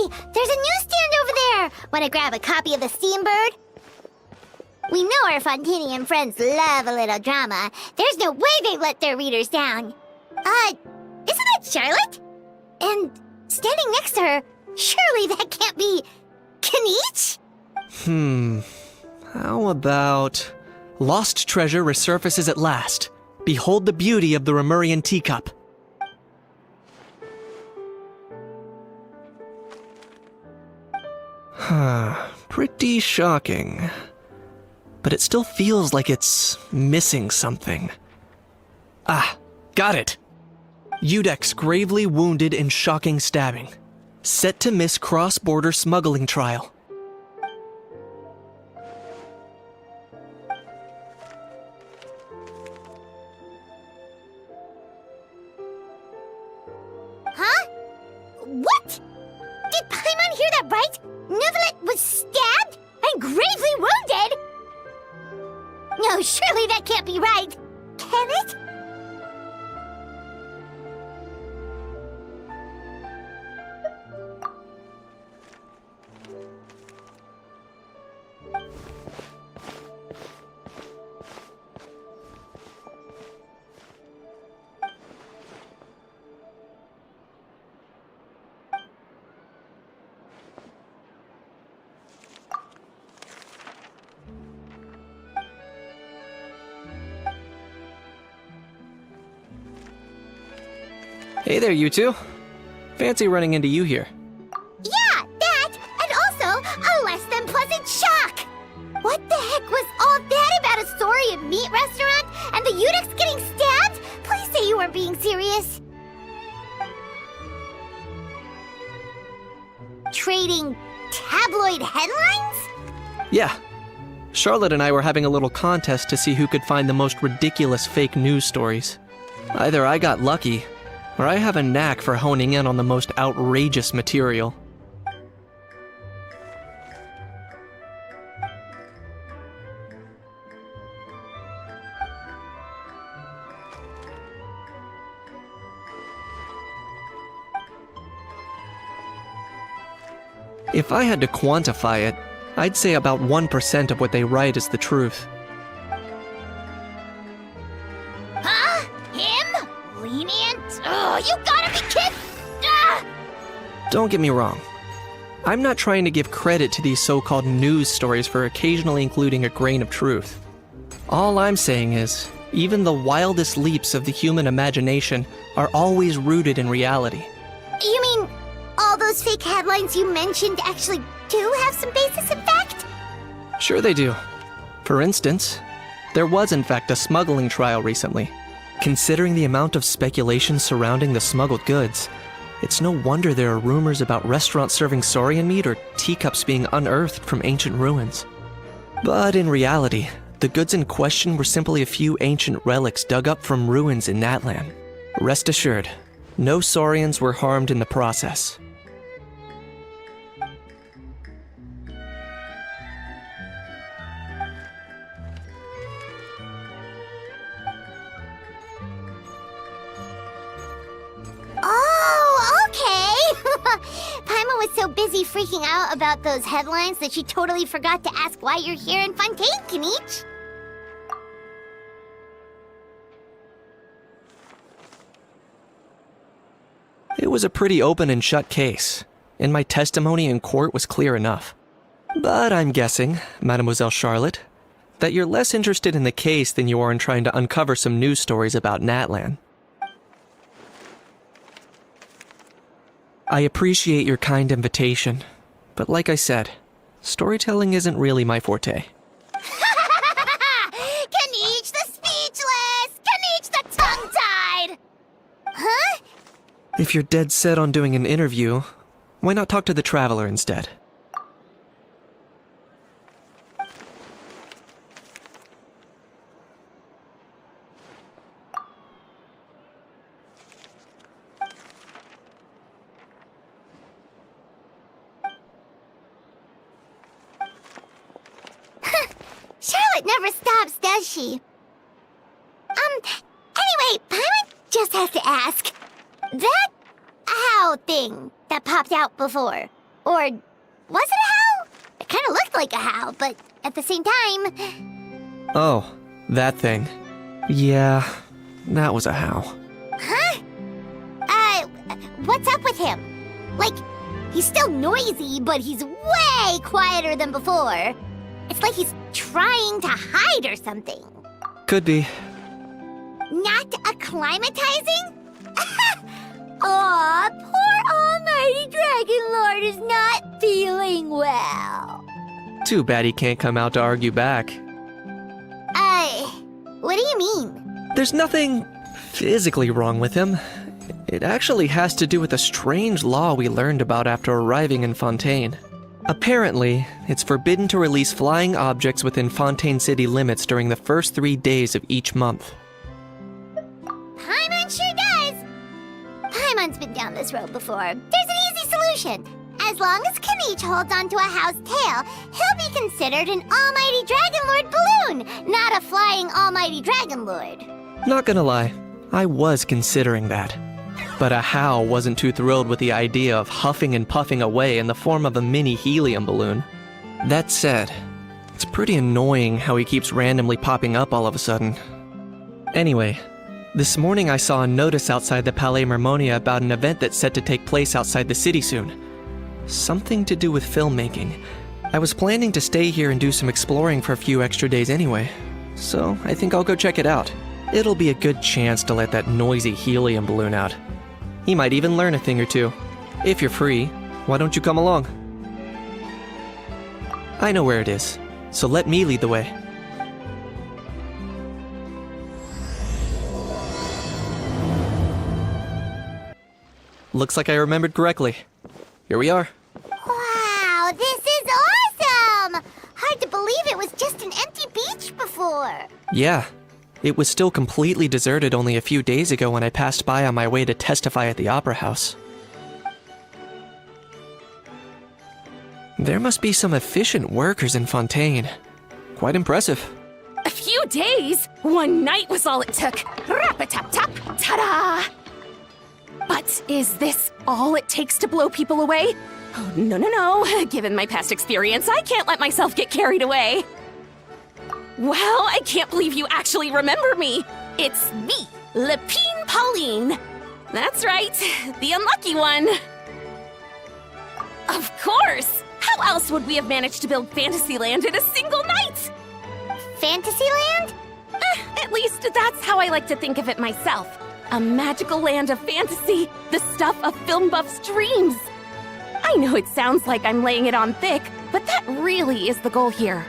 There's a newsstand over there! Wanna grab a copy of the Steambird? We know our Fontanian friends love a little drama. There's no way they let their readers down. Isn't that Charlotte? And standing next to her, surely that can't be... Kaniche? How about... Lost treasure resurfaces at last. Behold the beauty of the Remurian teacup. Pretty shocking. But it still feels like it's missing something. Ah, got it! Udex gravely wounded in shocking stabbing. Set to miss cross-border smuggling trial. Huh? What? Did Paimon hear that right? Neuvillette was stabbed and gravely wounded? No, surely that can't be right. Can it? Hey there, you two. Fancy running into you here. Yeah, that, and also a less than pleasant shock. What the heck was all that about a Saurian meat restaurant and the Udex getting stabbed? Please say you weren't being serious. Trading tabloid headlines? Yeah. Charlotte and I were having a little contest to see who could find the most ridiculous fake news stories. Either I got lucky, or I have a knack for honing in on the most outrageous material. If I had to quantify it, I'd say about 1% of what they write is the truth. Huh? Him? Lenient? Oh, you gotta be kidding! Ah! Don't get me wrong. I'm not trying to give credit to these so-called news stories for occasionally including a grain of truth. All I'm saying is, even the wildest leaps of the human imagination are always rooted in reality. You mean all those fake headlines you mentioned actually do have some basis in fact? Sure they do. For instance, there was in fact a smuggling trial recently. Considering the amount of speculation surrounding the smuggled goods, it's no wonder there are rumors about restaurants serving saurian meat or teacups being unearthed from ancient ruins. But in reality, the goods in question were simply a few ancient relics dug up from ruins in Natlan. Rest assured, no saurians were harmed in the process. Paimon was so busy freaking out about those headlines that she totally forgot to ask why you're here in Fontaine, Kaniche. It was a pretty open and shut case, and my testimony in court was clear enough. But I'm guessing, Mademoiselle Charlotte, that you're less interested in the case than you are in trying to uncover some news stories about Natlan. I appreciate your kind invitation, but like I said, storytelling isn't really my forte. Kaniche the speechless! Kaniche the tongue-tied! Huh? If you're dead set on doing an interview, why not talk to the Traveler instead? Charlotte never stops, does she? Anyway, Paimon just has to ask. That ow thing that popped out before, Or was it a how? It kind of looked like a how, but at the same time... Oh, that thing. Yeah, that was a how. Huh? What's up with him? Like, he's still noisy, but he's way quieter than before. It's like he's trying to hide or something. Could be. Not acclimatizing? Aw, poor Almighty Dragon Lord is not feeling well. Too bad he can't come out to argue back. What do you mean? There's nothing physically wrong with him. It actually has to do with a strange law we learned about after arriving in Fontaine. Apparently, it's forbidden to release flying objects within Fontaine City limits during the first 3 days of each month. Paimon sure does. Paimon's been down this road before. There's an easy solution. As long as Kaniche holds onto a how's tail, he'll be considered an Almighty Dragon Lord balloon, not a flying Almighty Dragon Lord. Not gonna lie, I was considering that. But a how wasn't too thrilled with the idea of huffing and puffing away in the form of a mini helium balloon. That said, it's pretty annoying how he keeps randomly popping up all of a sudden. Anyway, this morning I saw a notice outside the Palais Mermonia about an event that's set to take place outside the city soon. Something to do with filmmaking. I was planning to stay here and do some exploring for a few extra days anyway, so I think I'll go check it out. It'll be a good chance to let that noisy helium balloon out. He might even learn a thing or two. If you're free, why don't you come along? I know where it is, so let me lead the way. Looks like I remembered correctly. Here we are. Wow, this is awesome! Hard to believe it was just an empty beach before. Yeah. It was still completely deserted only a few days ago when I passed by on my way to testify at the Opera House. There must be some efficient workers in Fontaine. Quite impressive. A few days? One night was all it took. Rap-a-tap-tap, ta-da! But is this all it takes to blow people away? Oh, no. Given my past experience, I can't let myself get carried away. Well, I can't believe you actually remember me. It's me, Lepine Pauline. That's right, the unlucky one. Of course! How else would we have managed to build Fantasyland in a single night? Fantasyland? At least that's how I like to think of it myself. A magical land of fantasy, the stuff of film buffs' dreams. I know it sounds like I'm laying it on thick, but that really is the goal here.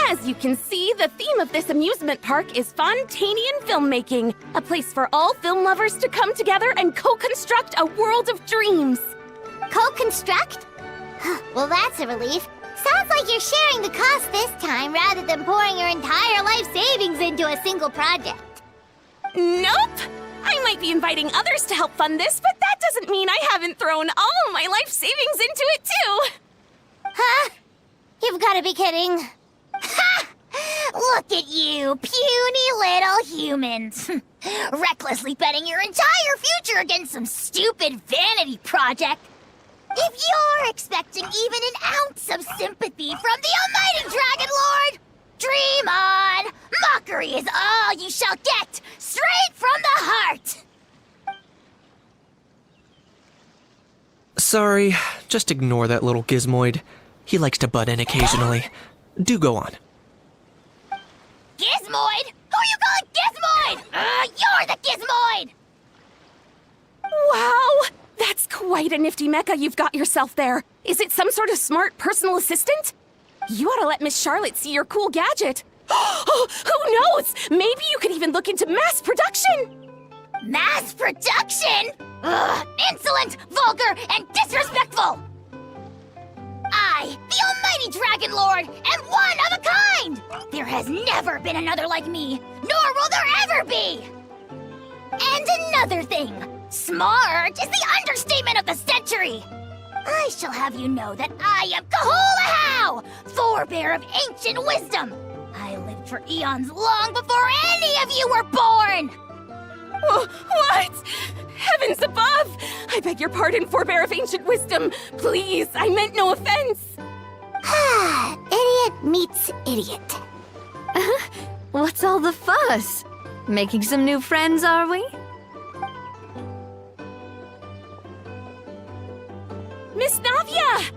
As you can see, the theme of this amusement park is Fontainian filmmaking, a place for all film lovers to come together and co-construct a world of dreams. Co-construct? Well, that's a relief. Sounds like you're sharing the cost this time rather than pouring your entire life savings into a single project. Nope! I might be inviting others to help fund this, but that doesn't mean I haven't thrown all my life savings into it too! Huh? You've got to be kidding. Ha! Look at you, puny little humans. Recklessly betting your entire future against some stupid vanity project. If you're expecting even an ounce of sympathy from the Almighty Dragon Lord, dream on! Mockery is all you shall get, straight from the heart! Sorry, just ignore that little gizmoid. He likes to butt in occasionally. Do go on. Gizmoid? Who you calling Gizmoid? You're the Gizmoid! Wow! That's quite a nifty mecha you've got yourself there. Is it some sort of smart personal assistant? You ought to let Miss Charlotte see your cool gadget. Oh, who knows? Maybe you could even look into mass production! Mass production? Ugh, insolent, vulgar, and disrespectful! I, the Almighty Dragon Lord, am one of a kind! There has never been another like me, nor will there ever be! And another thing, smart is the understatement of the century! I shall have you know that I am Kahulahau, forebear of ancient wisdom! I lived for eons long before any of you were born! What? Heavens above! I beg your pardon, forebear of ancient wisdom. Please, I meant no offense. Idiot meets idiot. What's all the fuss? Making some new friends, are we? Miss Navia!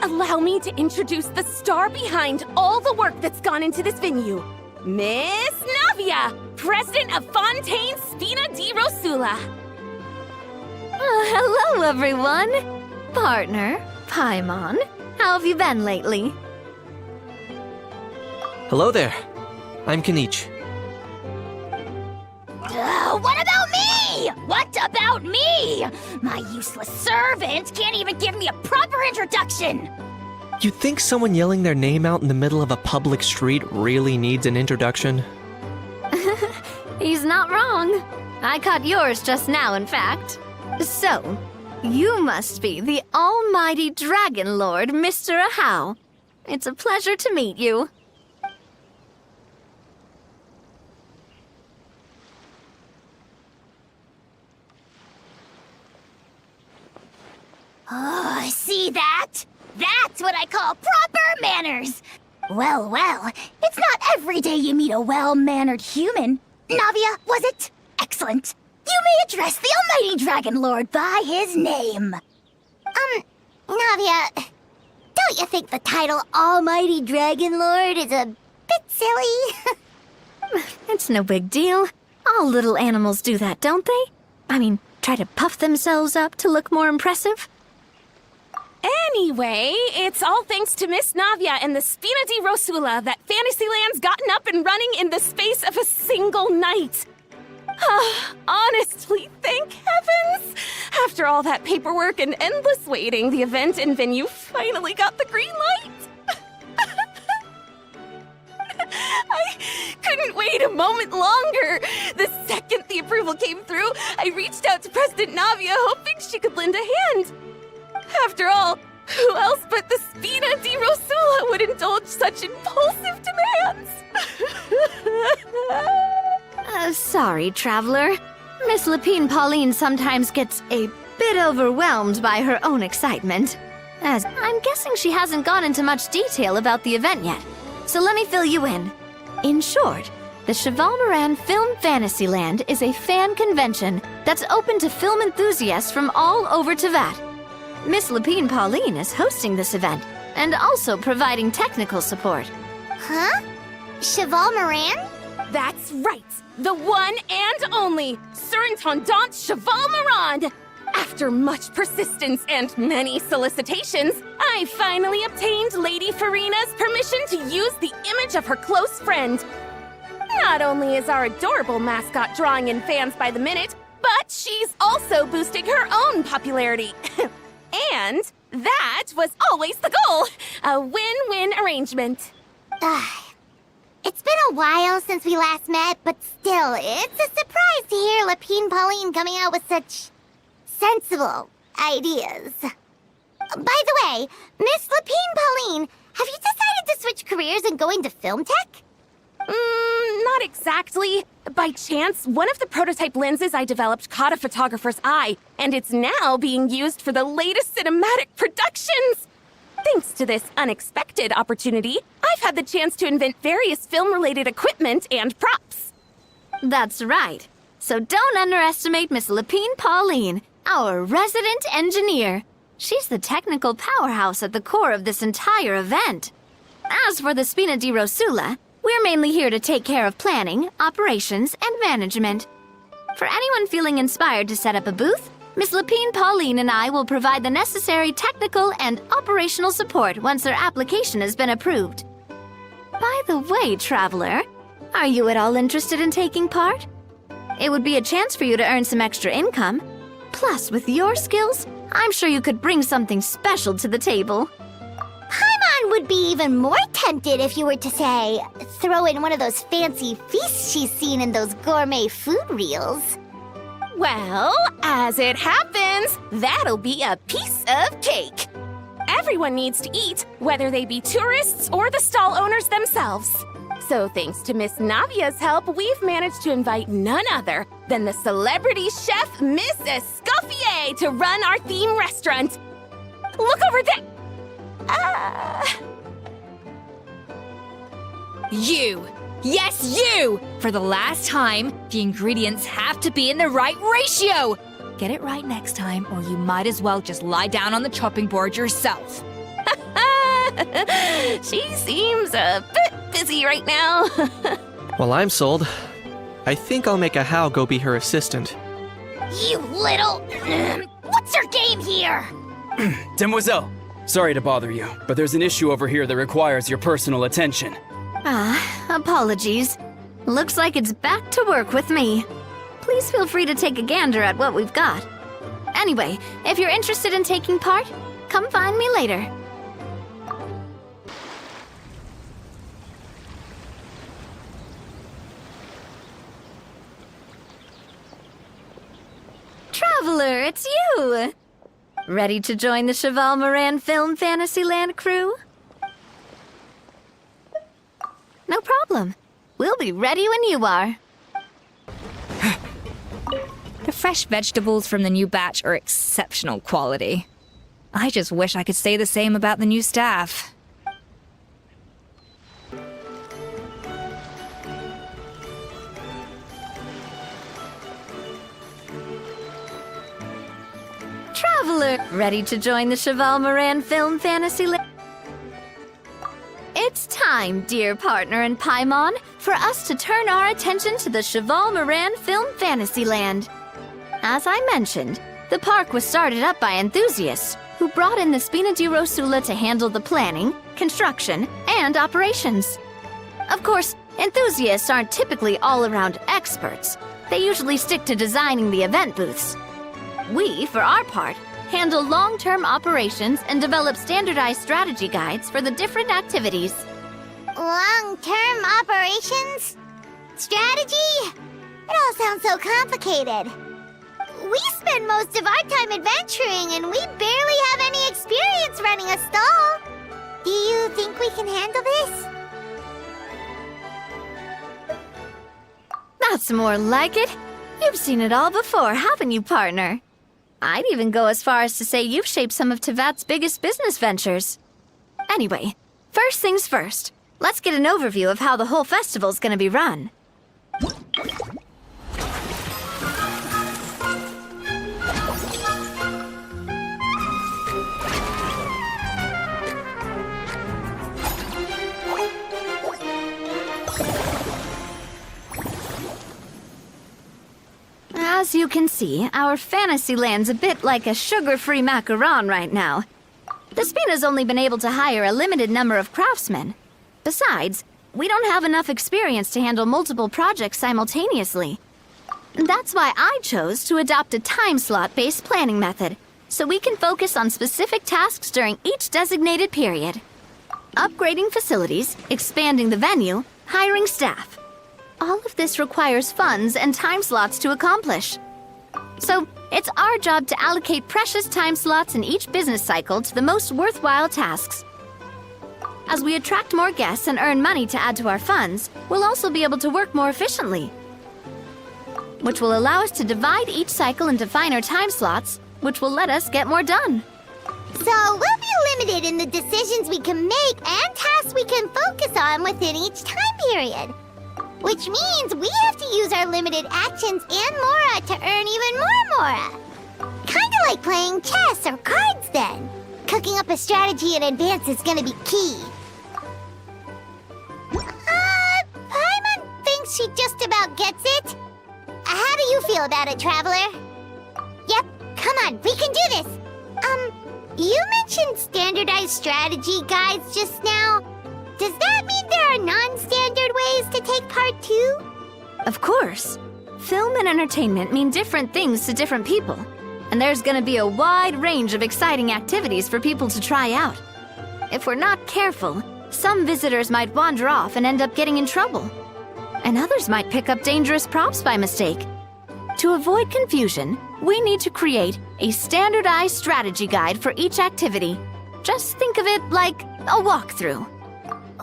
Allow me to introduce the star behind all the work that's gone into this venue. Miss Navia, president of Fontaine Spina di Rosula. Hello, everyone. Partner, Paimon, how have you been lately? Hello there. I'm Kanich. What about me? What about me? My useless servant can't even give me a proper introduction. You think someone yelling their name out in the middle of a public street really needs an introduction? He's not wrong. I caught yours just now, in fact. So, you must be the almighty Dragon Lord, Mr. Ahau. It's a pleasure to meet you. Oh, see that? That's what I call proper manners. Well, it's not every day you meet a well-mannered human. Navia, was it? Excellent. You may address the almighty Dragon Lord by his name. Navia, don't you think the title Almighty Dragon Lord is a bit silly? It's no big deal. All little animals do that, don't they? I mean, try to puff themselves up to look more impressive. Anyway, it's all thanks to Miss Navia and the Spina di Rosula that Fantasyland's gotten up and running in the space of a single night. Honestly, thank heavens! After all that paperwork and endless waiting, the event and venue finally got the green light. I couldn't wait a moment longer. The second the approval came through, I reached out to President Navia, hoping she could lend a hand. After all, who else but the Spina di Rosula would indulge such impulsive demands? Sorry, traveler. Miss Lapine Pauline sometimes gets a bit overwhelmed by her own excitement. As I'm guessing she hasn't gone into much detail about the event yet. So let me fill you in. In short, the Cheval Moran Film Fantasyland is a fan convention that's open to film enthusiasts from all over Teyvat. Miss Lapine Pauline is hosting this event and also providing technical support. Huh? Cheval Moran? That's right! The one and only Surintendant Cheval Moran! After much persistence and many solicitations, I finally obtained Lady Farina's permission to use the image of her close friend. Not only is our adorable mascot drawing in fans by the minute, but she's also boosting her own popularity. And that was always the goal! A win-win arrangement. It's been a while since we last met, but still, it's a surprise to hear Lapine Pauline coming out with such sensible ideas. By the way, Miss Lapine Pauline, have you decided to switch careers and go into film tech? Not exactly. By chance, one of the prototype lenses I developed caught a photographer's eye, and it's now being used for the latest cinematic productions. Thanks to this unexpected opportunity, I've had the chance to invent various film-related equipment and props. That's right. So don't underestimate Miss Lapine Pauline, our resident engineer. She's the technical powerhouse at the core of this entire event. As for the Spina di Rosula, we're mainly here to take care of planning, operations, and management. For anyone feeling inspired to set up a booth, Miss Lapine Pauline and I will provide the necessary technical and operational support once their application has been approved. By the way, traveler, are you at all interested in taking part? It would be a chance for you to earn some extra income. Plus, with your skills, I'm sure you could bring something special to the table. Paimon would be even more tempted if you were to, say, throw in one of those fancy feasts she's seen in those gourmet food reels. Well, as it happens, that'll be a piece of cake. Everyone needs to eat, whether they be tourists or the stall owners themselves. So thanks to Miss Navia's help, we've managed to invite none other than the celebrity chef, Miss Escoffier, to run our theme restaurant. Look over there! You! Yes, you! For the last time, the ingredients have to be in the right ratio! Get it right next time, or you might as well just lie down on the chopping board yourself. She seems a bit busy right now. Well, I'm sold. I think I'll make a Hao go be her assistant. You little... What's your game here? Demoiselle, sorry to bother you, but there's an issue over here that requires your personal attention. Apologies. Looks like it's back to work with me. Please feel free to take a gander at what we've got. Anyway, if you're interested in taking part, come find me later. Traveler, it's you! Ready to join the Cheval Moran Film Fantasyland crew? No problem. We'll be ready when you are. The fresh vegetables from the new batch are exceptional quality. I just wish I could say the same about the new staff. Traveler, ready to join the Cheval Moran Film Fantasyland? It's time, dear partner in Paimon, for us to turn our attention to the Cheval Moran Film Fantasyland. As I mentioned, the park was started up by enthusiasts who brought in the Spina di Rosula to handle the planning, construction, and operations. Of course, enthusiasts aren't typically all-around experts. They usually stick to designing the event booths. We, for our part, handle long-term operations and develop standardized strategy guides for the different activities. Long-term operations? Strategy? It all sounds so complicated. We spend most of our time adventuring and we barely have any experience running a stall. Do you think we can handle this? That's more like it. You've seen it all before, haven't you, partner? I'd even go as far as to say you've shaped some of Tevat's biggest business ventures. Anyway, first things first. Let's get an overview of how the whole festival's gonna be run. As you can see, our Fantasyland's a bit like a sugar-free macaron right now. The Spina's only been able to hire a limited number of craftsmen. Besides, we don't have enough experience to handle multiple projects simultaneously. That's why I chose to adopt a time slot-based planning method, so we can focus on specific tasks during each designated period. Upgrading facilities, expanding the venue, hiring staff. All of this requires funds and time slots to accomplish. So, it's our job to allocate precious time slots in each business cycle to the most worthwhile tasks. As we attract more guests and earn money to add to our funds, we'll also be able to work more efficiently, which will allow us to divide each cycle into finer time slots, which will let us get more done. So we'll be limited in the decisions we can make and tasks we can focus on within each time period. Which means we have to use our limited actions and Mora to earn even more Mora. Kinda like playing chess or cards then. Cooking up a strategy in advance is gonna be key. Paimon thinks she just about gets it. How do you feel about it, Traveler? Yep, come on, we can do this. You mentioned standardized strategy guides just now. Does that mean there are non-standard ways to take part too? Of course. Film and entertainment mean different things to different people, and there's gonna be a wide range of exciting activities for people to try out. If we're not careful, some visitors might wander off and end up getting in trouble, and others might pick up dangerous props by mistake. To avoid confusion, we need to create a standardized strategy guide for each activity. Just think of it like a walkthrough.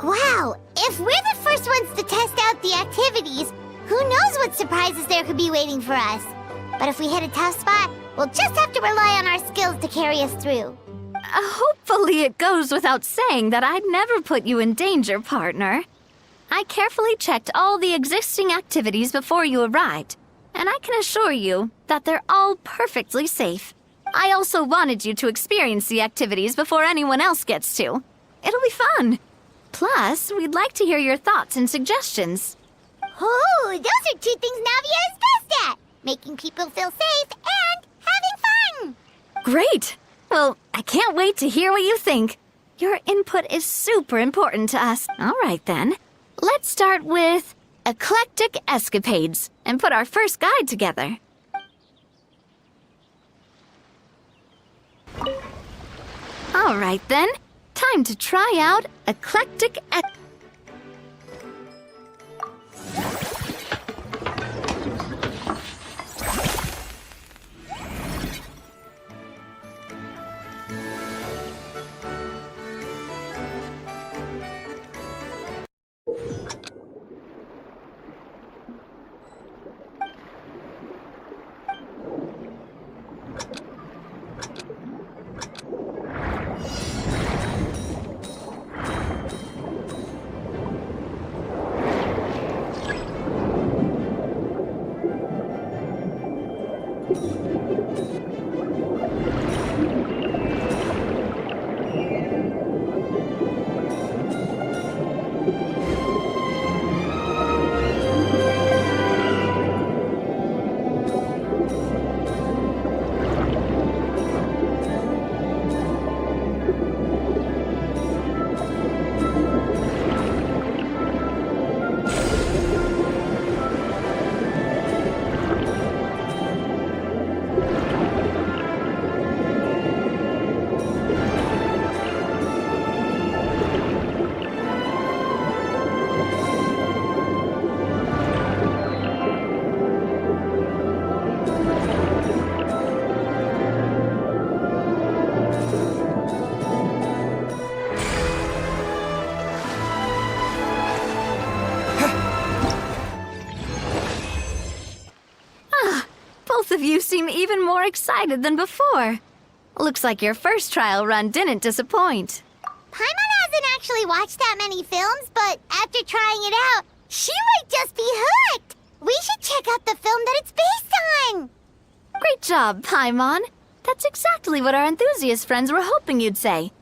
Wow, If we're the first ones to test out the activities, who knows what surprises there could be waiting for us? But if we hit a tough spot, we'll just have to rely on our skills to carry us through. Hopefully it goes without saying that I'd never put you in danger, partner. I carefully checked all the existing activities before you arrived, and I can assure you that they're all perfectly safe. I also wanted you to experience the activities before anyone else gets to. It'll be fun. Plus, we'd like to hear your thoughts and suggestions. Oh, those are two things Navia is best at! Making people feel safe and having fun! Great! Well, I can't wait to hear what you think. Your input is super important to us. All right, then. Let's start with eclectic escapades and put our first guide together. All right, then. Time to try out eclectic Both of you seem even more excited than before. Looks like your first trial run didn't disappoint. Paimon hasn't actually watched that many films, but after trying it out, she might just be hooked! We should check out the film that it's based on! Great job, Paimon. That's exactly what our enthusiast friends were hoping you'd say.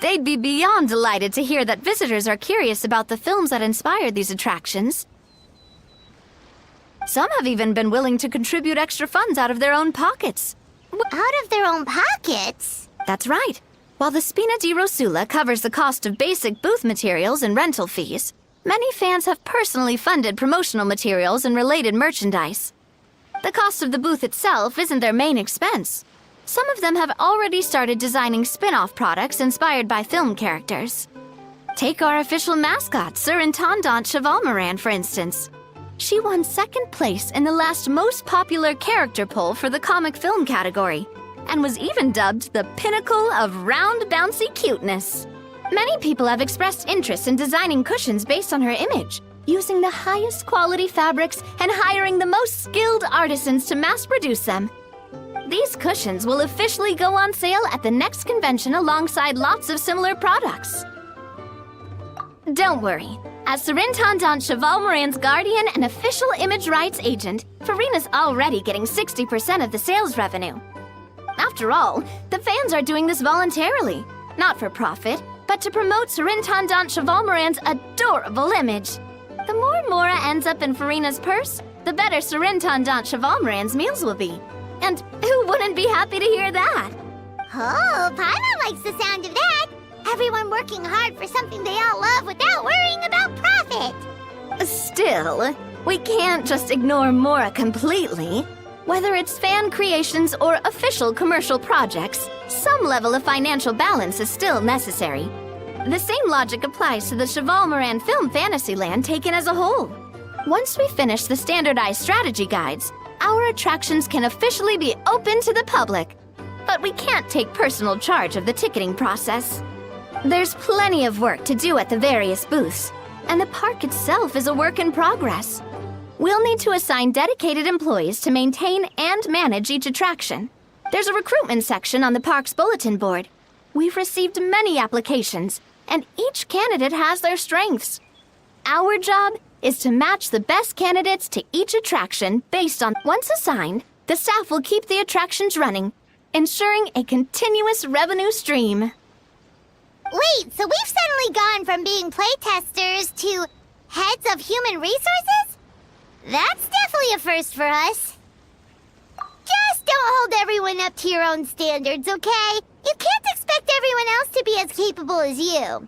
They'd be beyond delighted to hear that visitors are curious about the films that inspired these attractions. Some have even been willing to contribute extra funds out of their own pockets. Out of their own pockets? That's right. While the Spina di Rosula covers the cost of basic booth materials and rental fees, many fans have personally funded promotional materials and related merchandise. The cost of the booth itself isn't their main expense. Some of them have already started designing spin-off products inspired by film characters. Take our official mascot, Surintendant Chevalmoran, for instance. She won second place in the last most popular character poll for the comic film category, and was even dubbed the pinnacle of round bouncy cuteness. Many people have expressed interest in designing cushions based on her image, using the highest quality fabrics and hiring the most skilled artisans to mass produce them. These cushions will officially go on sale at the next convention alongside lots of similar products. Don't worry. As Surintendant Chevalmoran's guardian and official image rights agent, Farina's already getting 60% of the sales revenue. After all, the fans are doing this voluntarily, not for profit, but to promote Surintendant Chevalmoran's adorable image. The more Mora ends up in Farina's purse, the better Surintendant Chevalmoran's meals will be. And who wouldn't be happy to hear that? Oh, Paimon likes the sound of that! Everyone working hard for something they all love without worrying about profit! Still, we can't just ignore Mora completely. Whether it's fan creations or official commercial projects, some level of financial balance is still necessary. The same logic applies to the Chevalmoran Film Fantasyland taken as a whole. Once we finish the standardized strategy guides, our attractions can officially be open to the public. But we can't take personal charge of the ticketing process. There's plenty of work to do at the various booths, and the park itself is a work in progress. We'll need to assign dedicated employees to maintain and manage each attraction. There's a recruitment section on the park's bulletin board. We've received many applications, and each candidate has their strengths. Our job is to match the best candidates to each attraction based on, once assigned, the staff will keep the attractions running, ensuring a continuous revenue stream. Wait, so we've suddenly gone from being playtesters to heads of human resources? That's definitely a first for us. Just don't hold everyone up to your own standards, okay? You can't expect everyone else to be as capable as you.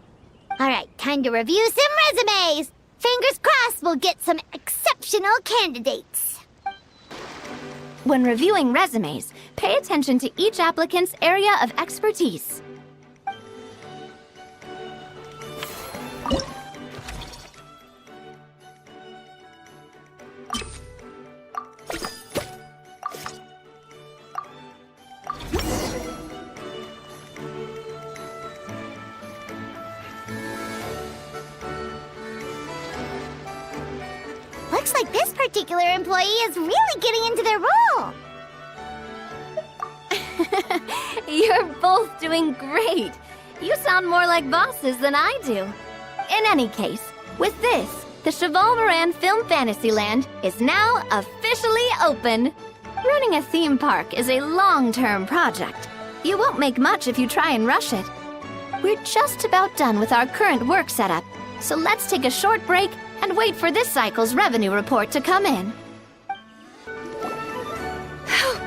Alright, time to review some resumes. Fingers crossed we'll get some exceptional candidates. When reviewing resumes, pay attention to each applicant's area of expertise. Looks like this particular employee is really getting into their role. You're both doing great. You sound more like bosses than I do. In any case, with this, the Cheval Moran Film Fantasyland is now officially open. Running a theme park is a long-term project. You won't make much if you try and rush it. We're just about done with our current work setup, so let's take a short break and wait for this cycle's revenue report to come in.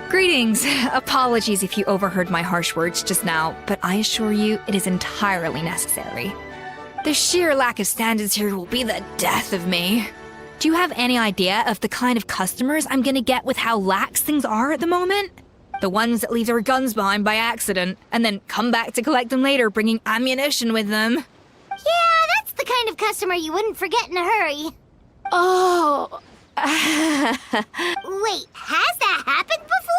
Greetings. Apologies if you overheard my harsh words just now, but I assure you it is entirely necessary. The sheer lack of standards here will be the death of me. Do you have any idea of the kind of customers I'm gonna get with how lax things are at the moment? The ones that leave their guns behind by accident, and then come back to collect them later bringing ammunition with them. Yeah, that's the kind of customer you wouldn't forget in a hurry. Oh. Wait, has that happened before?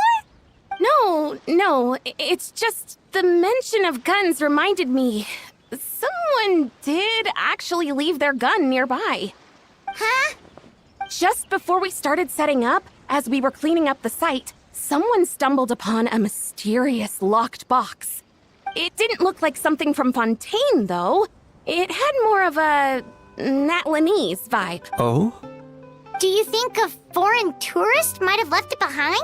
No, it's just the mention of guns reminded me. Someone did actually leave their gun nearby. Huh? Just before we started setting up, as we were cleaning up the site, someone stumbled upon a mysterious locked box. It didn't look like something from Fontaine, though. It had more of a Natlanese vibe. Oh? Do you think a foreign tourist might have left it behind?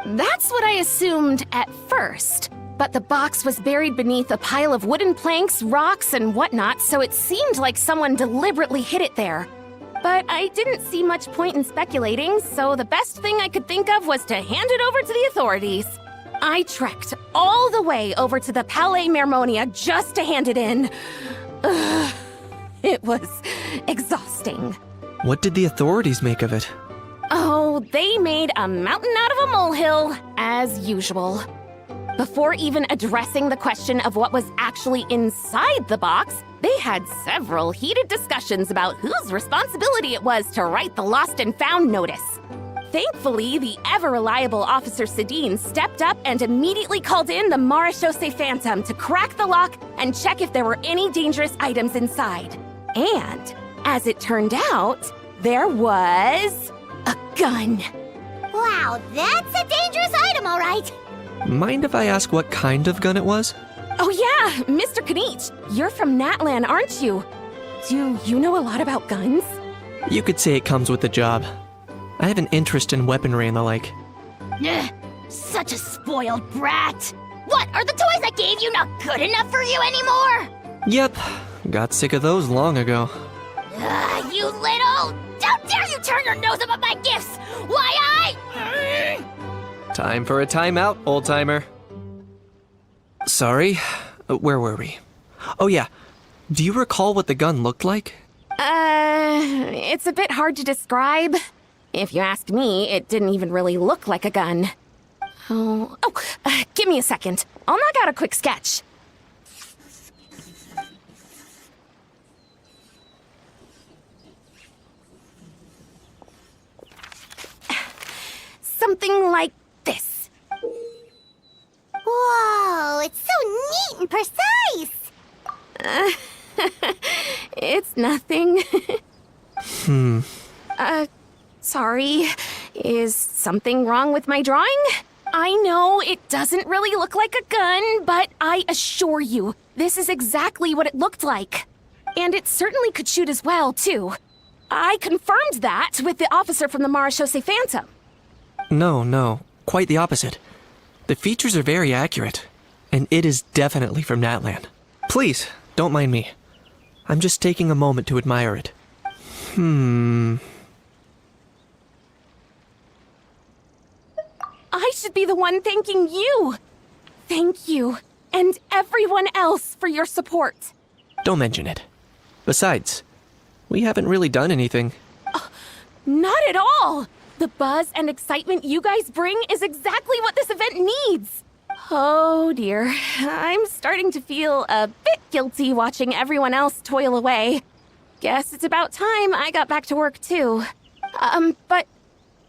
That's what I assumed at first. But the box was buried beneath a pile of wooden planks, rocks, and whatnot, so it seemed like someone deliberately hid it there. But I didn't see much point in speculating, so the best thing I could think of was to hand it over to the authorities. I trekked all the way over to the Palais Mermonia just to hand it in. Ugh, it was exhausting. What did the authorities make of it? Oh, they made a mountain out of a molehill, as usual. Before even addressing the question of what was actually inside the box, they had several heated discussions about whose responsibility it was to write the lost and found notice. Thankfully, the ever-reliable Officer Sedine stepped up and immediately called in the Marechaussee Phantom to crack the lock and check if there were any dangerous items inside. And, as it turned out, there was a gun. Wow, that's a dangerous item, all right. Mind if I ask what kind of gun it was? Oh yeah, Mr. Kanich, you're from Natlan, aren't you? Do you know a lot about guns? You could say it comes with the job. I have an interest in weaponry and the like. Ugh, such a spoiled brat. What, are the toys I gave you not good enough for you anymore? Yep, got sick of those long ago. You little... How dare you turn your nose up at my gifts? Why Time for a timeout, old-timer. Sorry, where were we? Oh yeah, do you recall what the gun looked like? It's a bit hard to describe. If you ask me, it didn't even really look like a gun. Give me a second. I'll knock out a quick sketch. Something like this. Whoa, it's so neat and precise. It's Nothing. Hmm. Sorry. Is something wrong with my drawing? I know it doesn't really look like a gun, but I assure you, this is exactly what it looked like. And it certainly could shoot as well, too. I confirmed that with the officer from the Marechaussee Phantom. No. Quite the opposite. The features are very accurate, and it is definitely from Natlan. Please, don't mind me. I'm just taking a moment to admire it. I should be the one thanking you. Thank you, and everyone else for your support. Don't mention it. Besides, we haven't really done anything. Not at all! The buzz and excitement you guys bring is exactly what this event needs! Oh dear, I'm starting to feel a bit guilty watching everyone else toil away. Guess it's about time I got back to work too. But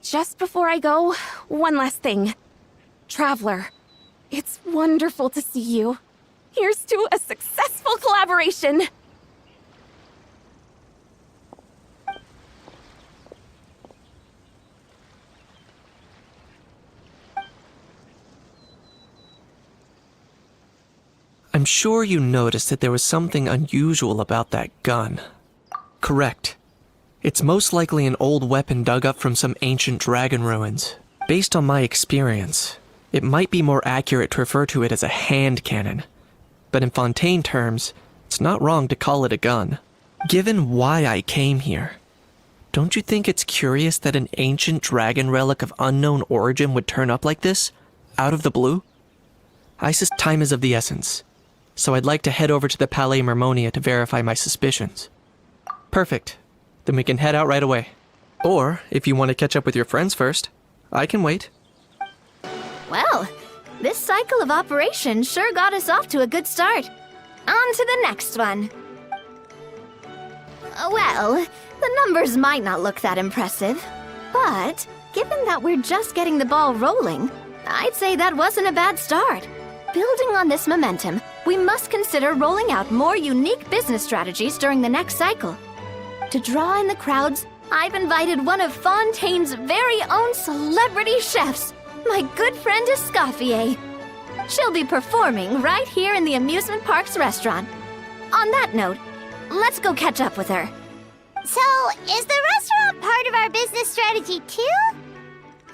just before I go, one last thing. Traveler, it's wonderful to see you. Here's to a successful collaboration! I'm sure you noticed that there was something unusual about that gun. Correct. It's most likely an old weapon dug up from some ancient dragon ruins. Based on my experience, it might be more accurate to refer to it as a hand cannon. But in Fontaine terms, it's not wrong to call it a gun. Given why I came here, don't you think it's curious that an ancient dragon relic of unknown origin would turn up like this, out of the blue? I suspect time is of the essence, so I'd like to head over to the Palais Mermonia to verify my suspicions. Perfect. Then we can head out right away. Or, if you want to catch up with your friends first, I can wait. Well, this cycle of operation sure got us off to a good start. On to the next one. Well, the numbers might not look that impressive, but given that we're just getting the ball rolling, I'd say that wasn't a bad start. Building on this momentum, we must consider rolling out more unique business strategies during the next cycle. To draw in the crowds, I've invited one of Fontaine's very own celebrity chefs, my good friend Escoffier. She'll be performing right here in the amusement park's restaurant. On that note, let's go catch up with her. So, is the restaurant part of our business strategy too?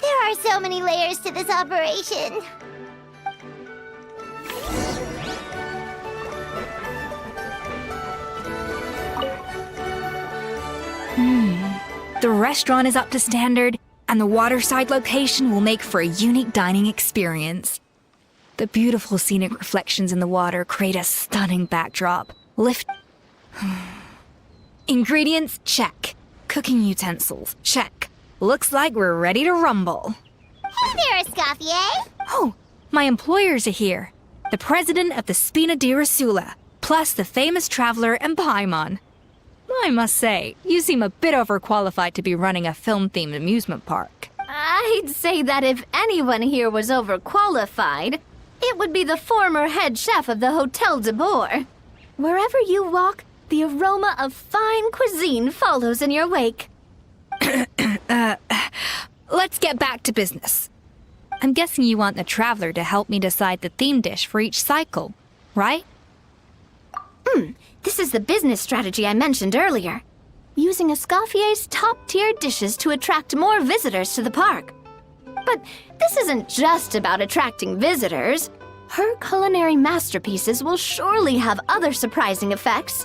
There are so many layers to this operation. The restaurant is up to standard, and the waterside location will make for a unique dining experience. The beautiful scenic reflections in the water create a stunning backdrop. Ingredients, check. Cooking utensils, check. Looks like we're ready to rumble. Hey there, Escoffier! Oh, my employers are here. The president of the Spina di Rosula, plus the famous traveler and Paimon. I must say, you seem a bit overqualified to be running a film-themed amusement park. I'd say that if anyone here was overqualified, it would be the former head chef of the Hotel de Boer. Wherever you walk, the aroma of fine cuisine follows in your wake. Let's get back to business. I'm guessing you want the traveler to help me decide the theme dish for each cycle, right? This is the business strategy I mentioned earlier. Using Escoffier's top-tier dishes to attract more visitors to the park. But this isn't just about attracting visitors. Her culinary masterpieces will surely have other surprising effects.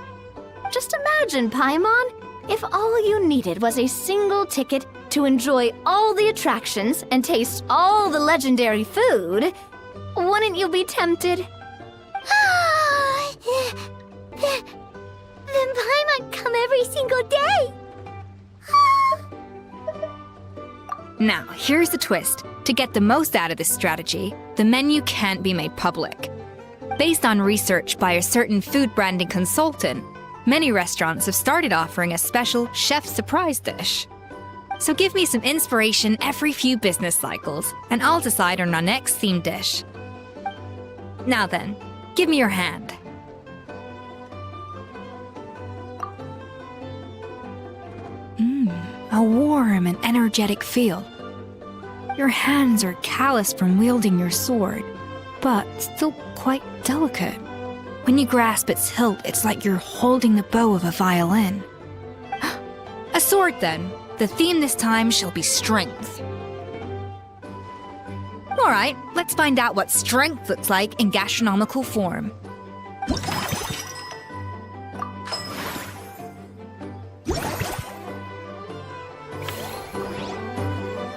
Just imagine, Paimon, if all you needed was a single ticket to enjoy all the attractions and taste all the legendary food. Wouldn't you be tempted? Then Paimon come every single day! Now, here's the twist. To get the most out of this strategy, the menu can't be made public. Based on research by a certain food branding consultant, many restaurants have started offering a special chef surprise dish. So give me some inspiration every few business cycles, and I'll decide on our next theme dish. Now then, give me your hand. a warm and energetic feel. Your hands are calloused from wielding your sword, but still quite delicate. When you grasp its hilt, it's like you're holding the bow of a violin. A sword, then. The theme this time shall be strength. Alright, let's find out what strength looks like in gastronomical form.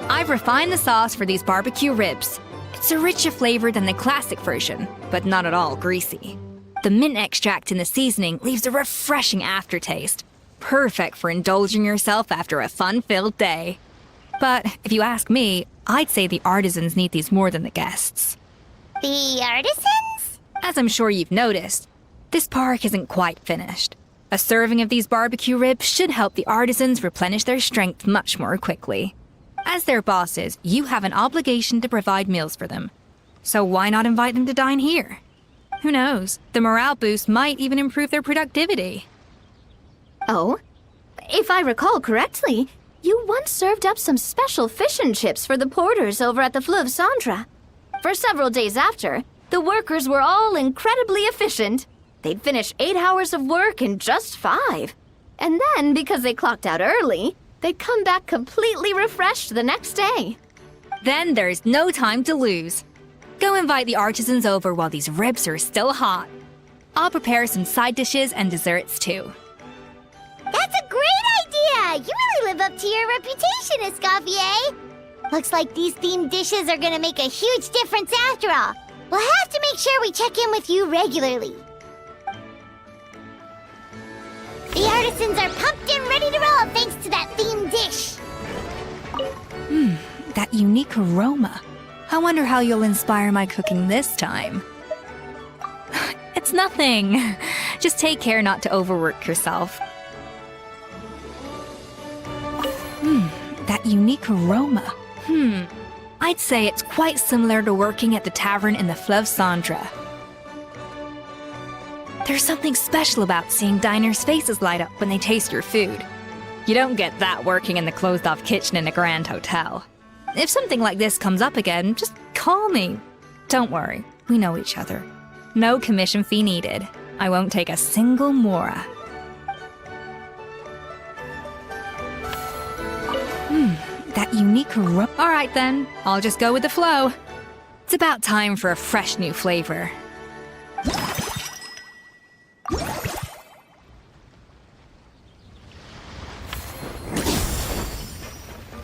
I've refined the sauce for these barbecue ribs. It's a richer flavor than the classic version, but not at all greasy. The mint extract in the seasoning leaves a refreshing aftertaste, perfect for indulging yourself after a fun-filled day. But if you ask me, I'd say the artisans need these more than the guests. The artisans? As I'm sure you've noticed, this park isn't quite finished. A serving of these barbecue ribs should help the artisans replenish their strength much more quickly. As their bosses, you have an obligation to provide meals for them. So why not invite them to dine here? Who knows? The morale boost might even improve their productivity. Oh? If I recall correctly, you once served up some special fish and chips for the porters over at the Fleuve Cendra. For several days after, the workers were all incredibly efficient. They'd finish 8 hours of work in just 5. And then, because they clocked out early, they'd come back completely refreshed the next day. Then there's no time to lose. Go invite the artisans over while these ribs are still hot. I'll prepare some side dishes and desserts too. That's a great idea! You really live up to your reputation, Escoffier! Looks like these themed dishes are gonna make a huge difference after all. We'll have to make sure we check in with you regularly. The artisans are pumped and ready to roll thanks to that themed dish. That unique aroma. I wonder how you'll inspire my cooking this time. It's nothing. Just take care not to overwork yourself. That unique aroma. I'd say it's quite similar to working at the tavern in the Fleuve Cendra. There's something special about seeing diners' faces light up when they taste your food. You don't get that working in the closed-off kitchen in a grand hotel. If something like this comes up again, just call me. Don't worry, we know each other. No commission fee needed. I won't take a single mora. That unique aroma. Alright then, I'll just go with the flow. It's about time for a fresh new flavor.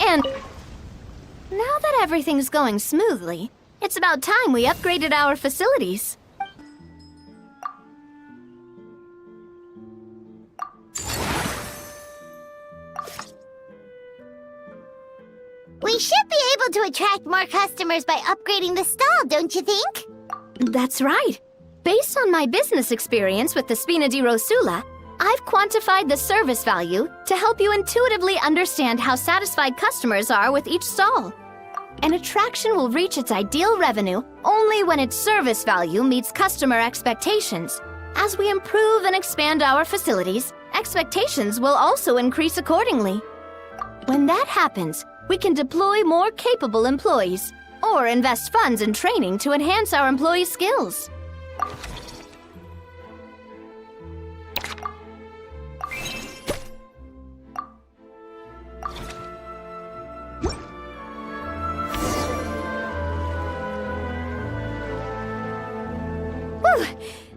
And now that everything's going smoothly, it's about time we upgraded our facilities. We should be able to attract more customers by upgrading the stall, don't you think? That's right. Based on my business experience with the Spina di Rosula, I've quantified the service value to help you intuitively understand how satisfied customers are with each stall. An attraction will reach its ideal revenue only when its service value meets customer expectations. As we improve and expand our facilities, expectations will also increase accordingly. When that happens, we can deploy more capable employees or invest funds in training to enhance our employees' skills.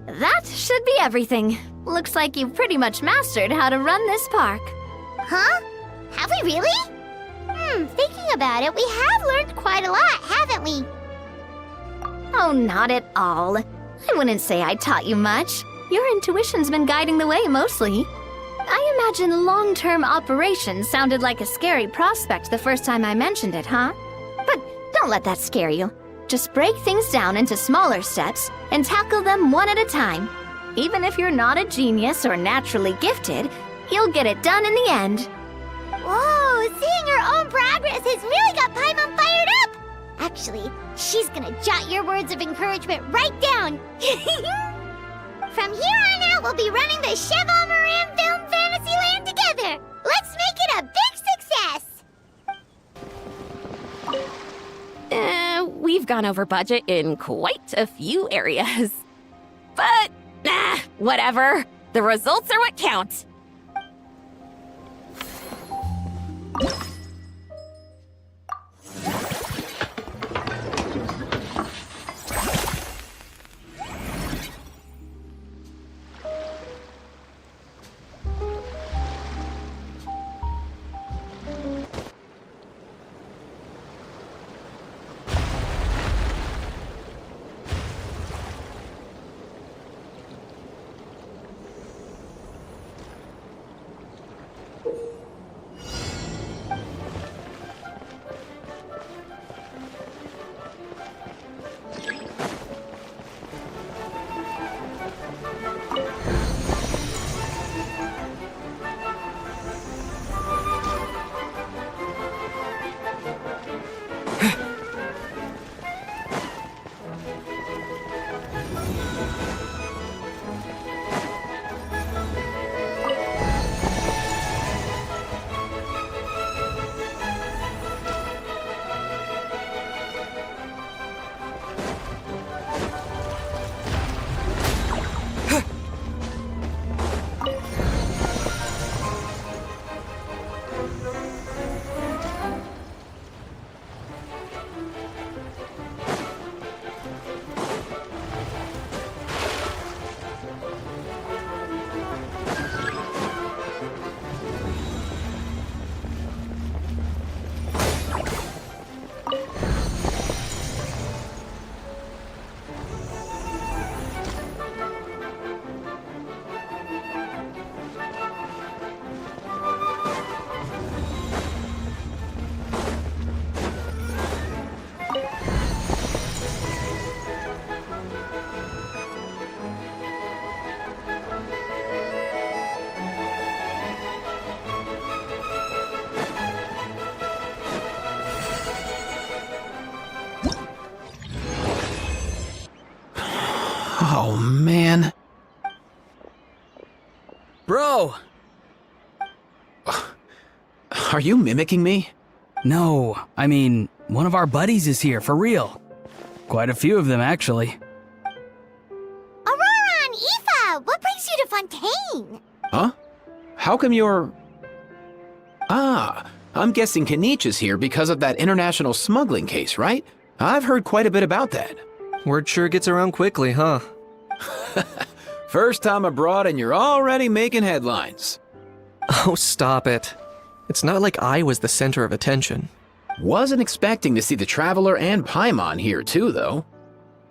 That should be everything. Looks like you've pretty much mastered how to run this park. Huh? Have we really? Thinking about it, we have learned quite a lot, haven't we? Oh, not at all. I wouldn't say I taught you much. Your intuition's been guiding the way mostly. I imagine long-term operations sounded like a scary prospect the first time I mentioned it, huh? But don't let that scare you. Just break things down into smaller steps and tackle them one at a time. Even if you're not a genius or naturally gifted, you'll get it done in the end. Whoa, seeing her own progress has really got Paimon fired up! Actually, she's gonna jot your words of encouragement right down. From here on out, we'll be running the Cheval Moran Film Fantasyland together. Let's make it a big success! we've gone over budget in quite a few areas. But, whatever. The results are what count. Oh, man. Bro! Are you mimicking me? No, I mean, one of our buddies is here, for real. Quite a few of them, actually. Aurora and Aoife, what brings you to Fontaine? Huh? How come you're... Ah, I'm guessing Kaniche is here because of that international smuggling case, right? I've heard quite a bit about that. Word sure gets around quickly, huh? First time abroad and you're already making headlines. Oh, stop it. It's not like I was the center of attention. Wasn't expecting to see the Traveler and Paimon here too, though.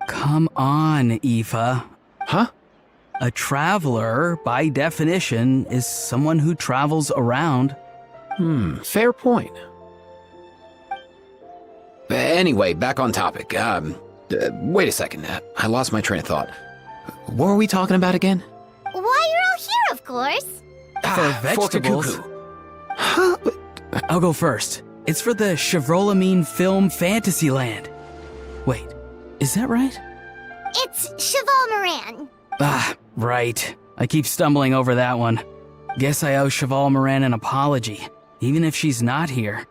Come on, Aoife. Huh? A traveler, by definition, is someone who travels around. Fair point. Anyway, back on topic. Wait a second. I lost my train of thought. What were we talking about again? Why, you're all here, of course. For vegetables. Forkakuku. Huh? I'll go first. It's for the Chevrolamine Film Fantasyland. Wait, is that right? It's Cheval Moran. Ah, right. I keep stumbling over that one. Guess I owe Cheval Moran an apology, even if she's not here.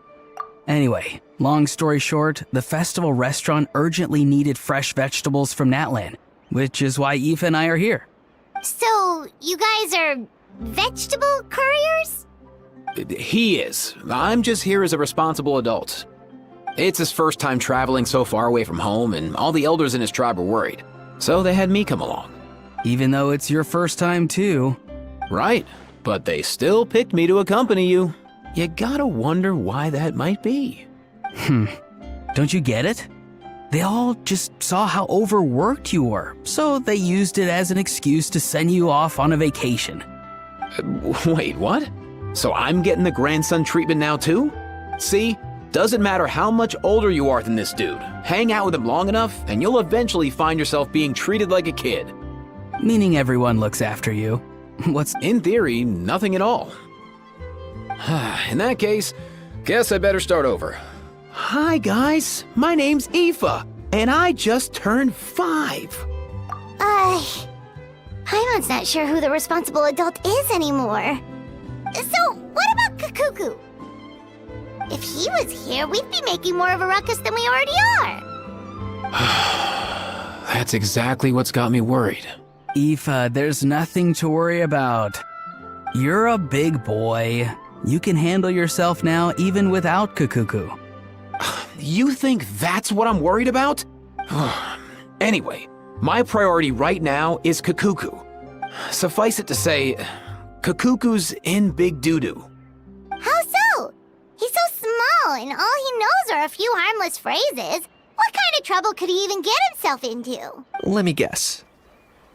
Anyway, long story short, the festival restaurant urgently needed fresh vegetables from Natlan, which is why Aoife and I are here. So, you guys are vegetable couriers? He is. I'm just here as a responsible adult. It's his first time traveling so far away from home, and all the elders in his tribe were worried. So they had me come along. Even though it's your first time too. Right, but they still picked me to accompany you. You gotta wonder why that might be. Don't you get it? They all just saw how overworked you were, so they used it as an excuse to send you off on a vacation. Wait, what? So I'm getting the grandson treatment now too? See, doesn't matter how much older you are than this dude. Hang out with him long enough, and you'll eventually find yourself being treated like a kid. Meaning everyone looks after you. What's... In theory, nothing at all. In that case, guess I better start over. Hi guys, my name's Aoife, and I just turned 5. Paimon's not sure who the responsible adult is anymore. So, what about Kakuku? If he was here, we'd be making more of a ruckus than we already are. That's exactly what's got me worried. Aoife, there's nothing to worry about. You're a big boy. You can handle yourself now even without Kakuku. You think that's what I'm worried about? Anyway, my priority right now is Kakuku. Suffice it to say, Kakuku's in big doo-doo. How so? He's so small, and all he knows are a few harmless phrases. What kind of trouble could he even get himself into? Let me guess.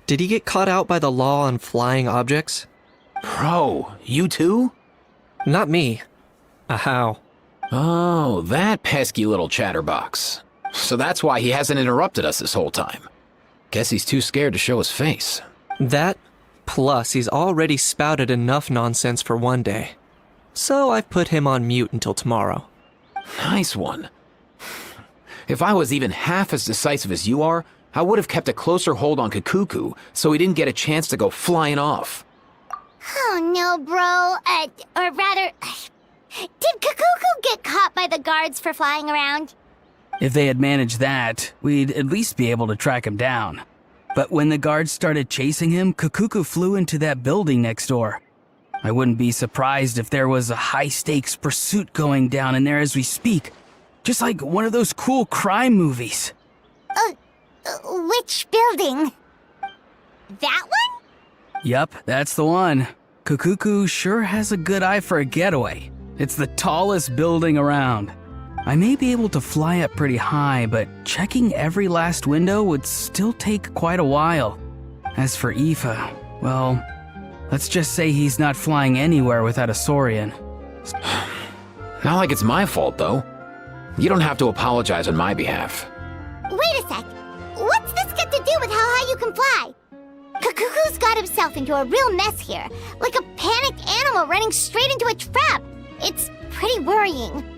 Did he get caught out by the law on flying objects? Bro, you too? Not me. How? Oh, that pesky little chatterbox. So that's why he hasn't interrupted us this whole time. Guess he's too scared to show his face. That, plus he's already spouted enough nonsense for one day. So I've put him on mute until tomorrow. Nice one. If I was even half as decisive as you are, I would have kept a closer hold on Kakuku so he didn't get a chance to go flying off. Oh no, bro. Or rather, did Kakuku get caught by the guards for flying around? If they had managed that, we'd at least be able to track him down. But when the guards started chasing him, Kakuku flew into that building next door. I wouldn't be surprised if there was a high-stakes pursuit going down in there as we speak. Just like one of those cool crime movies. Which building? That one? Yup, that's the one. Kakuku sure has a good eye for a getaway. It's the tallest building around. I may be able to fly up pretty high, but checking every last window would still take quite a while. As for Aoife, well, let's just say he's not flying anywhere without a Saurian. Not like it's my fault, though. You don't have to apologize on my behalf. Wait a sec. What's this got to do with how high you can fly? Kakuku's got himself into a real mess here, like a panicked animal running straight into a trap. It's pretty worrying.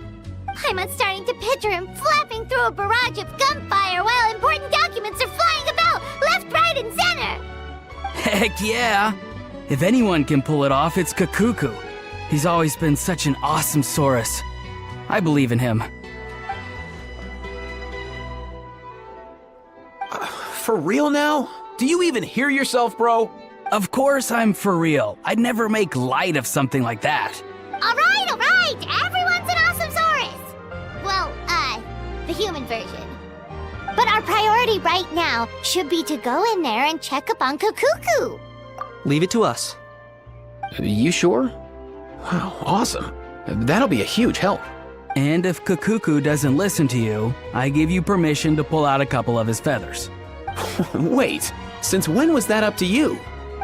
I'm starting to picture him flapping through a barrage of gunfire while important documents are flying about left, right, and center. Heck yeah! If anyone can pull it off, it's Kakuku. He's always been such an awesome Saurus. I believe in him. For real now? Do you even hear yourself, bro? Of course I'm for real. I'd never make light of something like that. All right. Everyone's an awesome Saurus. Well, the human version. But our priority right now should be to go in there and check up on Kakuku. Leave it to us. You sure? Wow, awesome. That'll be a huge help. And if Kakuku doesn't listen to you, I give you permission to pull out a couple of his feathers. Wait, since when was that up to you?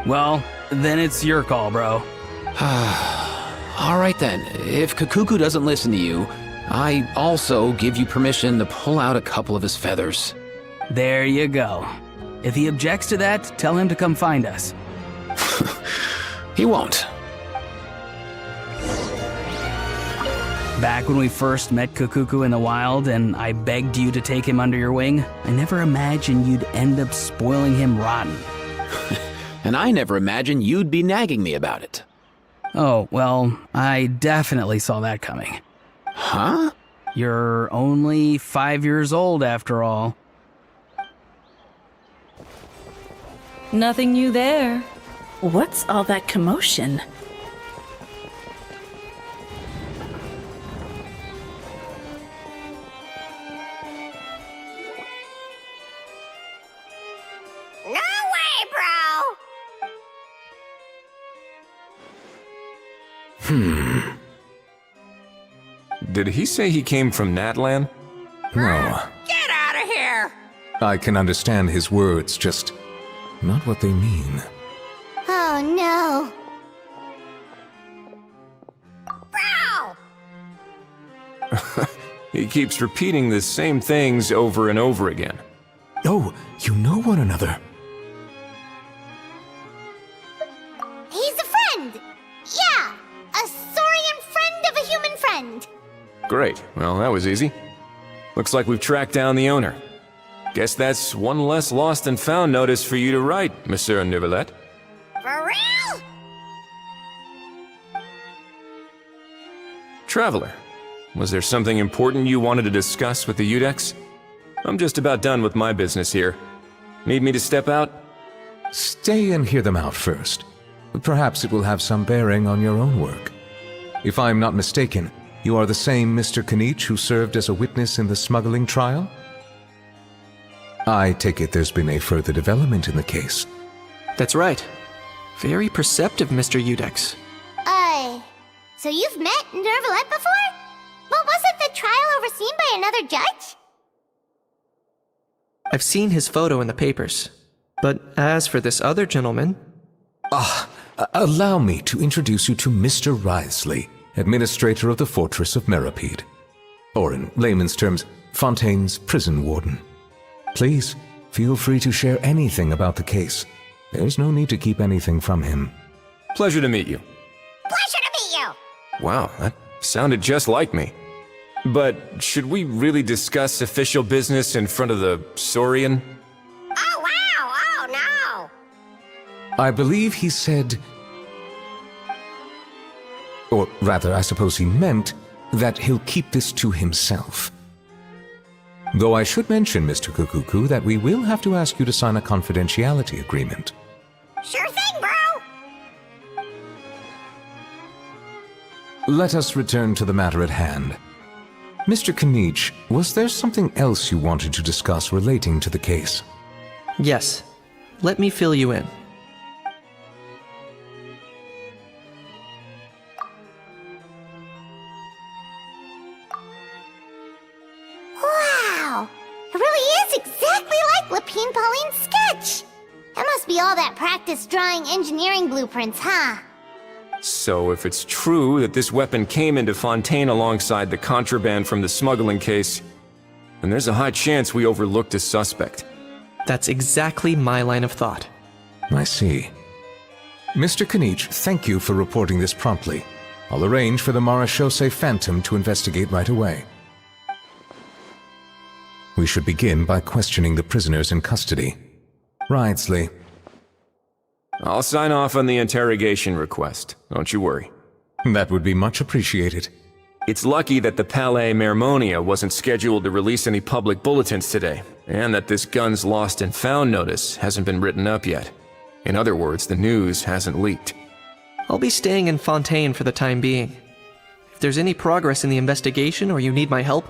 Well, then it's your call, bro. All right then, if Kakuku doesn't listen to you, I also give you permission to pull out a couple of his feathers. There you go. If he objects to that, tell him to come find us. He won't. Back when we first met Kakuku in the wild and I begged you to take him under your wing, I never imagined you'd end up spoiling him rotten. And I never imagined you'd be nagging me about it. Oh, well, I definitely saw that coming. Huh? You're only 5 years old after all. Nothing new there. What's all that commotion? No way, bro! Did he say he came from Natlan? No. Get out of here! I can understand his words, just not what they mean. Oh no. Bro! He keeps repeating the same things over and over again. Oh, you know one another. He's a friend! Yeah! A saurian friend of a human friend! Great. Well, that was easy. Looks like we've tracked down the owner. Guess that's one less lost and found notice for you to write, Monsieur Nivelet. For real? Traveler, was there something important you wanted to discuss with the Udex? I'm just about done with my business here. Need me to step out? Stay and hear them out first. Perhaps it will have some bearing on your own work. If I'm not mistaken, you are the same Mr. Kanich who served as a witness in the smuggling trial? I take it there's been a further development in the case. That's right. Very perceptive, Mr. Udex. So you've met Nervalette before? But wasn't the trial overseen by another judge? I've seen his photo in the papers. But as for this other gentleman... Allow me to introduce you to Mr. Wriothesley, administrator of the Fortress of Meripede. Or in layman's terms, Fontaine's prison warden. Please, feel free to share anything about the case. There's no need to keep anything from him. Pleasure to meet you. Pleasure to meet you! Wow, that sounded just like me. But should we really discuss official business in front of the Saurian? Oh, wow! Oh, no! I believe he said... Or rather, I suppose he meant that he'll keep this to himself. Though I should mention, Mr. Kukuku, that we will have to ask you to sign a confidentiality agreement. Sure thing, bro! Let us return to the matter at hand. Mr. Kanich, was there something else you wanted to discuss relating to the case? Yes. Let me fill you in. Wow! It really is exactly like Lapine Pauline's sketch! That must be all that practice drawing engineering blueprints, huh? So if it's true that this weapon came into Fontaine alongside the contraband from the smuggling case, then there's a high chance we overlooked a suspect. That's exactly my line of thought. I see. Mr. Kanich, thank you for reporting this promptly. I'll arrange for the Marechaussee Phantom to investigate right away. We should begin by questioning the prisoners in custody. Wriothesley. I'll sign off on the interrogation request, don't you worry. That would be much appreciated. It's lucky that the Palais Mermonia wasn't scheduled to release any public bulletins today, and that this guns lost and found notice hasn't been written up yet. In other words, the news hasn't leaked. I'll be staying in Fontaine for the time being. If there's any progress in the investigation or you need my help,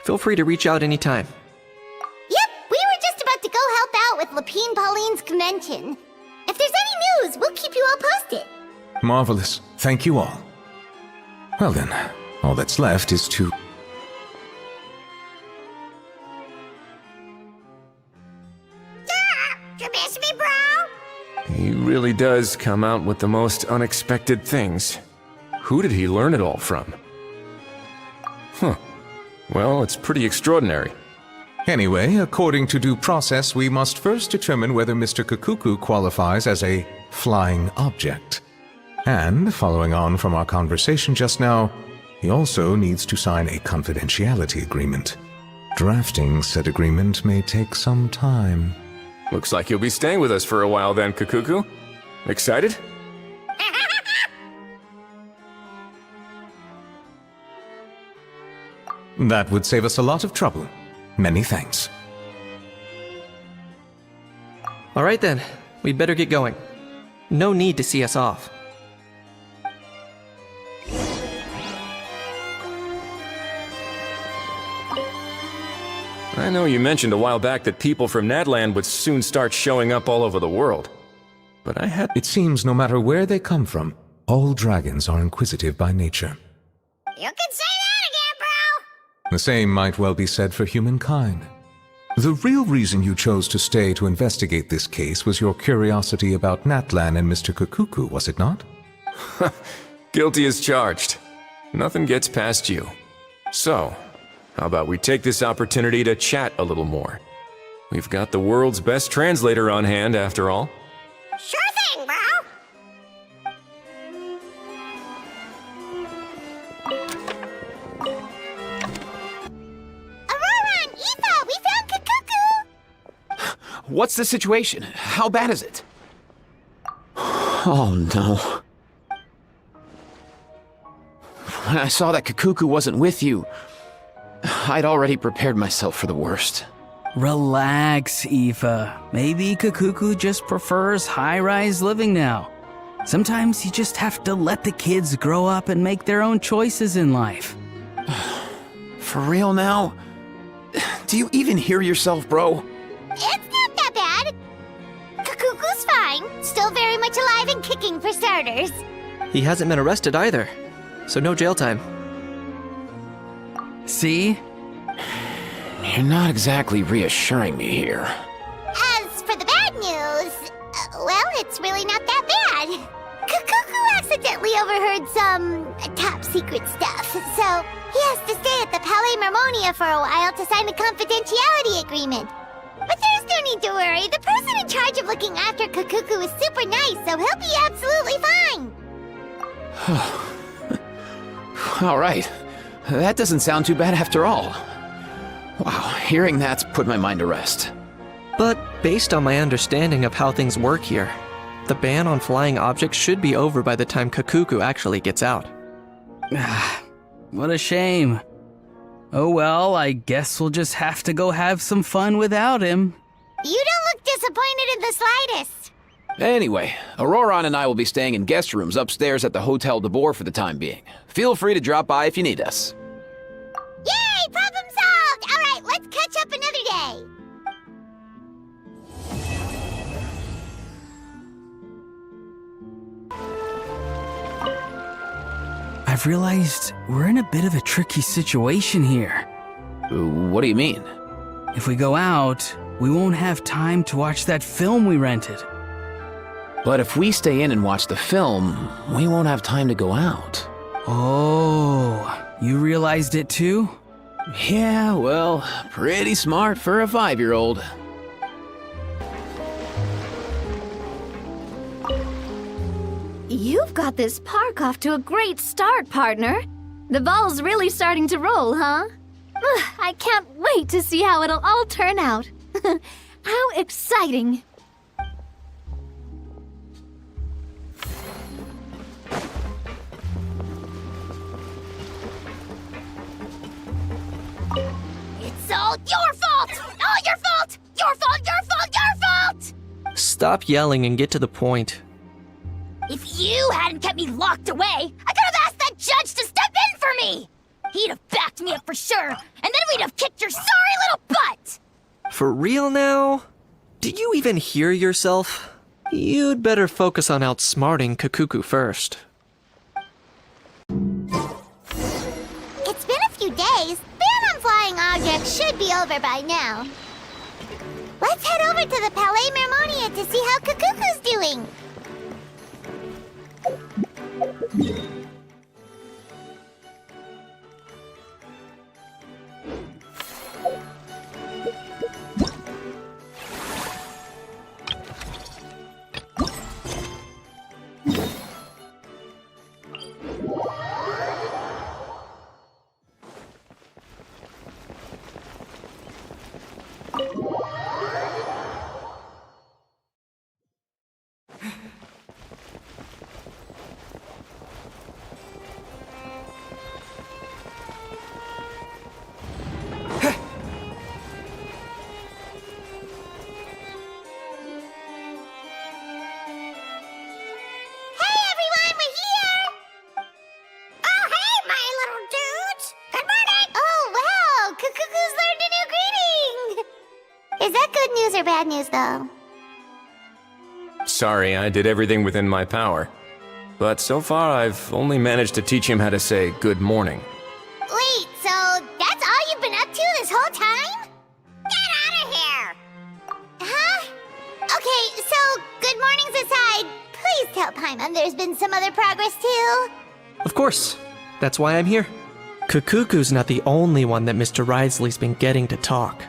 feel free to reach out anytime. Yep, we were just about to go help out with Lapine Pauline's convention. If there's any news, we'll keep you all posted. Marvelous. Thank you all. Well then, all that's left is to... You miss me, bro? He really does come out with the most unexpected things. Who did he learn it all from? Huh. Well, it's pretty extraordinary. Anyway, according to due process, we must first determine whether Mr. Kukuku qualifies as a flying object. And, following on from our conversation just now, he also needs to sign a confidentiality agreement. Drafting said agreement may take some time. Looks like you'll be staying with us for a while then, Kukuku. Excited? That would save us a lot of trouble. Many thanks. All right then, we'd better get going. No need to see us off. I know you mentioned a while back that people from Nadland would soon start showing up all over the world. But I had... It seems no matter where they come from, all dragons are inquisitive by nature. You can say that again, bro! The same might well be said for humankind. The real reason you chose to stay to investigate this case was your curiosity about Natlan and Mr. Kukuku, was it not? Guilty as charged. Nothing gets past you. So, how about we take this opportunity to chat a little more? We've got the world's best translator on hand, after all. Sure thing, bro! Aurora and Aoife, we found Kukuku! What's the situation? How bad is it? Oh no. When I saw that Kukuku wasn't with you, I'd already prepared myself for the worst. Relax, Aoife. Maybe Kakuku just prefers high-rise living now. Sometimes you just have to let the kids grow up and make their own choices in life. For real now? Do you even hear yourself, bro? It's not that bad. Kakuku's fine. Still very much alive and kicking for starters. He hasn't been arrested either, so no jail time. See? You're not exactly reassuring me here. As for the bad news, well, it's really not that bad. Kakuku accidentally overheard some top secret stuff, so he has to stay at the Palais Mermonia for a while to sign a confidentiality agreement. But there's no need to worry. The person in charge of looking after Kakuku is super nice, so he'll be absolutely fine. All right. That doesn't sound too bad after all. Wow, hearing that's put my mind to rest. But based on my understanding of how things work here, the ban on flying objects should be over by the time Kakuku actually gets out. What a shame. Oh well, I guess we'll just have to go have some fun without him. You don't look disappointed in the slightest. Anyway, Auroron and I will be staying in guest rooms upstairs at the Hotel de Boer for the time being. Feel free to drop by if you need us. Yay! Problem solved! All right, let's catch up another day. I've realized we're in a bit of a tricky situation here. What do you mean? If we go out, we won't have time to watch that film we rented. But if we stay in and watch the film, we won't have time to go out. Oh, you realized it too? Yeah, well, pretty smart for a 5-year-old. You've got this park off to a great start, partner. The ball's really starting to roll, huh? Ugh, I can't wait to see how it'll all turn out. How exciting! It's all your fault! All your fault! Your fault, your fault, your fault! Stop yelling and get to the point. If you hadn't kept me locked away, I could have asked that judge to step in for me! He'd have backed me up for sure, and then we'd have kicked your sorry little butt! For real now? Do you even hear yourself? You'd better focus on outsmarting Kakuku first. It's been a few days. Ban on flying objects should be over by now. Let's head over to the Palais Mermonia to see how Kakuku's doing. Is that good news or bad news, though? Sorry, I did everything within my power. But so far, I've only managed to teach him how to say good morning. Wait, so that's all you've been up to this whole time? Get out of here! Huh? Okay, so good mornings aside, please tell Paimon there's been some other progress too. Of course. That's why I'm here. Kakuku's not the only one that Mr. Ridesley's been getting to talk.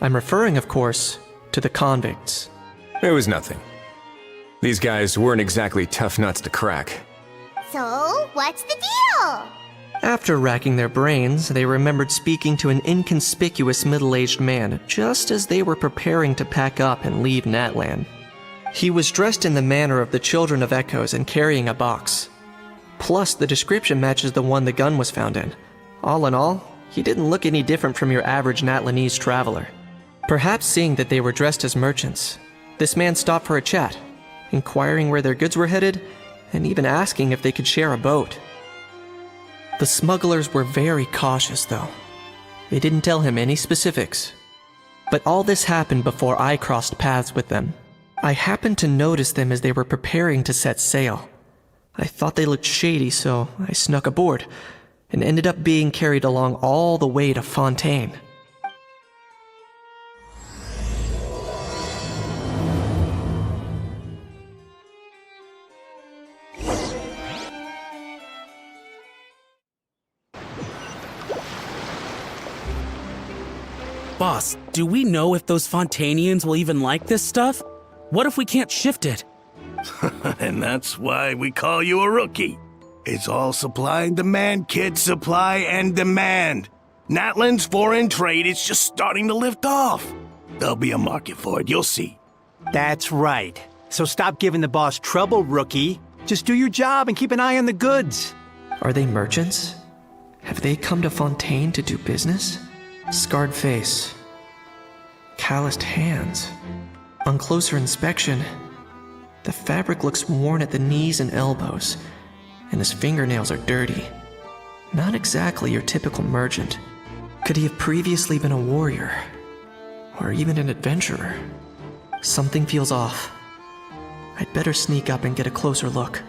I'm referring, of course, to the convicts. It was nothing. These guys weren't exactly tough nuts to crack. So, what's the deal? After racking their brains, they remembered speaking to an inconspicuous middle-aged man just as they were preparing to pack up and leave Natlan. He was dressed in the manner of the Children of Echoes and carrying a box. Plus, the description matches the one the gun was found in. All in all, he didn't look any different from your average Natlanese traveler. Perhaps seeing that they were dressed as merchants, this man stopped for a chat, inquiring where their goods were headed, and even asking if they could share a boat. The smugglers were very cautious, though. They didn't tell him any specifics. But all this happened before I crossed paths with them. I happened to notice them as they were preparing to set sail. I thought they looked shady, so I snuck aboard, and ended up being carried along all the way to Fontaine. Boss, do we know if those Fontainians will even like this stuff? What if we can't shift it? And that's why we call you a rookie. It's all supply and demand, kid. Supply and demand. Natlan's foreign trade is just starting to lift off. There'll be a market for it, you'll see. That's right. So stop giving the boss trouble, rookie. Just do your job and keep an eye on the goods. Are they merchants? Have they come to Fontaine to do business? Scarred face. Calloused hands. On closer inspection, the fabric looks worn at the knees and elbows, and his fingernails are dirty. Not exactly your typical merchant. Could he have previously been a warrior? Or even an adventurer? Something feels off. I'd better sneak up and get a closer look.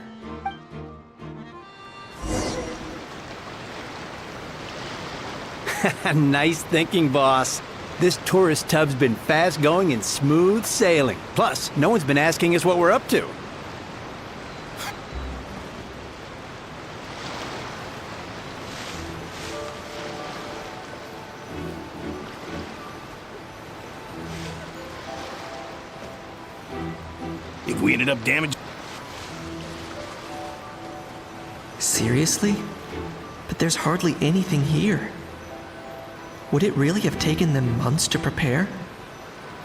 Nice thinking, boss. This tourist tub's been fast-going and smooth sailing. Plus, no one's been asking us what we're up to. If we ended up damaged... Seriously? But there's hardly anything here. Would it really have taken them months to prepare?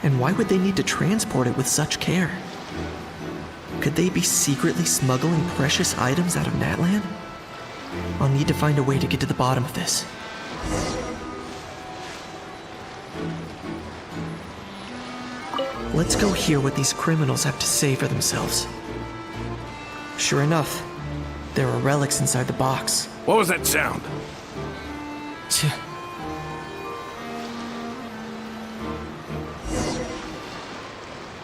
And why would they need to transport it with such care? Could they be secretly smuggling precious items out of Natlan? I'll need to find a way to get to the bottom of this. Let's go hear what these criminals have to say for themselves. Sure enough, there are relics inside the box. What was that sound?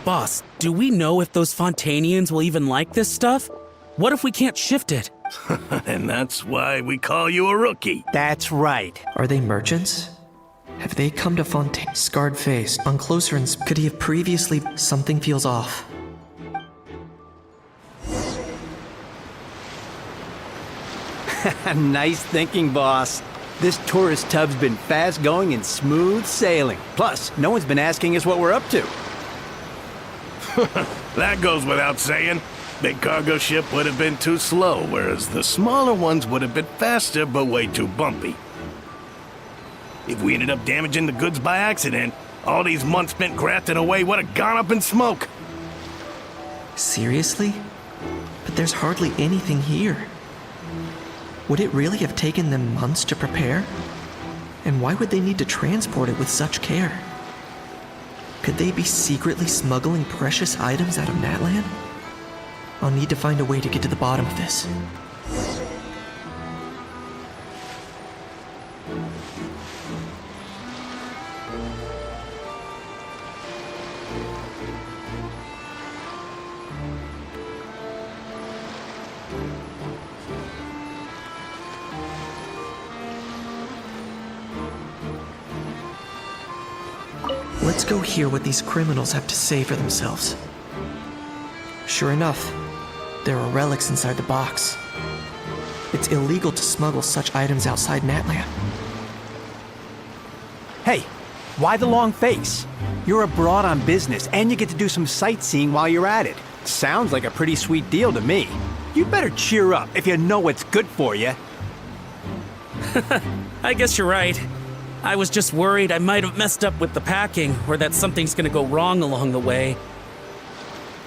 Boss, do we know if those Fontainians will even like this stuff? What if we can't shift it? And that's why we call you a rookie. That's right. Are they merchants? Have they come to Fontaine? Scarred face. On closer inspection, could he have previously... Something feels off. Nice thinking, boss. This tourist tub's been fast-going and smooth sailing. Plus, no one's been asking us what we're up to. That goes without saying. Big cargo ship would have been too slow, whereas the smaller ones would have been faster but way too bumpy. If we ended up damaging the goods by accident, all these months spent grafting away would have gone up in smoke. Seriously? But there's hardly anything here. Would it really have taken them months to prepare? And why would they need to transport it with such care? Could they be secretly smuggling precious items out of Natlan? I'll need to find a way to get to the bottom of this. Let's go hear what these criminals have to say for themselves. Sure enough, there are relics inside the box. It's illegal to smuggle such items outside Natlan. Hey, why the long face? You're abroad on business, and you get to do some sightseeing while you're at it. Sounds like a pretty sweet deal to me. You better cheer up if you know what's good for you. I guess you're right. I was just worried I might have messed up with the packing, or that something's gonna go wrong along the way.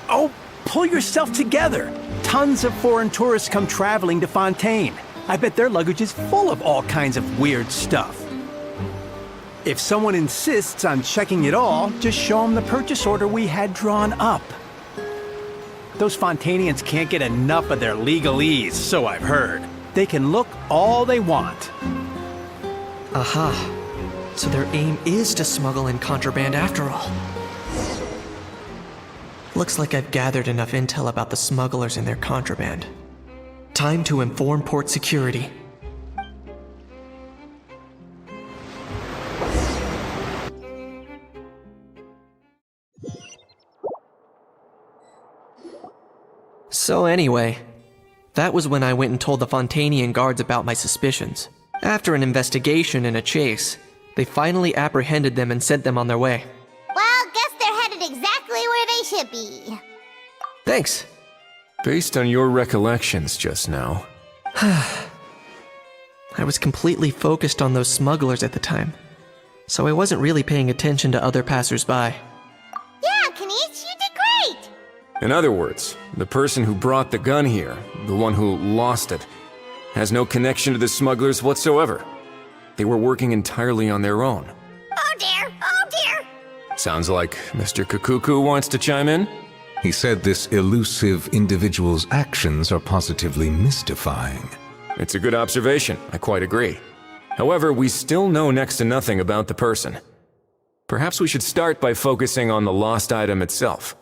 Oh, pull yourself together. Tons of foreign tourists come traveling to Fontaine. I bet their luggage is full of all kinds of weird stuff. If someone insists on checking it all, just show them the purchase order we had drawn up. Those Fontanians can't get enough of their legalese, so I've heard. They can look all they want. Aha. So their aim is to smuggle in contraband after all. Looks like I've gathered enough intel about the smugglers and their contraband. Time to inform port security. So anyway, that was when I went and told the Fontanian guards about my suspicions. After an investigation and a chase, they finally apprehended them and sent them on their way. Well, guess they're headed exactly where they should be. Thanks. Based on your recollections just now, I was completely focused on those smugglers at the time, so I wasn't really paying attention to other passersby. Yeah, Kanish, you did great! in other words, the person who brought the gun here, the one who lost it, has no connection to the smugglers whatsoever. They were working entirely on their own. Oh dear, oh dear! Sounds like Mr. Kakuku wants to chime in? He said this elusive individual's actions are positively mystifying. It's a good observation, I quite agree. However, we still know next to nothing about the person. Perhaps we should start by focusing on the lost item itself.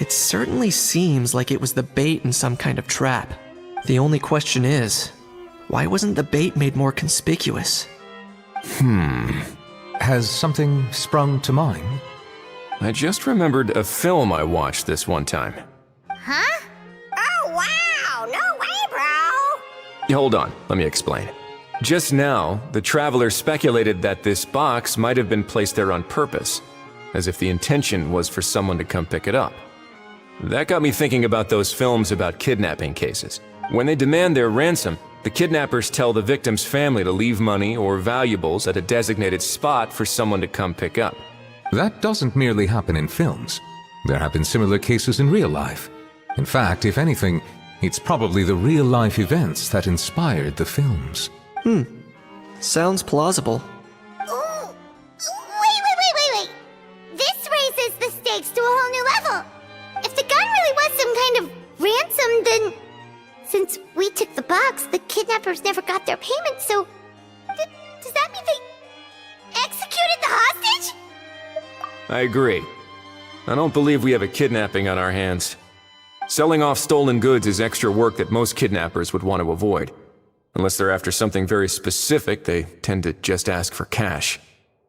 It certainly seems like it was the bait in some kind of trap. The only question is, why wasn't the bait made more conspicuous? Has something sprung to mind? I just remembered a film I watched this one time. Huh? Oh wow, no way, bro! Hold on, let me explain. Just now, the traveler speculated that this box might have been placed there on purpose, as if the intention was for someone to come pick it up. That got me thinking about those films about kidnapping cases. When they demand their ransom, the kidnappers tell the victim's family to leave money or valuables at a designated spot for someone to come pick up. That doesn't merely happen in films. There have been similar cases in real life. In fact, if anything, it's probably the real-life events that inspired the films. Sounds plausible. Ooh. Wait. This raises the stakes to a whole new level. If the gun really was some kind of ransom, then... Since we took the box, the kidnappers never got their payment, so... Does that mean they executed the hostage? I agree. I don't believe we have a kidnapping on our hands. Selling off stolen goods is extra work that most kidnappers would want to avoid. Unless they're after something very specific, they tend to just ask for cash.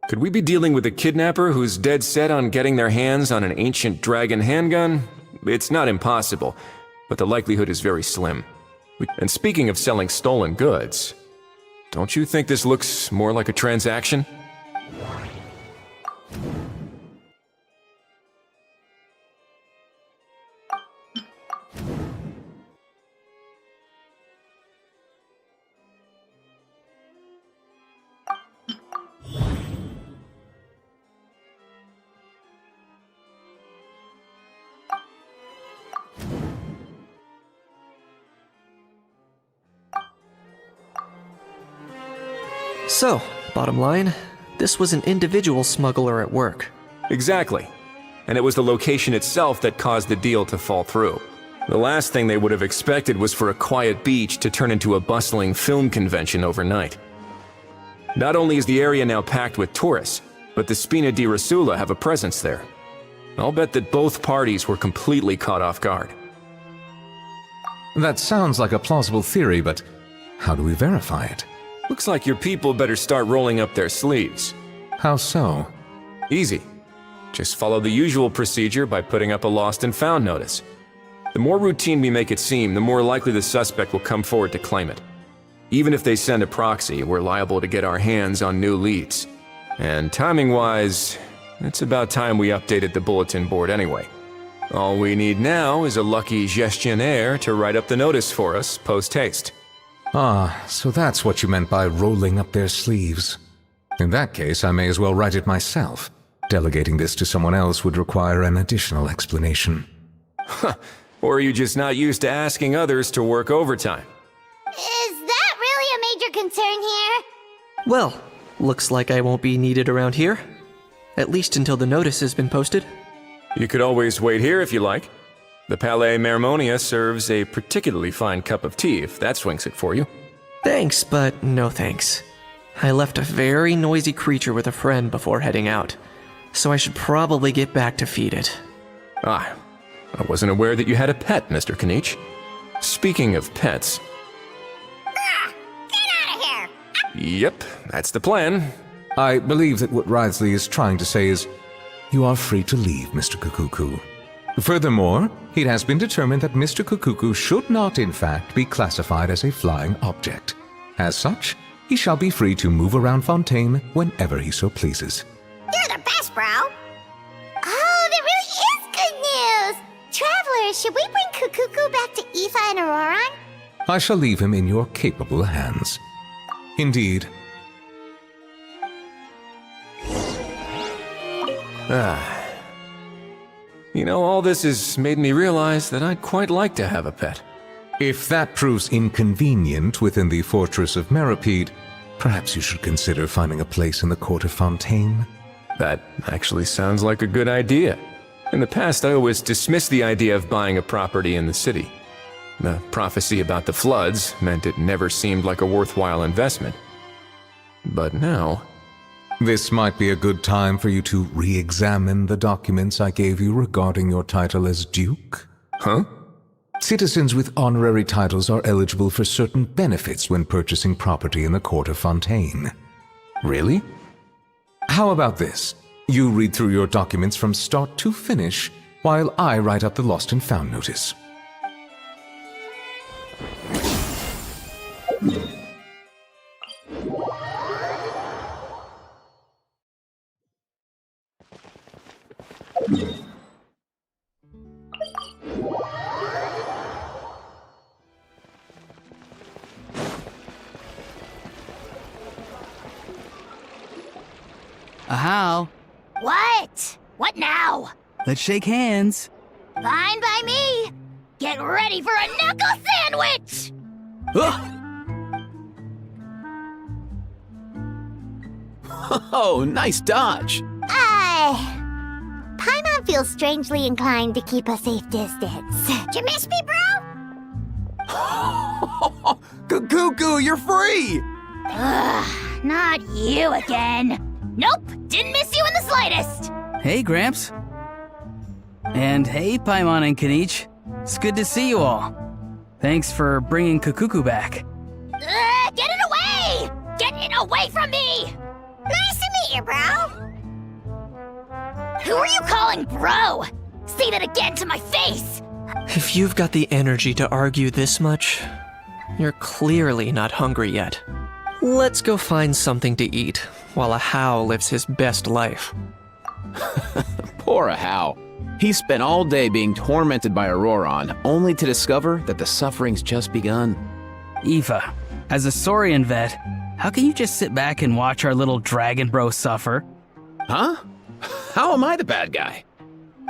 Could we be dealing with a kidnapper who's dead set on getting their hands on an ancient dragon handgun? It's not impossible, but the likelihood is very slim. And speaking of selling stolen goods, don't you think this looks more like a transaction? So, bottom line, this was an individual smuggler at work. Exactly. And it was the location itself that caused the deal to fall through. The last thing they would have expected was for a quiet beach to turn into a bustling film convention overnight. Not only is the area now packed with tourists, but the Spina di Rosula have a presence there. I'll bet that both parties were completely caught off guard. That sounds like a plausible theory, but how do we verify it? Looks like your people better start rolling up their sleeves. How so? Easy. Just follow the usual procedure by putting up a lost and found notice. The more routine we make it seem, the more likely the suspect will come forward to claim it. Even if they send a proxy, we're liable to get our hands on new leads. And timing-wise, It's about time we updated the bulletin board anyway. All we need now is a lucky gestionnaire to write up the notice for us post-haste. Ah, so that's what you meant by rolling up their sleeves. In that case, I may as well write it myself. Delegating this to someone else would require an additional explanation. Or are you just not used to asking others to work overtime? Is that really a major concern here? Well, looks like I won't be needed around here. At least until the notice has been posted. You could always wait here if you like. The Palais Mermonia serves a particularly fine cup of tea if that swings it for you. Thanks, but no thanks. I left a very noisy creature with a friend before heading out, so I should probably get back to feed it. Ah, I wasn't aware that you had a pet, Mr. Kanich. Speaking of pets... Get out of here! Yep, that's the plan. I believe that what Wriothesley is trying to say is, you are free to leave, Mr. Kukuku. Furthermore, it has been determined that Mr. Kukuku should not, in fact, be classified as a flying object. As such, he shall be free to move around Fontaine whenever he so pleases. You're the best, bro! Oh, that really is good news! Travelers, should we bring Kukuku back to Aoife and Auroran? I shall leave him in your capable hands. Indeed. You know, all this has made me realize that I'd quite like to have a pet. If that proves inconvenient within the fortress of Meripede, perhaps you should consider finding a place in the court of Fontaine. That actually sounds like a good idea. In the past, I always dismissed the idea of buying a property in the city. The prophecy about the floods meant it never seemed like a worthwhile investment. But now... This might be a good time for you to re-examine the documents I gave you regarding your title as Duke. Huh? Citizens with honorary titles are eligible for certain benefits when purchasing property in the court of Fontaine. Really? How about this? You read through your documents from start to finish, while I write up the lost and found notice. Ahau, What? What now? let's shake hands. Fine by me! Get ready for a knuckle sandwich! Oh, nice dodge. Paimon feels strangely inclined to keep a safe distance. Did you miss me, bro? Cuckoo, you're free! Ugh, not you again. Nope, didn't miss you in the slightest. Hey, Gramps. And hey, Paimon and Kanich. It's good to see you all. Thanks for bringing Kukuku back. Get it away! Get it away from me! Nice to meet you, bro. Who are you calling bro? Say that again to my face! If you've got the energy to argue this much, you're clearly not hungry yet. Let's go find something to eat while Ahau lives his best life. Poor Ahau. He spent all day being tormented by Auroran, only to discover that the suffering's just begun. Aoife, as a Saurian vet, how can you just sit back and watch our little dragon bro suffer? Huh? How am I the bad guy?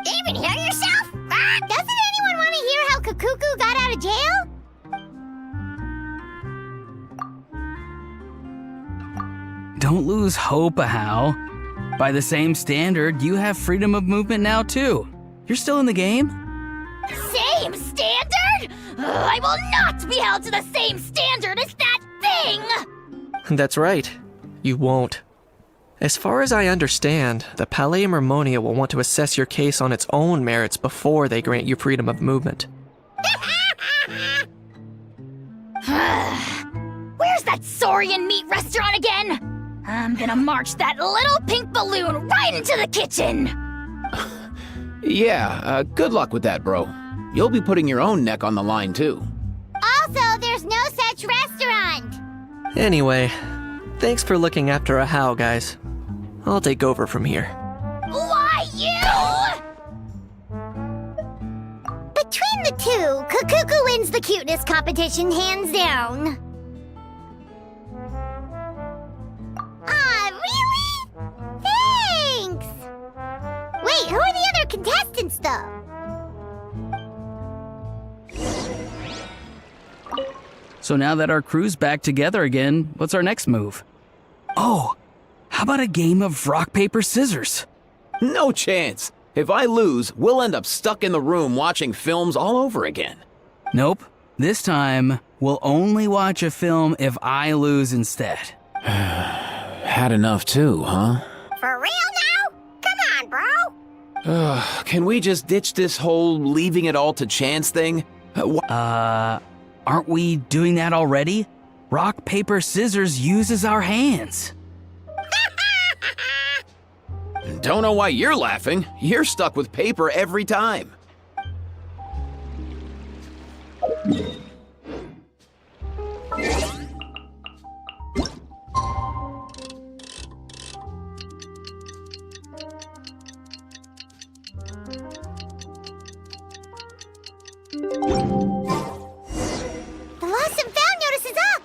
Even hear yourself? Doesn't anyone want to hear how Kukuku got out of jail? Don't lose hope, Ahau. By the same standard, you have freedom of movement now too. You're still in the game? Same standard? I will not be held to the same standard as that thing! That's right. You won't. As far as I understand, the Palais Mermonia will want to assess your case on its own merits before they grant you freedom of movement. Where's that Saurian meat restaurant again? I'm gonna march that little pink balloon right into the kitchen! Yeah, good luck with that, bro. You'll be putting your own neck on the line, too. Also, there's no such restaurant! Anyway, thanks for looking after Ahau, guys. I'll take over from here. Wait! Kakuku wins the cuteness competition hands down. Really? Thanks! Wait, who are the other contestants, though? So now that our crew's back together again, what's our next move? Oh, how about a game of rock, paper, scissors? No chance. If I lose, we'll end up stuck in the room watching films all over again. Nope. This time, we'll only watch a film if I lose instead. Had enough too, huh? For real now? Come on, bro! Can we just ditch this whole leaving it all to chance thing? Aren't we doing that already? Rock, paper, scissors uses our hands. Don't know why you're laughing. You're stuck with paper every time. The lost and found notice is up!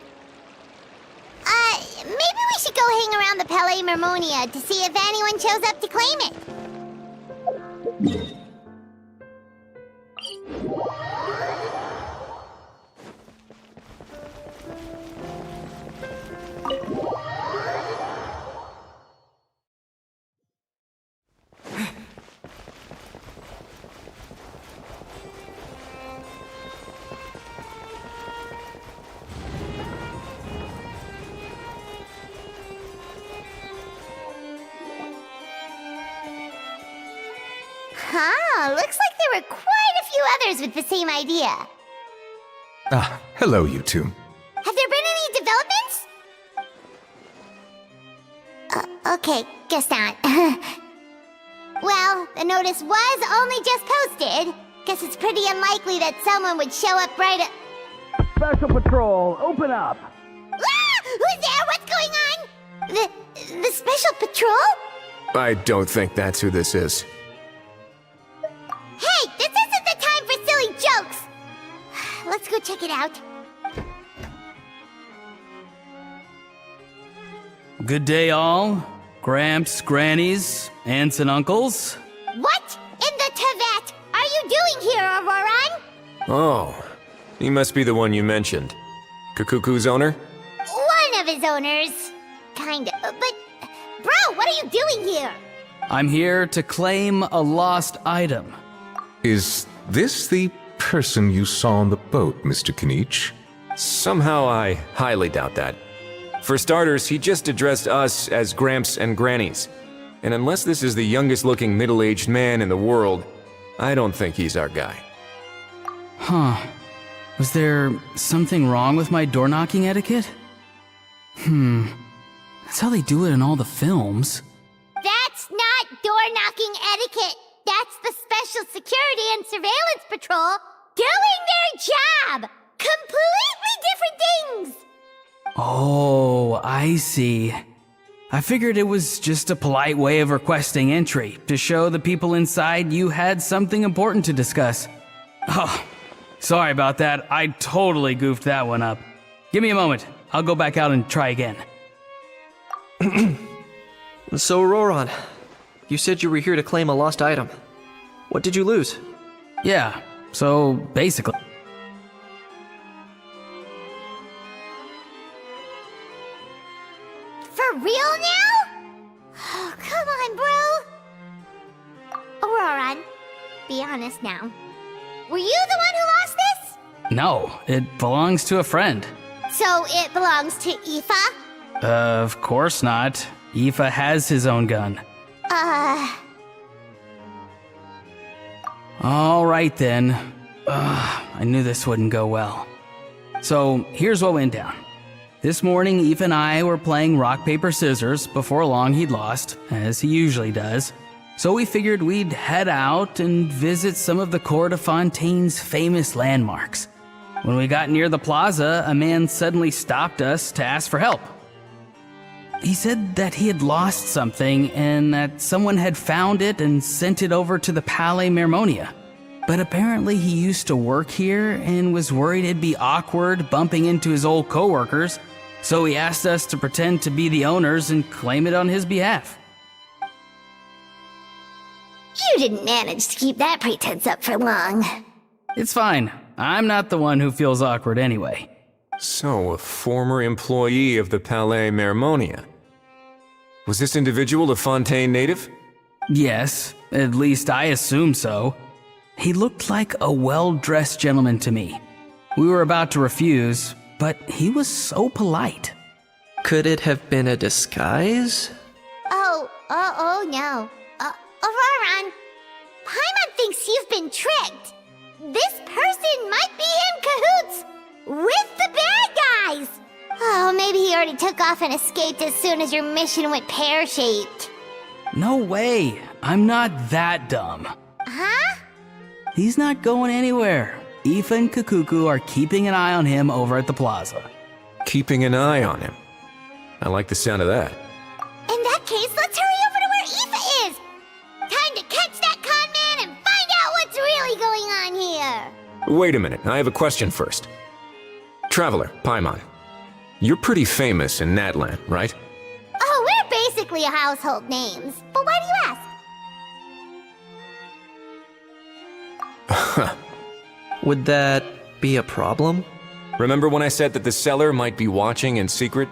Maybe we should go hang around the Palais Mermonia to see if anyone shows up to claim it. Huh, looks like there were quite a few others with the same idea. Ah, hello, you two. Have there been any developments? Okay, guess not. Well, the notice was only just posted. Guess it's pretty unlikely that someone would show up right at... Special Patrol, open up! Ah! Who's there? What's going on? The Special Patrol? I don't think that's who this is. Hey, this isn't the time for silly jokes! Let's go check it out. Good day, all. Gramps, grannies, aunts, and uncles. What in the Tevat are you doing here, Auroran? Oh, he must be the one you mentioned. Kakuku's owner? One of his owners. Kinda. But, bro, what are you doing here? I'm here to claim a lost item. Is this the person you saw on the boat, Mr. Kinich? Somehow I highly doubt that. For starters, he just addressed us as Gramps and Grannies. And unless this is the youngest looking middle-aged man in the world, I don't think he's our guy. Huh. Was there something wrong with my door-knocking etiquette? That's how they do it in all the films. That's not door-knocking etiquette. That's the Special Security and Surveillance Patrol doing their job! Completely different things! Oh, I see. I figured it was just a polite way of requesting entry, to show the people inside you had something important to discuss. Oh, sorry about that. I totally goofed that one up. Give me a moment. I'll go back out and try again. So, Roran, you said you were here to claim a lost item. What did you lose? Yeah, so basically... For real now? Oh, come on, bro. Auroran, be honest now. Were you the one who lost this? No, it belongs to a friend. So it belongs to Aoife? Of course not. Aoife has his own gun. All right then. I knew this wouldn't go well. So here's what went down. This morning, Aoife and I were playing rock, paper, scissors. Before long, he'd lost, as he usually does. So we figured we'd head out and visit some of the Cour de Fontaine's famous landmarks. When we got near the plaza, a man suddenly stopped us to ask for help. He said that he had lost something and that someone had found it and sent it over to the Palais Mermonia. but apparently he used to work here and was worried it'd be awkward bumping into his old coworkers, so he asked us to pretend to be the owners and claim it on his behalf. You didn't manage to keep that pretense up for long. It's fine. I'm not the one who feels awkward anyway. So, a former employee of the Palais Mermonia. Was this individual a Fontaine native? Yes, at least I assume so. He looked like a well-dressed gentleman to me. We were about to refuse, but he was so polite. Could it have been a disguise? Oh no. Auroron, Paimon thinks you've been tricked. This person might be in cahoots with the bad guys. Oh, maybe he already took off and escaped as soon as your mission went pear-shaped. No way. I'm not that dumb. Huh? He's not going anywhere. Aoife and Kakuku are keeping an eye on him over at the plaza. Keeping an eye on him. I like the sound of that. In that case, let's hurry over to where Aoife is. Time to catch that con man and find out what's really going on here. Wait a minute, I have a question first. Traveler, Paimon, you're pretty famous in Natlan, right? Oh, we're basically household names. But why do you ask? Would that be a problem? Remember when I said that the seller might be watching in secret?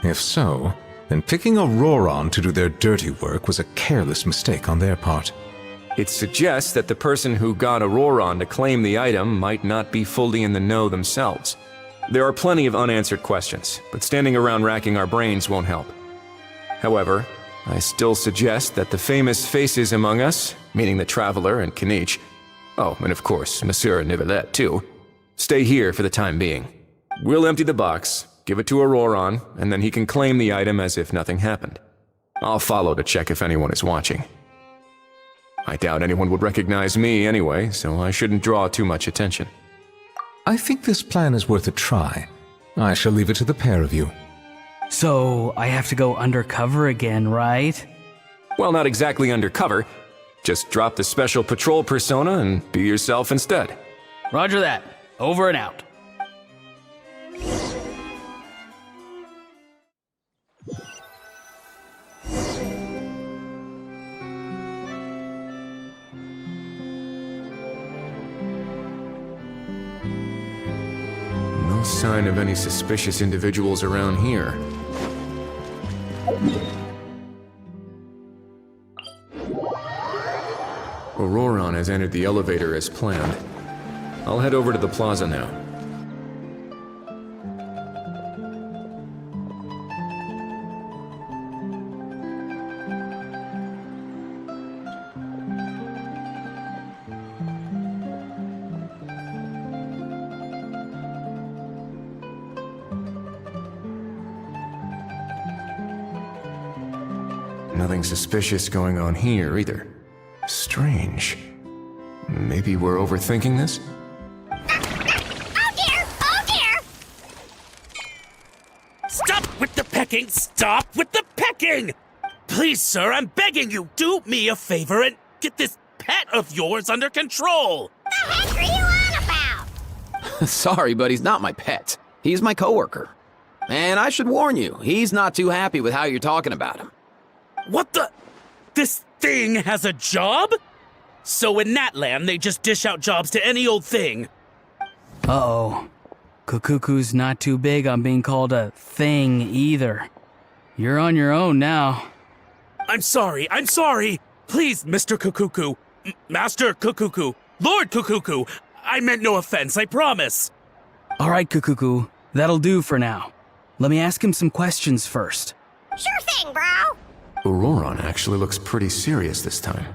If so, then picking Auroron to do their dirty work was a careless mistake on their part. It suggests that the person who got Auroron to claim the item might not be fully in the know themselves. There are plenty of unanswered questions, but standing around racking our brains won't help. However, I still suggest that the famous faces among us, meaning the Traveler and Kinich, oh, and of course, Monsieur Nivelette too, stay here for the time being. We'll empty the box, give it to Auroron, and then he can claim the item as if nothing happened. I'll follow to check if anyone is watching. I doubt anyone would recognize me anyway, so I shouldn't draw too much attention. I think this plan is worth a try. I shall leave it to the pair of you. So, I have to go undercover again, right? Well, not exactly undercover. Just drop the special patrol persona and be yourself instead. Roger that. Over and out. No sign of any suspicious individuals around here. Auroron has entered the elevator as planned. I'll head over to the plaza now. Nothing suspicious going on here, either. Strange. Maybe we're overthinking this? Oh dear! Oh dear! Stop with the pecking! Stop with the pecking! Please, sir, I'm begging you, do me a favor and get this pet of yours under control! The heck are you on about? Sorry, but he's not my pet. He's my coworker. And I should warn you, he's not too happy with how you're talking about him. What the? This thing has a job? So in Natlan, they just dish out jobs to any old thing. Uh-oh. Kukuku's not too big on being called a thing either. You're on your own now. I'm sorry. Please, Mr. Kukuku. Master Kukuku. Lord Kukuku. I meant no offense, I promise. All right, Kukuku. That'll do for now. Let me ask him some questions first. Sure thing, bro. Auroron actually looks pretty serious this time.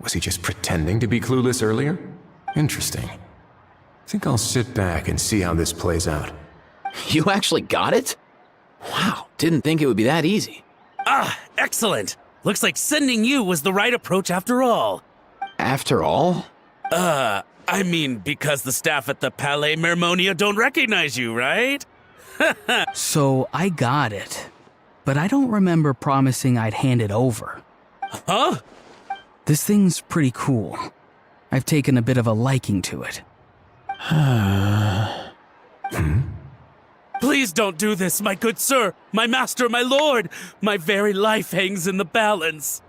Was he just pretending to be clueless earlier? Interesting. Think I'll sit back and see how this plays out. You actually got it? Wow, didn't think it would be that easy. Ah, excellent. Looks like sending you was the right approach after all. After all? I mean, because the staff at the Palais Mermonia don't recognize you, right? So, I got it. But I don't remember promising I'd hand it over. Huh? This thing's pretty cool. I've taken a bit of a liking to it. Please don't do this, my good sir, my master, my lord. My very life hangs in the balance.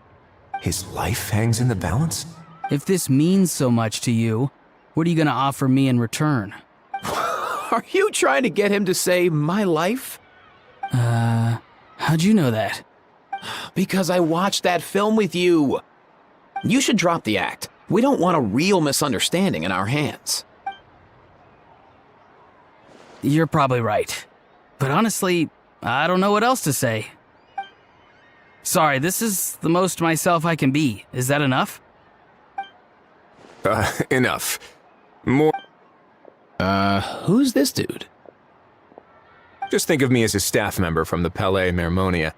His life hangs in the balance? If this means so much to you, what are you gonna offer me in return? Are you trying to get him to say my life? How'd you know that? Because I watched that film with you. You should drop the act. We don't want a real misunderstanding in our hands. You're probably right. But honestly, I don't know what else to say. Sorry, this is the most myself I can be. Is that enough? Enough. More. Who's this dude? Just think of me as a staff member from the Palais Mermonia.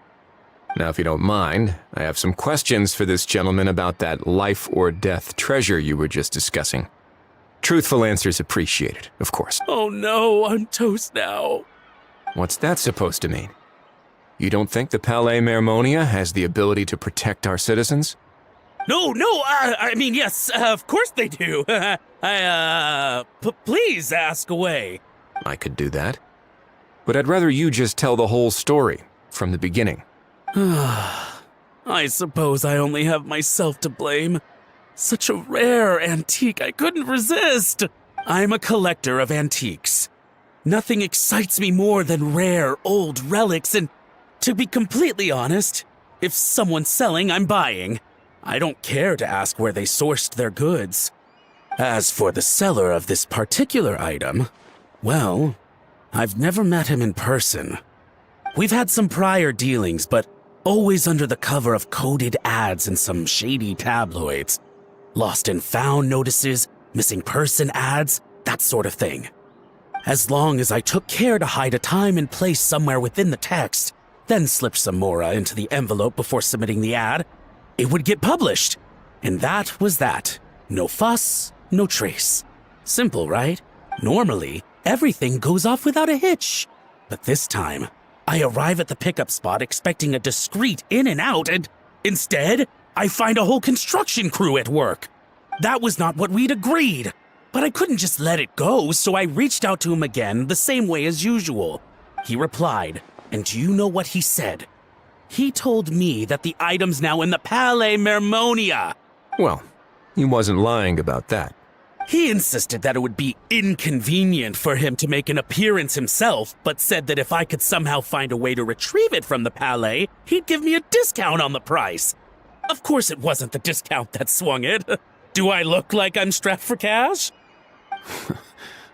Now, if you don't mind, I have some questions for this gentleman about that life or death treasure you were just discussing. Truthful answers appreciated, of course. Oh no, I'm toast now. What's that supposed to mean? You don't think the Palais Mermonia has the ability to protect our citizens? No, I mean, yes, of course they do. Please ask away. I could do that. But I'd rather you just tell the whole story, from the beginning. I suppose I only have myself to blame. Such a rare antique, I couldn't resist. I'm a collector of antiques. Nothing excites me more than rare, old relics, and to be completely honest, if someone's selling, I'm buying. I don't care to ask where they sourced their goods. As for the seller of this particular item, well, I've never met him in person. We've had some prior dealings, but always under the cover of coded ads in some shady tabloids. Lost and found notices, missing person ads, that sort of thing. As long as I took care to hide a time and place somewhere within the text, then slipped some mora into the envelope before submitting the ad, it would get published. And that was that. No fuss, no trace. Simple, right? Normally, everything goes off without a hitch. But this time, I arrive at the pickup spot expecting a discreet in and out, and instead, I find a whole construction crew at work. That was not what we'd agreed. But I couldn't just let it go, so I reached out to him again the same way as usual. He replied, and do you know what he said? He told me that the item's now in the Palais Mermonia. Well, he wasn't lying about that. He insisted that it would be inconvenient for him to make an appearance himself, but said that if I could somehow find a way to retrieve it from the Palais, he'd give me a discount on the price. Of course it wasn't the discount that swung it. Do I look like I'm strapped for cash?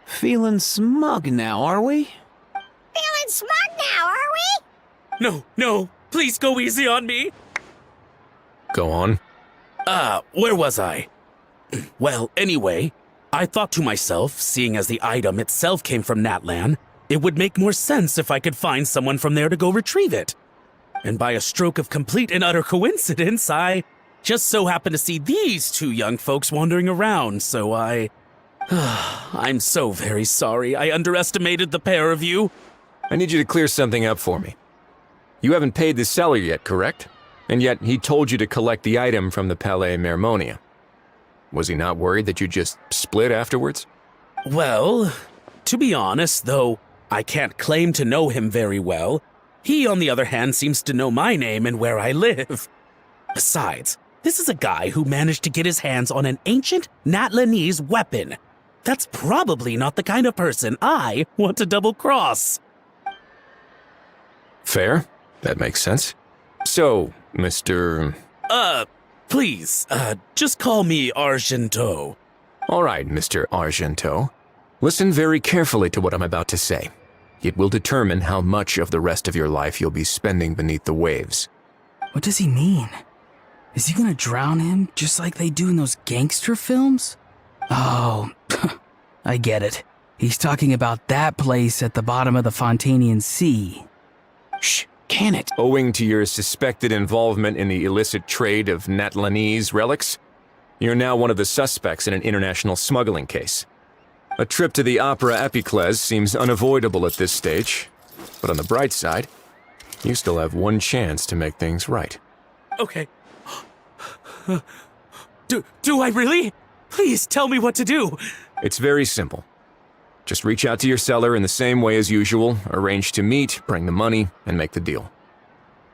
Feeling smug now, are we? Feeling smug now, are we? No, please go easy on me. Go on. Where was I? Well, anyway, I thought to myself, seeing as the item itself came from Natlan, it would make more sense if I could find someone from there to go retrieve it. And by a stroke of complete and utter coincidence, I just so happened to see these two young folks wandering around, so I'm so very sorry. I underestimated the pair of you. I need you to clear something up for me. You haven't paid the seller yet, correct? And yet he told you to collect the item from the Palais Mermonia. Was he not worried that you just split afterwards? Well, to be honest, though I can't claim to know him very well, he, on the other hand, seems to know my name and where I live. Besides, this is a guy who managed to get his hands on an ancient Natlanese weapon. That's probably not the kind of person I want to double-cross. Fair. That makes sense. So, Mr. Please, just call me Argento. All right, Mr. Argento. Listen very carefully to what I'm about to say. It will determine how much of the rest of your life you'll be spending beneath the waves. What does he mean? Is he gonna drown him just like they do in those gangster films? Oh, I get it. He's talking about that place at the bottom of the Fontanian Sea. Shh, can it? Owing to your suspected involvement in the illicit trade of Natlanese relics, you're now one of the suspects in an international smuggling case. A trip to the Opera Epiclese seems unavoidable at this stage, but on the bright side, you still have one chance to make things right. Okay. Do I really? Please tell me what to do. It's very simple. Just reach out to your seller in the same way as usual, arrange to meet, bring the money, and make the deal.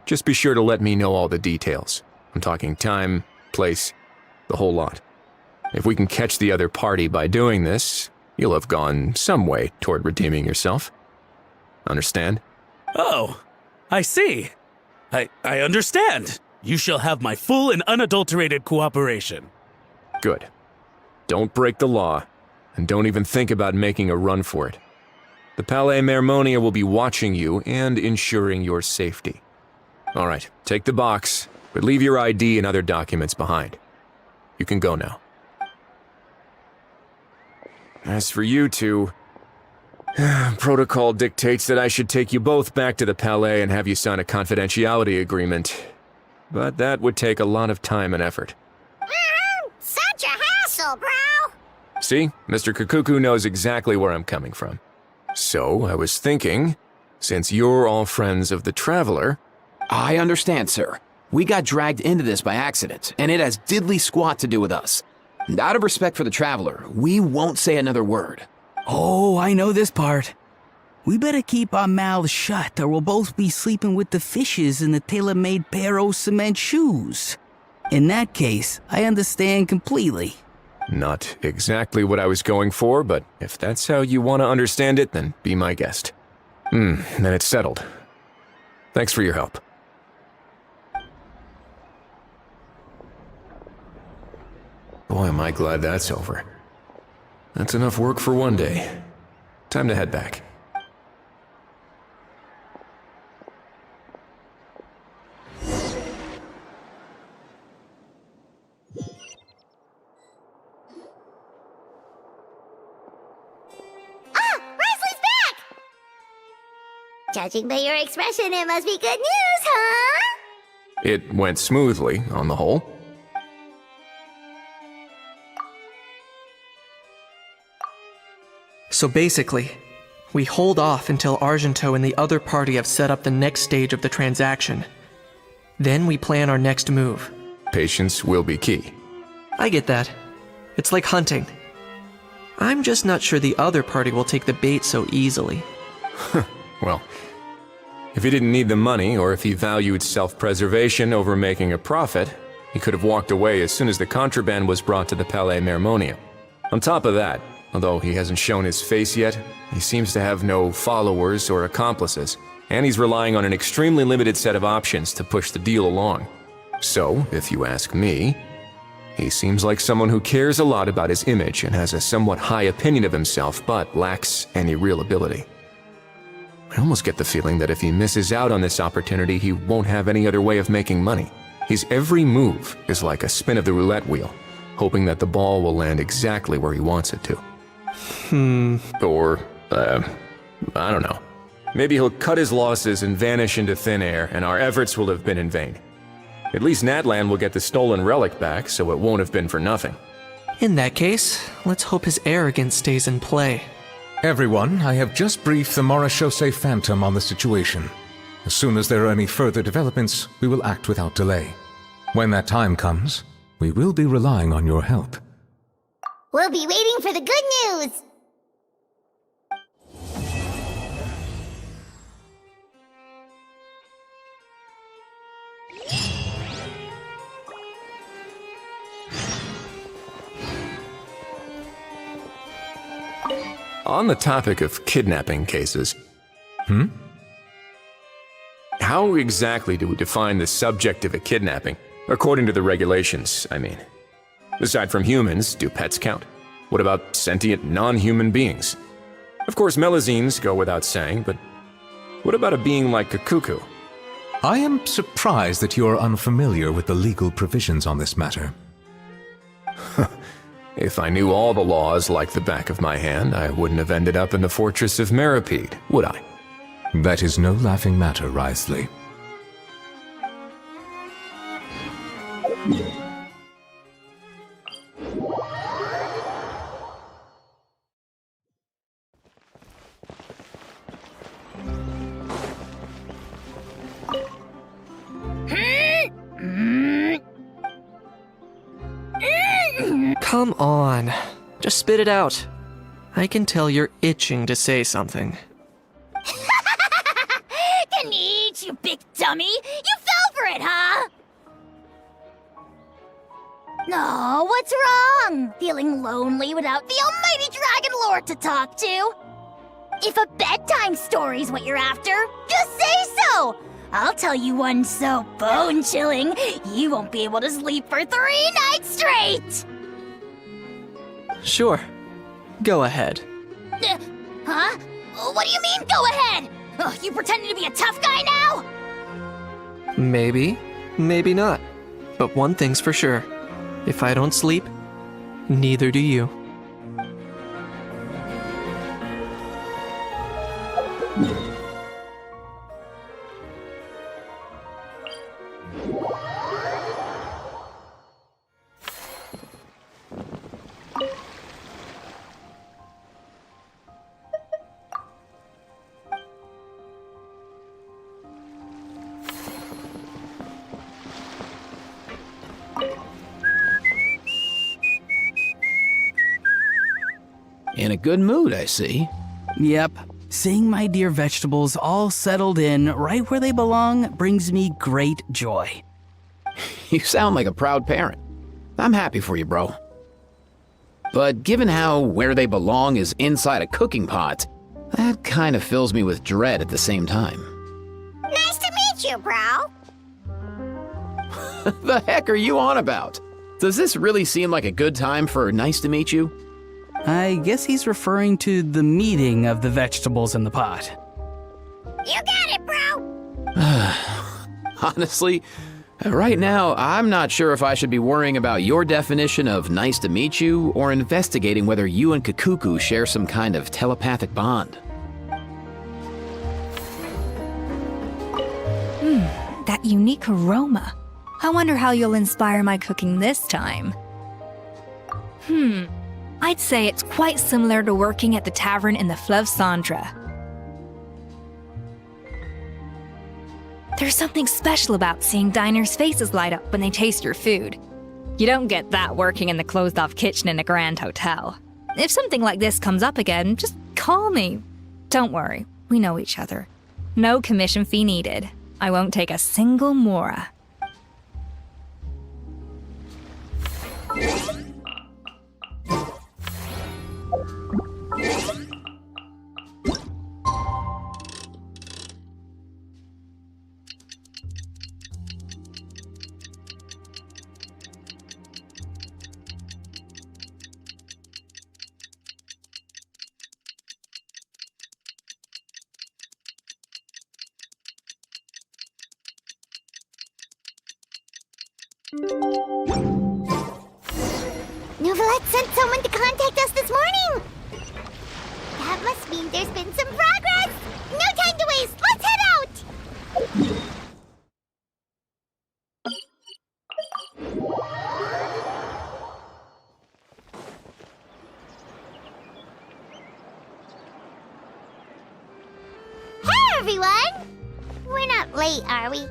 Just be sure to let me know all the details. I'm talking time, place, the whole lot. If we can catch the other party by doing this, you'll have gone some way toward redeeming yourself. Understand? Oh, I see. I understand. You shall have my full and unadulterated cooperation. Good. Don't break the law, and don't even think about making a run for it. The Palais Mermonia will be watching you and ensuring your safety. All right, take the box, but leave your ID and other documents behind. You can go now. As for you two, protocol dictates that I should take you both back to the Palais and have you sign a confidentiality agreement. But that would take a lot of time and effort. Such a hassle, bro! See, Mr. Kakuku knows exactly where I'm coming from. So, I was thinking, since you're all friends of the Traveler... I understand, sir. We got dragged into this by accident, and it has diddly squat to do with us. And out of respect for the Traveler, we won't say another word. Oh, I know this part. We better keep our mouths shut or we'll both be sleeping with the fishes in the tailor-made pair of cement shoes. In that case, I understand completely. Not exactly what I was going for, but if that's how you want to understand it, then be my guest. Then it's settled. Thanks for your help. Boy, am I glad that's over. That's enough work for one day. Time to head back. Judging by your expression, it must be good news, huh? It went smoothly, on the whole. So basically, we hold off until Argento and the other party have set up the next stage of the transaction. Then we plan our next move. Patience will be key. I get that. It's like hunting. I'm just not sure the other party will take the bait so easily. Well, if he didn't need the money, or if he valued self-preservation over making a profit, he could have walked away as soon as the contraband was brought to the Palais Mermonia. On top of that, although he hasn't shown his face yet, he seems to have no followers or accomplices, and he's relying on an extremely limited set of options to push the deal along. So, if you ask me, he seems like someone who cares a lot about his image and has a somewhat high opinion of himself, but lacks any real ability. I almost get the feeling that if he misses out on this opportunity, he won't have any other way of making money. His every move is like a spin of the roulette wheel, hoping that the ball will land exactly where he wants it to. Or, I don't know. Maybe he'll cut his losses and vanish into thin air, and our efforts will have been in vain. At least Natlan will get the stolen relic back, so it won't have been for nothing. In that case, let's hope his arrogance stays in play. Everyone, I have just briefed the Marechaussee Phantom on the situation. As soon as there are any further developments, we will act without delay. When that time comes, we will be relying on your help. We'll be waiting for the good news! On the topic of kidnapping cases... How exactly do we define the subject of a kidnapping? According to the regulations, I mean. Aside from humans, do pets count? What about sentient non-human beings? Of course, Melazines go without saying, but what about a being like Kakuku? I am surprised that you are unfamiliar with the legal provisions on this matter. If I knew all the laws like the back of my hand, I wouldn't have ended up in the fortress of Meripede, would I? That is no laughing matter, Wriothesley. Come on. Just spit it out. I can tell you're itching to say something. Can eat, you big dummy! You fell for it, huh? No, what's wrong? Feeling lonely without the almighty Dragon Lord to talk to? If a bedtime story's what you're after, just say so! I'll tell you one so bone-chilling, you won't be able to sleep for 3 nights straight! Sure. Go ahead. Huh? What do you mean, go ahead? Ugh, you pretending to be a tough guy now? Maybe, maybe not. But one thing's for sure. If I don't sleep, neither do you. In a good mood, I see. Yep. Seeing my dear vegetables all settled in right where they belong brings me great joy. You sound like a proud parent. I'm happy for you, bro. But given how where they belong is inside a cooking pot, that kind of fills me with dread at the same time. Nice to meet you, bro. The heck are you on about? Does this really seem like a good time for nice to meet you? I guess he's referring to the meeting of the vegetables in the pot. You got it, bro. Honestly, right now, I'm not sure if I should be worrying about your definition of nice to meet you or investigating whether you and Kakuku share some kind of telepathic bond. That unique aroma. I wonder how you'll inspire my cooking this time. I'd say it's quite similar to working at the tavern in the Fleuve Cendre. There's something special about seeing diners' faces light up when they taste your food. You don't get that working in the closed-off kitchen in a grand hotel. If something like this comes up again, just call me. Don't worry, we know each other. No commission fee needed. I won't take a single mora. Novelette sent someone to contact us this morning! That must mean there's been some progress! No time to waste! Let's head out! Hey, everyone! We're not late, are we?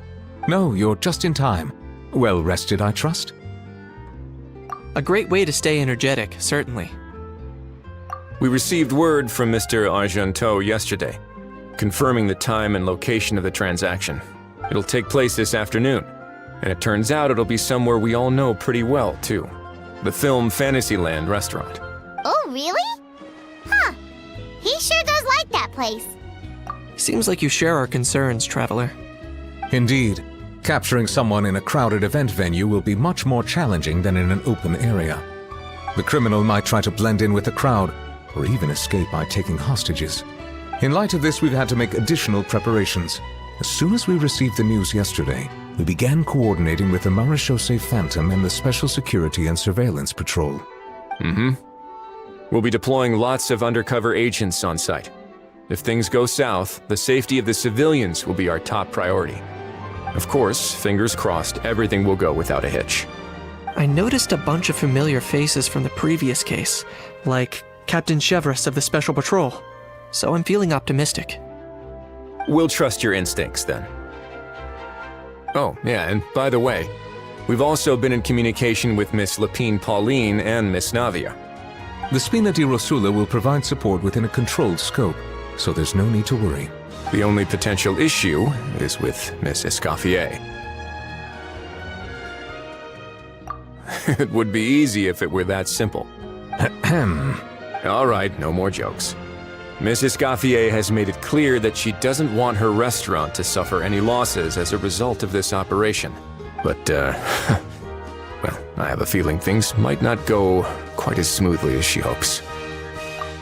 No, you're just in time. Well rested, I trust? A great way to stay energetic, certainly. We received word from Mr. Argenteau yesterday, confirming the time and location of the transaction. It'll take place this afternoon, and it turns out it'll be somewhere we all know pretty well, too. The Film Fantasyland restaurant. Oh, really? Huh. He sure does like that place. Seems like you share our concerns, Traveler. Indeed. Capturing someone in a crowded event venue will be much more challenging than in an open area. The criminal might try to blend in with the crowd, or even escape by taking hostages. In light of this, we've had to make additional preparations. As soon as we received the news yesterday, we began coordinating with the Marechaussee Phantom and the Special Security and Surveillance Patrol. We'll be deploying lots of undercover agents on site. If things go south, the safety of the civilians will be our top priority. Of course, fingers crossed, everything will go without a hitch. I noticed a bunch of familiar faces from the previous case, like Captain Chevreuse of the Special Patrol, so I'm feeling optimistic. We'll trust your instincts, then. Oh, yeah, and by the way, We've also been in communication with Miss Lapine Pauline and Miss Navia. The Spina di Rosula will provide support within a controlled scope, so there's no need to worry. The only potential issue is with Miss Escoffier. It would be easy if it were that simple. All right, no more jokes. Miss Escoffier has made it clear that she doesn't want her restaurant to suffer any losses as a result of this operation. But, well, I have a feeling things might not go quite as smoothly as she hopes.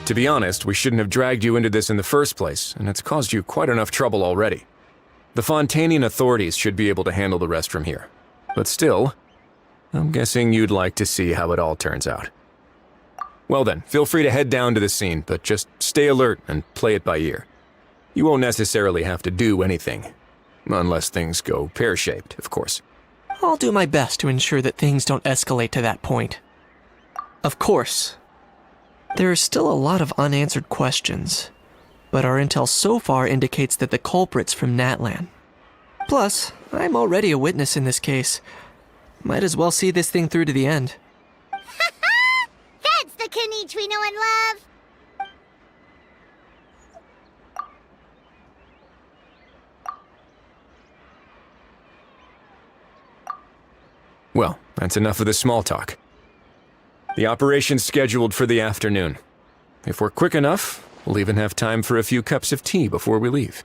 To be honest, we shouldn't have dragged you into this in the first place, and it's caused you quite enough trouble already. The Fontanian authorities should be able to handle the rest from here. But still, I'm guessing you'd like to see how it all turns out. Well then, feel free to head down to the scene, but just stay alert and play it by ear. You won't necessarily have to do anything. Unless things go pear-shaped, of course. I'll do my best to ensure that things don't escalate to that point. Of course, there are still a lot of unanswered questions, but our intel so far indicates that the culprit's from Natlan. Plus, I'm already a witness in this case. Might as well see this thing through to the end. That's the Knight we know and love! Well, that's enough of the small talk. The operation's scheduled for the afternoon. If we're quick enough, we'll even have time for a few cups of tea before we leave.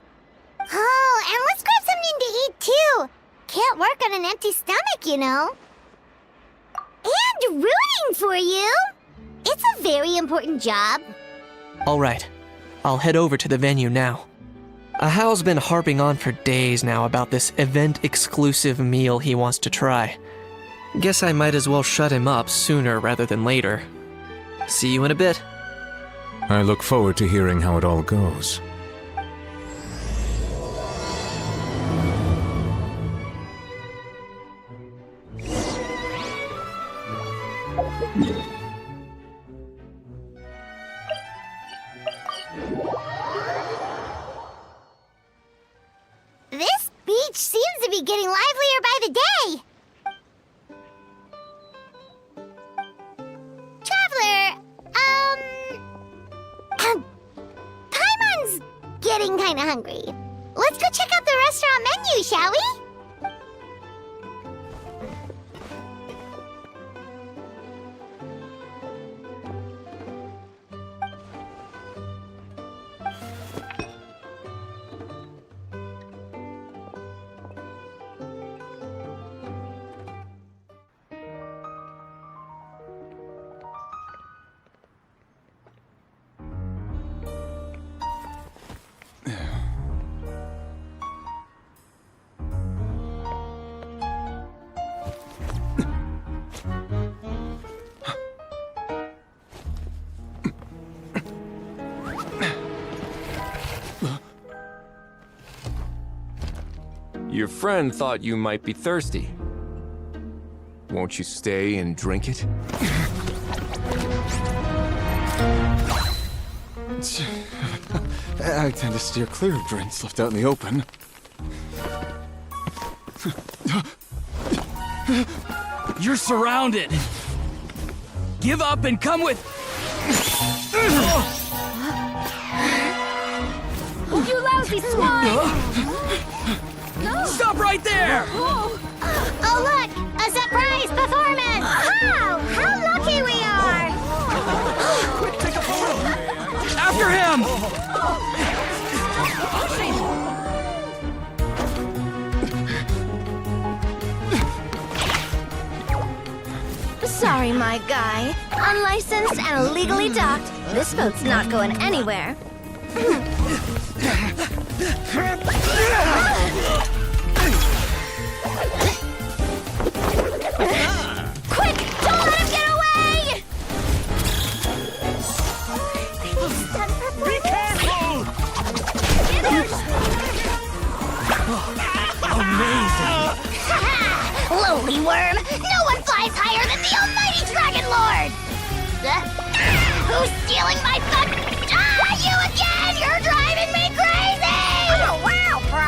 Oh, and let's grab something to eat too! Can't work on an empty stomach, you know. And rooting for you! It's a very important job. All right, I'll head over to the venue now. Ahal's been harping on for days now about this event-exclusive meal he wants to try. Guess I might as well shut him up sooner rather than later. See you in a bit. I look forward to hearing how it all goes. This beach seems to be getting livelier by the day. Traveler, Paimon's getting kinda hungry. Let's go check out the restaurant menu, shall we? Your friend thought you might be thirsty. Won't you stay and drink it? I tend to steer clear of drinks left out in the open. You're surrounded! Give up and come with... You lousy swine! Stop right there! Oh look! A surprise performance! Wow! How lucky we are! Quick, take a photo! After him! Sorry, my guy. Unlicensed and illegally docked, this boat's not going anywhere. Quick! Don't let him get away! Be careful! Amazing! Lowly worm! No one flies higher than the almighty Dragon Lord! Who's stealing my fun? Ah, you again! You're driving me crazy! Oh, wow, bro!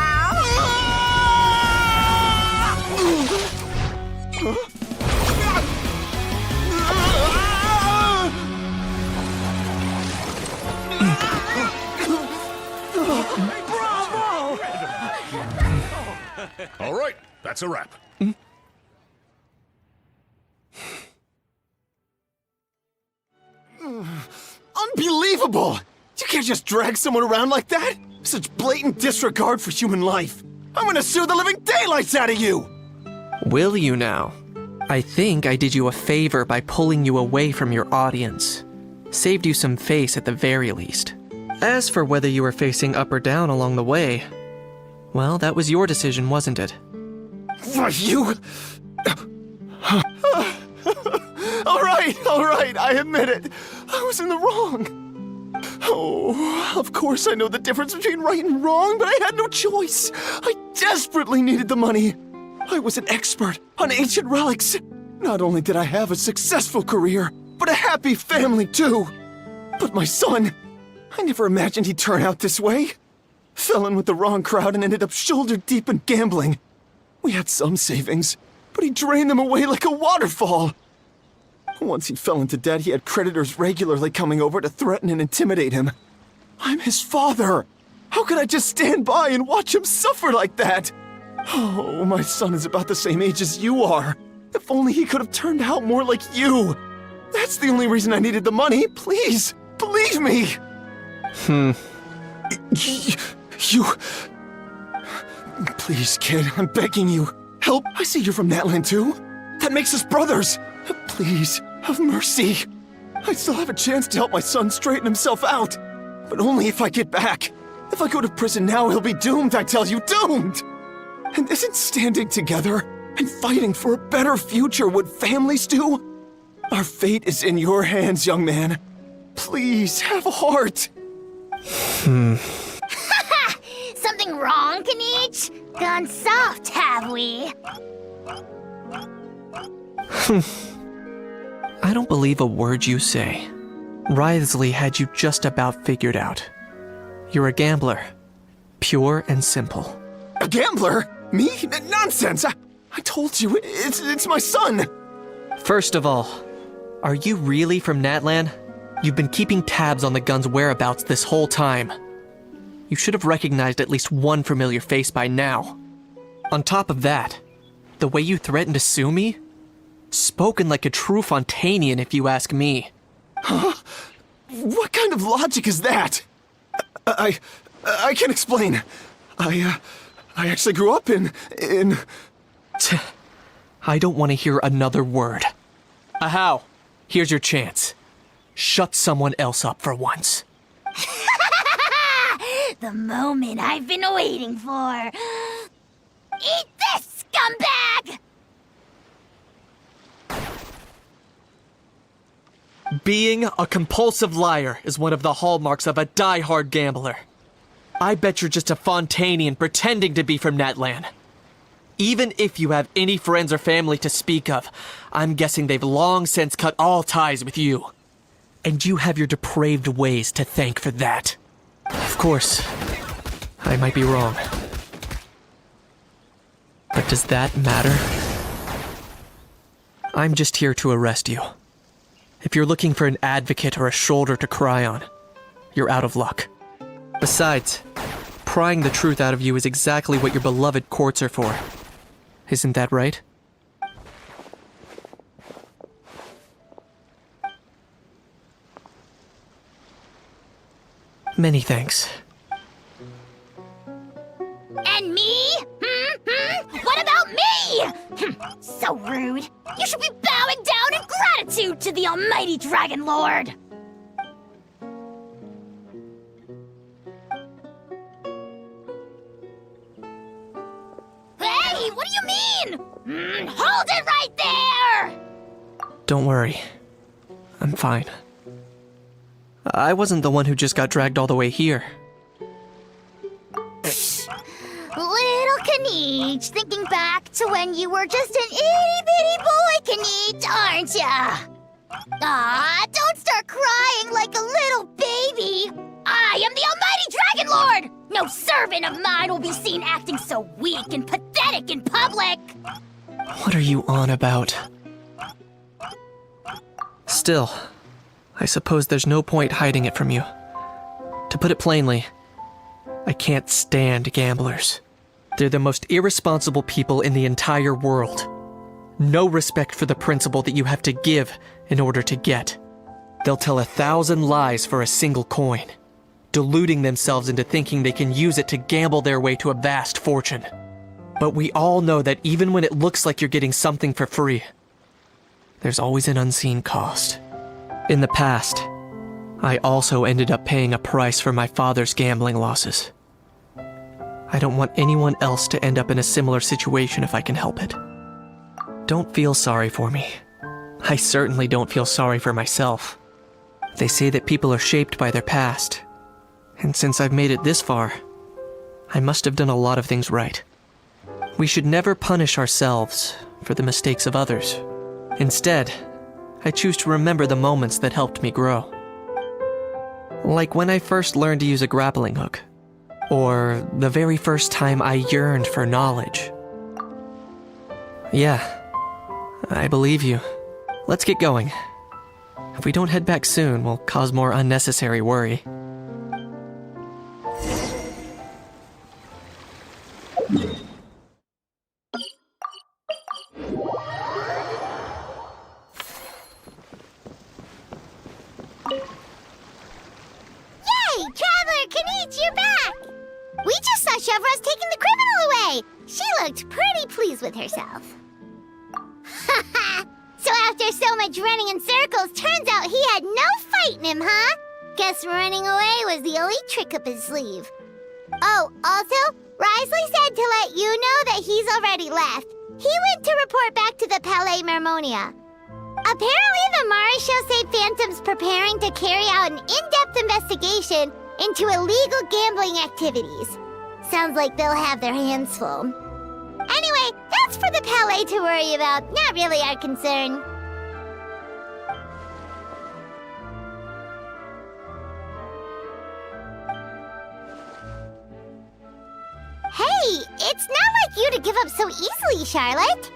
All right, that's a wrap. Unbelievable! You can't just drag someone around like that! Such blatant disregard for human life! I'm gonna sue the living daylights out of you! Will you now? I think I did you a favor by pulling you away from your audience. Saved you some face at the very least. As for whether you were facing up or down along the way, well, that was your decision, wasn't it? You... All right, I admit it. I was in the wrong. Oh, of course I know the difference between right and wrong, but I had no choice. I desperately needed the money. I was an expert on ancient relics. Not only did I have a successful career, but a happy family too. But my son, I never imagined he'd turn out this way. Fell in with the wrong crowd and ended up shoulder deep in gambling. We had some savings, but he drained them away like a waterfall. Once he fell into debt, he had creditors regularly coming over to threaten and intimidate him. I'm his father. How could I just stand by and watch him suffer like that? Oh, my son is about the same age as you are. If only he could have turned out more like you. That's the only reason I needed the money. Please, believe me. You... Please, kid, I'm begging you. Help. I see you're from Natland too. That makes us brothers. Please, have mercy. I still have a chance to help my son straighten himself out. But only if I get back. If I go to prison now, he'll be doomed, I tell you, doomed! And isn't standing together and fighting for a better future what families do? Our fate is in your hands, young man. Please, have a heart. Something wrong, Kanich? Gone soft, have we? I don't believe a word you say. Wriothesley had you just about figured out. You're a gambler. Pure and simple. A gambler? Me? Nonsense! I told you, it's my son! First of all, are you really from Natlan? You've been keeping tabs on the gun's whereabouts this whole time. You should have recognized at least one familiar face by now. On top of that, the way you threatened to sue me? Spoken like a true Fontanian, if you ask me. Huh? What kind of logic is that? I can't explain. I actually grew up in... I don't want to hear another word. Ahau, here's your chance. Shut someone else up for once. The moment I've been waiting for. Eat this, scumbag! Being a compulsive liar is one of the hallmarks of a die-hard gambler. I bet you're just a Fontanian pretending to be from Natlan. Even if you have any friends or family to speak of, I'm guessing they've long since cut all ties with you. And you have your depraved ways to thank for that. Of course, I might be wrong. But does that matter? I'm just here to arrest you. If you're looking for an advocate or a shoulder to cry on, you're out of luck. Besides, prying the truth out of you is exactly what your beloved courts are for. Isn't that right? Many thanks. And me? What about me? So rude. You should be bowing down in gratitude to the almighty Dragon Lord. Hey, what do you mean? Hold it right there! Don't worry. I'm fine. I wasn't the one who just got dragged all the way here. Little Kanich, thinking back to when you were just an itty-bitty boy, Kanich, aren't ya? Aw, don't start crying like a little baby. I am the almighty Dragon Lord! No servant of mine will be seen acting so weak and pathetic in public! What are you on about? Still, I suppose there's no point hiding it from you. To put it plainly, I can't stand gamblers. They're the most irresponsible people in the entire world. No respect for the principle that you have to give in order to get. They'll tell 1,000 lies for a single coin, deluding themselves into thinking they can use it to gamble their way to a vast fortune. But we all know that even when it looks like you're getting something for free, there's always an unseen cost. In the past, I also ended up paying a price for my father's gambling losses. I don't want anyone else to end up in a similar situation if I can help it. Don't feel sorry for me. I certainly don't feel sorry for myself. They say that people are shaped by their past, and since I've made it this far, I must have done a lot of things right. We should never punish ourselves for the mistakes of others. Instead, I choose to remember the moments that helped me grow. Like when I first learned to use a grappling hook, or the very first time I yearned for knowledge. Yeah, I believe you. Let's get going. If we don't head back soon, we'll cause more unnecessary worry. Yay! Traveler Kanichi, you're back! We just saw Chevro's taking the criminal away! She looked pretty pleased with herself. Haha! So after so much running in circles, turns out he had no fight in him, huh? Guess running away was the only trick up his sleeve. Oh, also, Risley said to let you know that he's already left. He went to report back to the Palais Mermonia. Apparently, the Mari show say Phantom's preparing to carry out an in-depth investigation into illegal gambling activities. Sounds like they'll have their hands full. Anyway, that's for the Palais to worry about, not really our concern. Hey, it's not like you to give up so easily, Charlotte.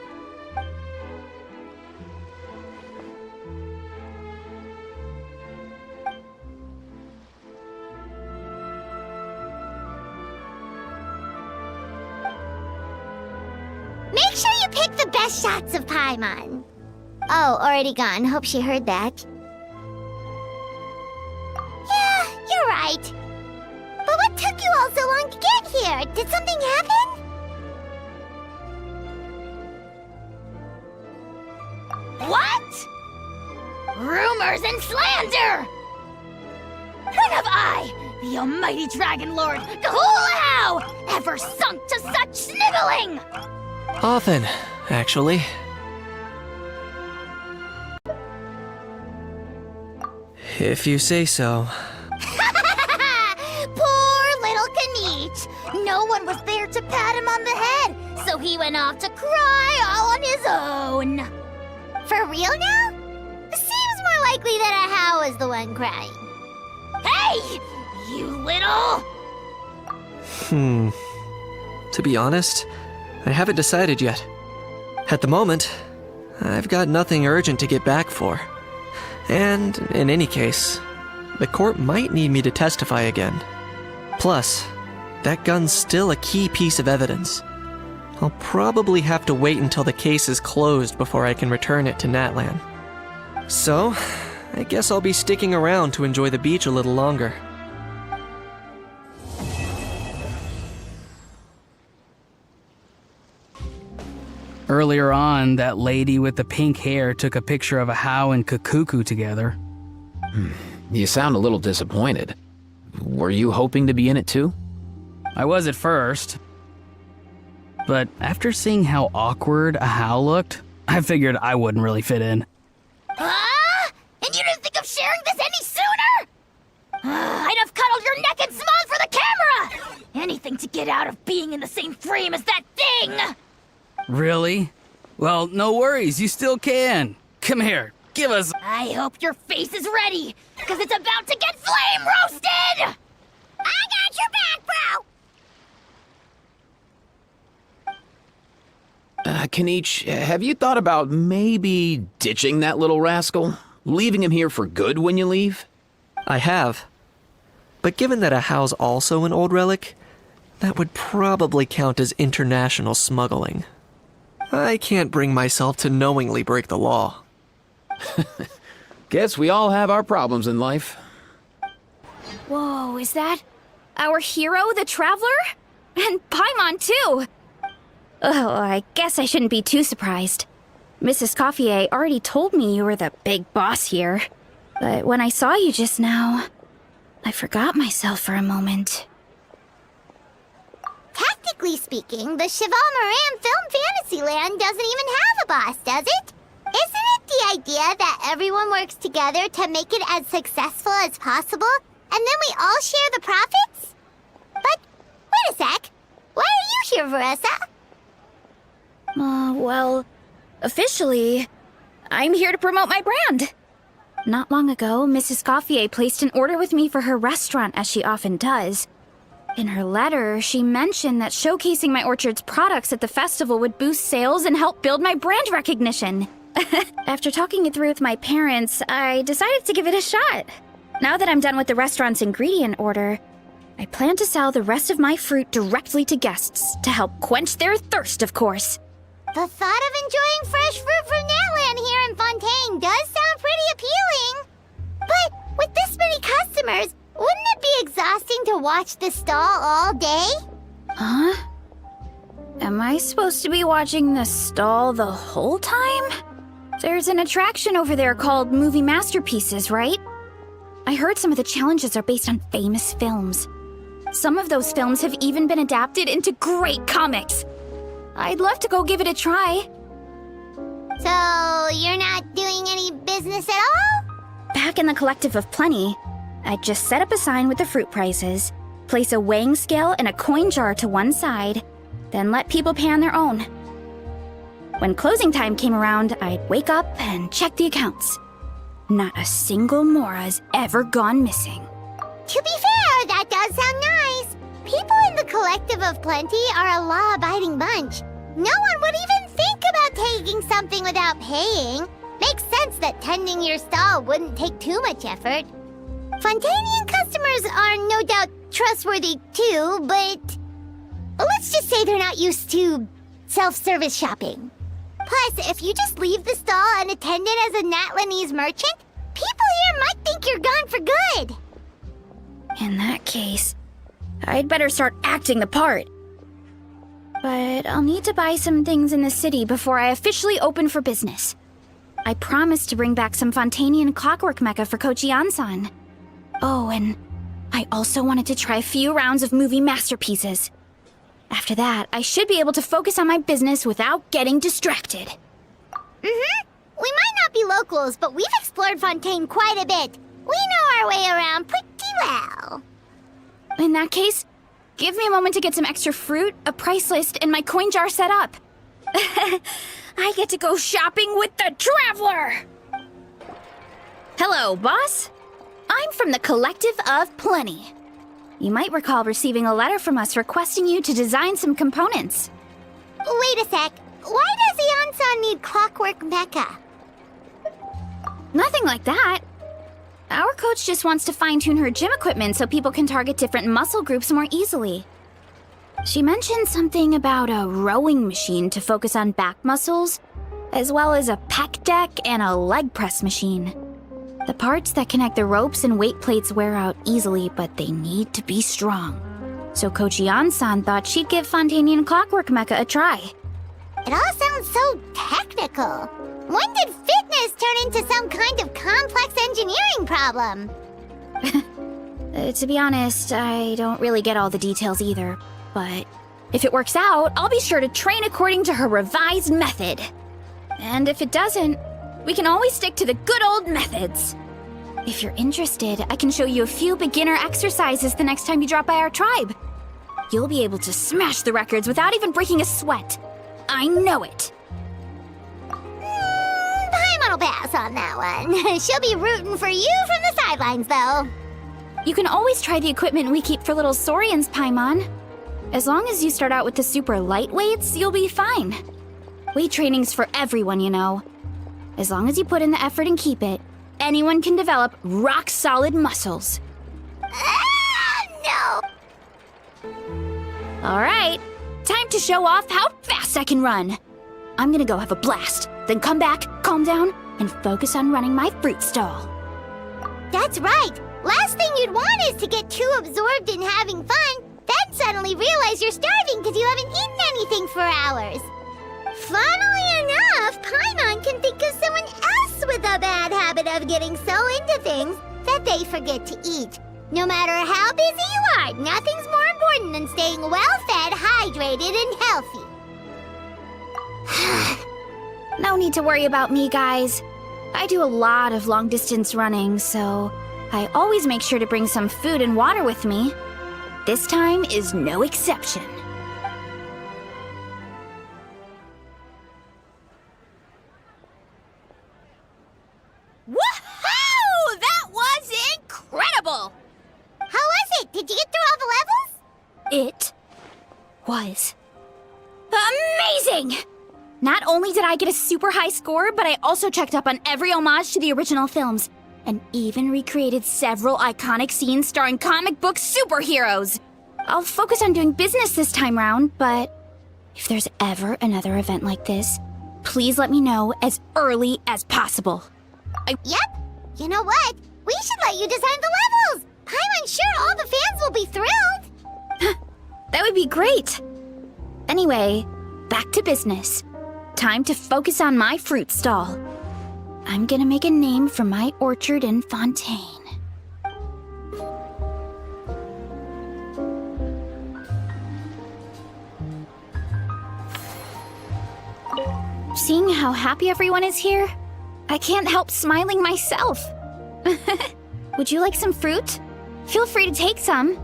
Make sure you pick the best shots of Paimon. Oh, already gone. Hope she heard that. Yeah, you're right. But what took you all so long to get here? Did something happen? What? Rumors and slander! When have I, the almighty Dragon Lord, Kahulahau, ever sunk to such sniveling? Often, actually. If you say so. Poor little Kanich. No one was there to pat him on the head, so he went off to cry all on his own. For real now? Seems more likely that Ahau was the one crying. Hey! You little... To be honest, I haven't decided yet. At the moment, I've got nothing urgent to get back for. And, in any case, the court might need me to testify again. Plus, that gun's still a key piece of evidence. I'll probably have to wait until the case is closed before I can return it to Natlan. So, I guess I'll be sticking around to enjoy the beach a little longer. Earlier on, that lady with the pink hair took a picture of Ahau and Kakuku together. You sound a little disappointed. Were you hoping to be in it too? I was at first. But after seeing how awkward Ahau looked, I figured I wouldn't really fit in. Huh? And you didn't think of sharing this any sooner? I'd have cuddled your neck and smiled for the camera! Anything to get out of being in the same frame as that thing! Really? Well, no worries, you still can. Come here, give us... I hope your face is ready, because it's about to get flame roasted! I got your back, bro! Kanich, have you thought about maybe ditching that little rascal? Leaving him here for good when you leave? I have. But given that Ahau's also an old relic, That would probably count as international smuggling. I can't bring myself to knowingly break the law. Guess we all have our problems in life. Whoa, is that our hero, the Traveler? And Paimon, too! Oh, I guess I shouldn't be too surprised. Mrs. Coiffier already told me you were the big boss here. But when I saw you just now, I forgot myself for a moment. Technically speaking, the Cheval Moran Film Fantasyland doesn't even have a boss, does it? Isn't it the idea that everyone works together to make it as successful as possible, and then we all share the profits? But, wait a sec. Why are you here, Veressa? Well, officially, I'm here to promote my brand. Not long ago, Mrs. Coiffier placed an order with me for her restaurant, as she often does. In her letter, she mentioned that showcasing my orchard's products at the festival would boost sales and help build my brand recognition. After talking it through with my parents, I decided to give it a shot. Now that I'm done with the restaurant's ingredient order, I plan to sell the rest of my fruit directly to guests to help quench their thirst, of course. The thought of enjoying fresh fruit from Natland here in Fontaine does sound pretty appealing. But with this many customers, wouldn't it be exhausting to watch the stall all day? Huh? Am I supposed to be watching the stall the whole time? There's an attraction over there called Movie Masterpieces, right? I heard some of the challenges are based on famous films. Some of those films have even been adapted into great comics. I'd love to go give it a try. So, you're not doing any business at all? Back in the Collective of Plenty, I'd just set up a sign with the fruit prices, place a weighing scale and a coin jar to one side, then let people pay on their own. When closing time came around, I'd wake up and check the accounts. Not a single Mora's ever gone missing. To be fair, that does sound nice. People in the Collective of Plenty are a law-abiding bunch. No one would even think about taking something without paying. Makes sense that tending your stall wouldn't take too much effort. Fontainian customers are no doubt trustworthy too, but let's just say they're not used to self-service shopping. Plus, if you just leave the stall unattended as a Natlanese merchant, people here might think you're gone for good. In that case, I'd better start acting the part. But I'll need to buy some things in the city before I officially open for business. I promised to bring back some Fontainian clockwork mecha for Kochi-an-san. Oh, and I also wanted to try a few rounds of movie masterpieces. After that, I should be able to focus on my business without getting distracted. Mm-hmm. We might not be locals, but we've explored Fontaine quite a bit. We know our way around pretty well. In that case, give me a moment to get some extra fruit, a price list, and my coin jar set up. I get to go shopping with the Traveler! Hello, boss. I'm from the Collective of Plenty. You might recall receiving a letter from us requesting you to design some components. Wait a sec. Why does Ian-san need clockwork mecha? Nothing like that. Our coach just wants to fine-tune her gym equipment so people can target different muscle groups more easily. She mentioned something about a rowing machine to focus on back muscles, as well as a pec deck and a leg press machine. The parts that connect the ropes and weight plates wear out easily, but they need to be strong. So Kochi-an-san thought she'd give Fontainian Clockwork Mecha a try. It all sounds so technical. When did fitness turn into some kind of complex engineering problem? To be honest, I don't really get all the details either. But if it works out, I'll be sure to train according to her revised method. And if it doesn't, we can always stick to the good old methods. If you're interested, I can show you a few beginner exercises the next time you drop by our tribe. You'll be able to smash the records without even breaking a sweat. I know it. Paimon will pass on that one. She'll be rooting for you from the sidelines, though. You can always try the equipment we keep for little Saurians, Paimon. As long as you start out with the super lightweights, you'll be fine. Weight training's for everyone, you know. As long as you put in the effort and keep it, anyone can develop rock-solid muscles. No! All right, time to show off how fast I can run. I'm gonna go have a blast, then come back, calm down, and focus on running my fruit stall. That's right. Last thing you'd want is to get too absorbed in having fun, then suddenly realize you're starving because you haven't eaten anything for hours. Funnily enough, Paimon can think of someone else with a bad habit of getting so into things that they forget to eat. No matter how busy you are, nothing's more important than staying well-fed, hydrated, and healthy. No need to worry about me, guys. I do a lot of long-distance running, so I always make sure to bring some food and water with me. This time is no exception. Woohoo! That was incredible! How was it? Did you get through all the levels? It was amazing! Not only did I get a super high score, but I also checked up on every homage to the original films, and even recreated several iconic scenes starring comic book superheroes. I'll focus on doing business this time round, but if there's ever another event like this, please let me know as early as possible. Yep. You know what? We should let you design the levels. I'm sure all the fans will be thrilled. That would be great. Anyway, back to business. Time to focus on my fruit stall. I'm gonna make a name for my orchard in Fontaine. Seeing how happy everyone is here, I can't help smiling myself. Would you like some fruit? Feel free to take some.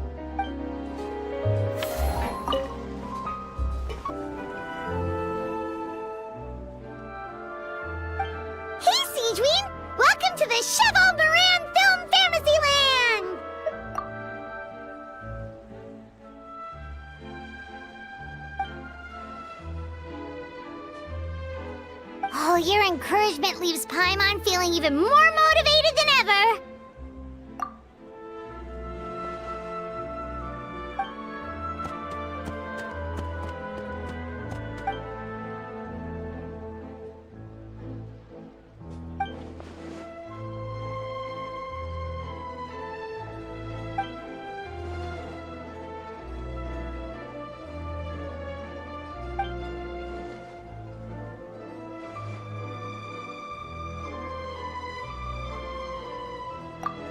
Hey, Sigeween! Welcome to the Cheval Moran Film Fantasyland! Oh, your encouragement leaves Paimon feeling even more motivated than ever!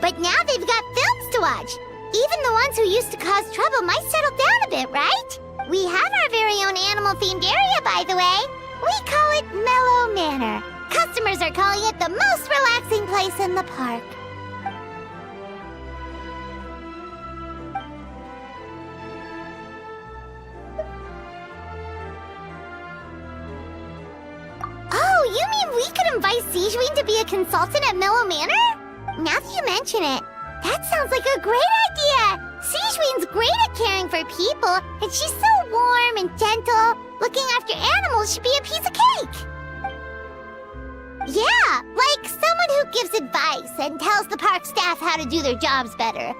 But now they've got films to watch. Even the ones who used to cause trouble might settle down a bit, right? We have our very own animal-themed area, by the way. We call it Mellow Manor. Customers are calling it the most relaxing place in the park. Oh, you mean we could invite Sigeween to be a consultant at Mellow Manor? Now that you mention it, that sounds like a great idea! Sigeween's great at caring for people, and she's so warm and gentle. Looking after animals should be a piece of cake! Yeah, like someone who gives advice and tells the park staff how to do their jobs better.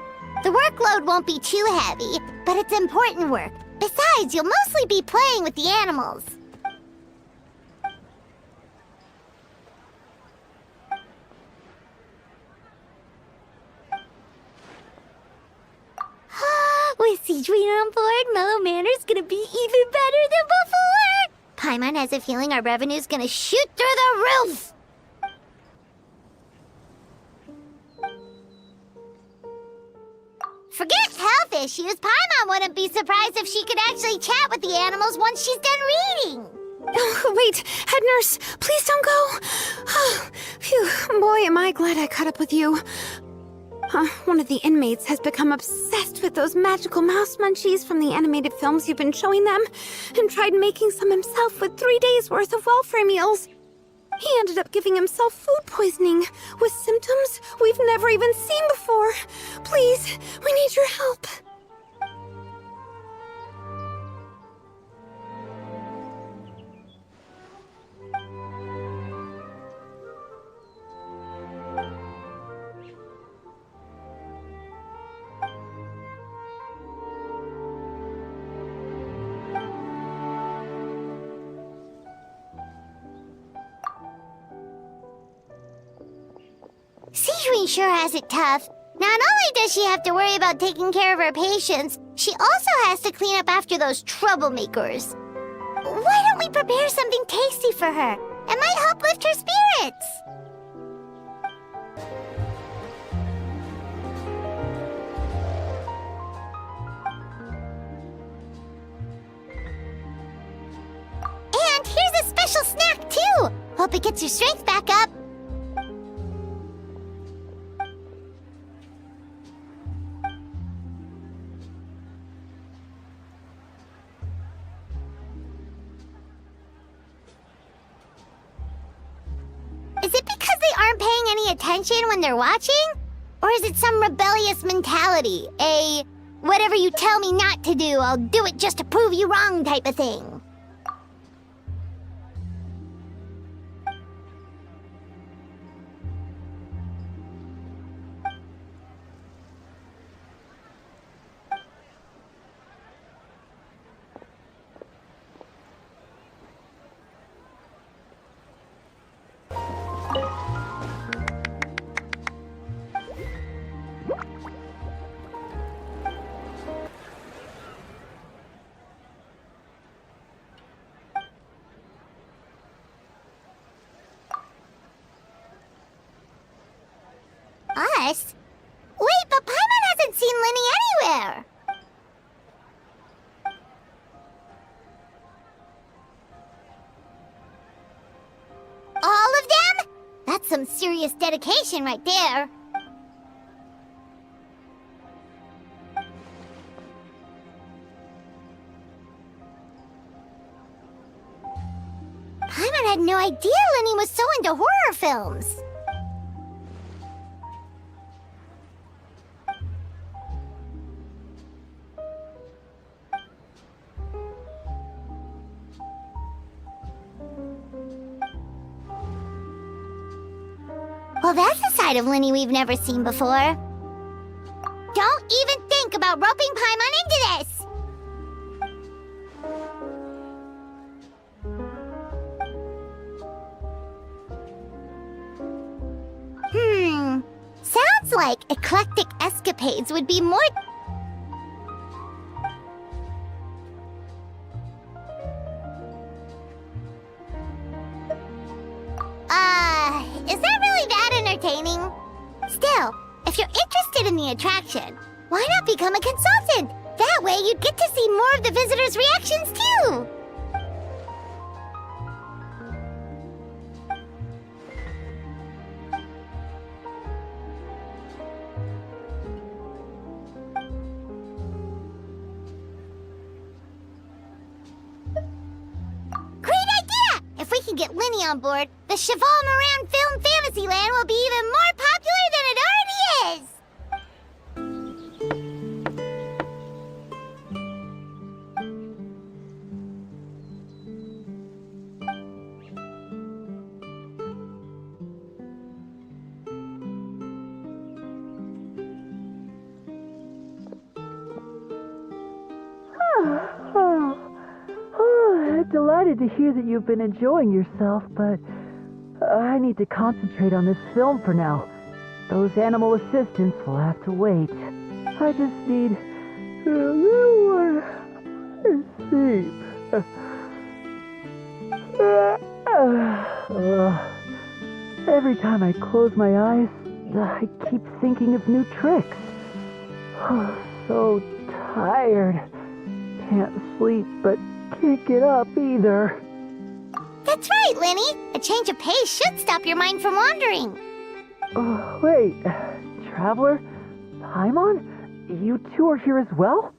The workload won't be too heavy, but it's important work. Besides, you'll mostly be playing with the animals. With Sigeween on board, Mellow Manor's gonna be even better than before! Paimon has a feeling our revenue's gonna shoot through the roof! Forget health issues, Paimon wouldn't be surprised if she could actually chat with the animals once she's done reading! Oh, wait, head nurse, please don't go! Phew, boy, am I glad I caught up with you. One of the inmates has become obsessed with those magical mouse munchies from the animated films you've been showing them, and tried making some himself with 3 days' worth of welfare meals. He ended up giving himself food poisoning, with symptoms we've never even seen before. Please, we need your help. sure has it tough. Not only does she have to worry about taking care of her patients, she also has to clean up after those troublemakers. Why don't we prepare something tasty for her? It might help lift her spirits. And here's a special snack, too. Hope it gets your strength back up. Is it because they aren't paying any attention when they're watching? Or is it some rebellious mentality? A whatever you tell me not to do, I'll do it just to prove you wrong type of thing? Us? Wait, but Paimon hasn't seen Linny anywhere! All of them? That's some serious dedication right there. Paimon had no idea Linny was so into horror films. Well, that's a side of Linny we've never seen before. Don't even think about roping Paimon into this! Sounds like eclectic escapades would be more... Is that really that entertaining? Still, if you're interested in the attraction, why not become a consultant? That way you'd get to see more of the visitors' reactions too! If we can get Linny on board, the Cheval Moran Film Fantasyland will be even more popular than it already is! Delighted to hear that you've been enjoying yourself, but I need to concentrate on this film for now. Those animal assistants will have to wait. I just need a little more sleep. Every time I close my eyes, I keep thinking of new tricks. So tired. Can't sleep, but can't get up either. That's right, Linny. A change of pace should stop your mind from wandering. Wait, Traveler? Paimon? You two are here as well?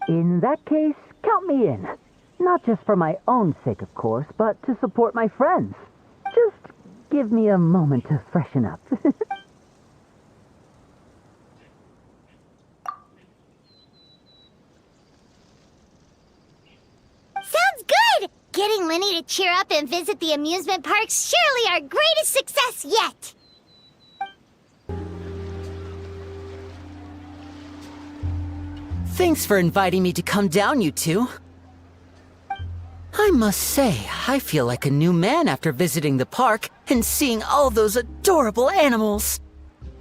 In that case, count me in. Not just for my own sake, of course, but to support my friends. Just give me a moment to freshen up. Sounds good! Getting Linny to cheer up and visit the amusement park's surely our greatest success yet! Thanks for inviting me to come down, you two. I must say, I feel like a new man after visiting the park and seeing all those adorable animals.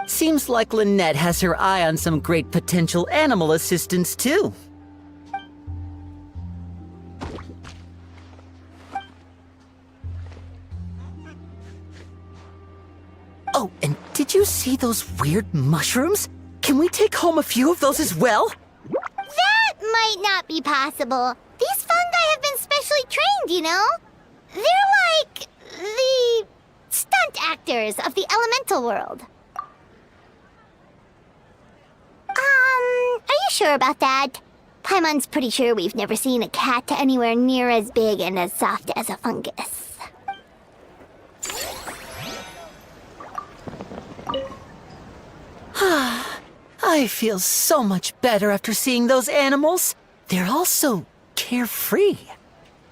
Seems like Lynette has her eye on some great potential animal assistants, too. Oh, and did you see those weird mushrooms? Can we take home a few of those as well? That might not be possible. These fungi have been specially trained, you know? They're like the stunt actors of the elemental world. Are you sure about that? Paimon's pretty sure we've never seen a cat anywhere near as big and as soft as a fungus. I feel so much better after seeing those animals. They're all so carefree.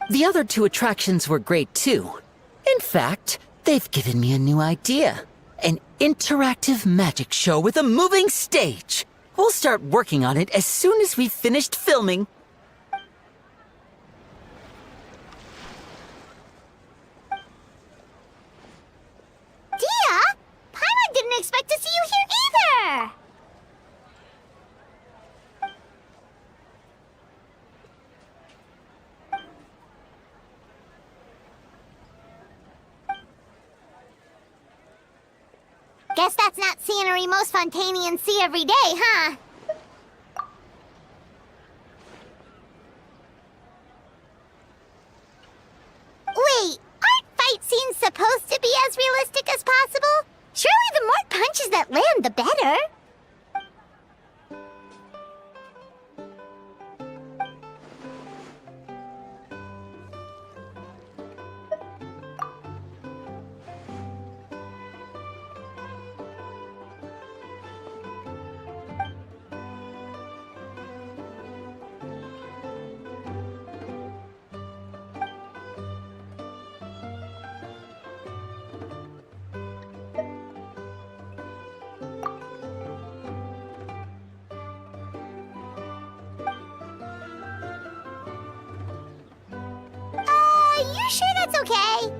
The other two attractions were great too. In fact, they've given me a new idea. An interactive magic show with a moving stage. We'll start working on it as soon as we've finished filming. Dia? Paimon didn't expect to see you here either! Guess that's not scenery most Fontanians see every day, huh? Wait, aren't fight scenes supposed to be as realistic as possible? Surely the more punches that land, the better. You sure that's okay?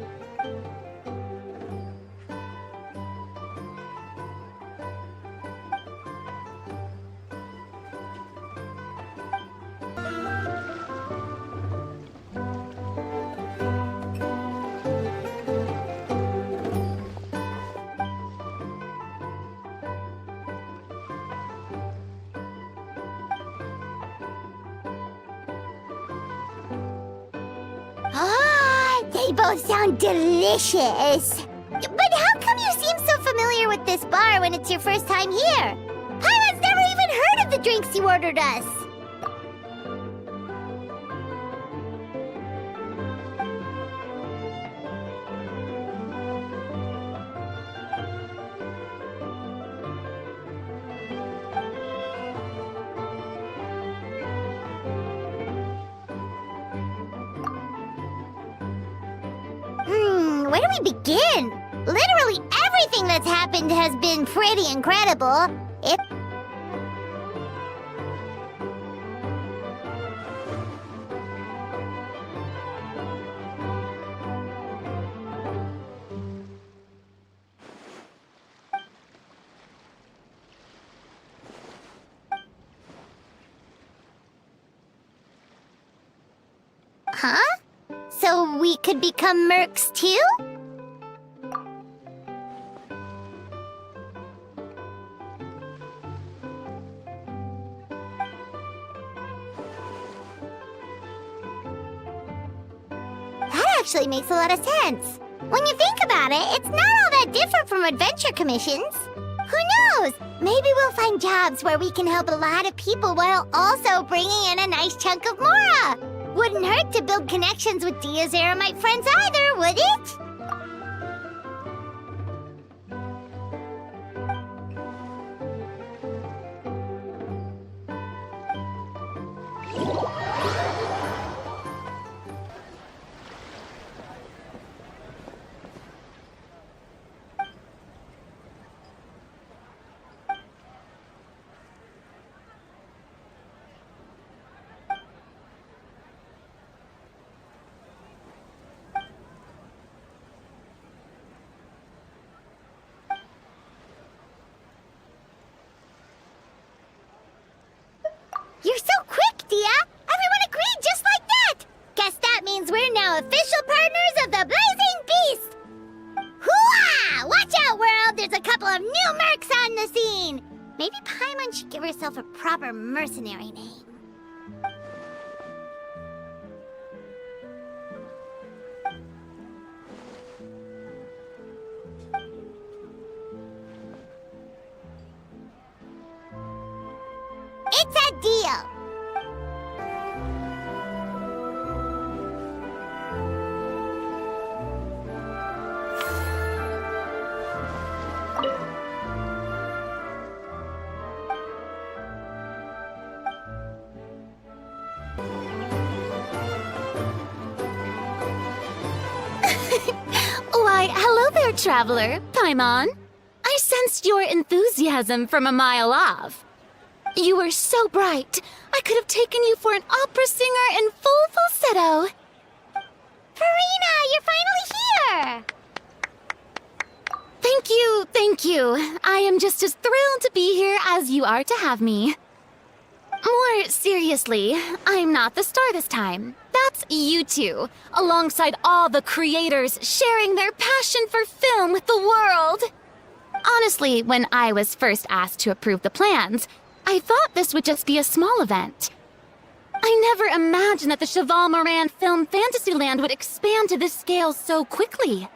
They both sound delicious. But how come you seem so familiar with this bar when it's your first time here? Paimon's never even heard of the drinks you ordered us. Where do we begin? Literally everything that's happened has been pretty incredible. Huh? So we could become mercs too? That actually makes a lot of sense. When you think about it, it's not all that different from adventure commissions. Who knows? Maybe we'll find jobs where we can help a lot of people while also bringing in a nice chunk of Mora. Wouldn't hurt to build connections with Dia's Eremite friends either, would it? herself a proper mercenary name. It's a deal! Why, hello there, traveler. Paimon. I sensed your enthusiasm from a mile off. You were so bright, I could have taken you for an opera singer in full falsetto. Farina, you're finally here! Thank you. I am just as thrilled to be here as you are to have me. More seriously, I'm not the star this time. That's you two, alongside all the creators sharing their passion for film with the world. Honestly, when I was first asked to approve the plans, I thought this would just be a small event. I never imagined that the Cheval Moran Film Fantasyland would expand to this scale so quickly.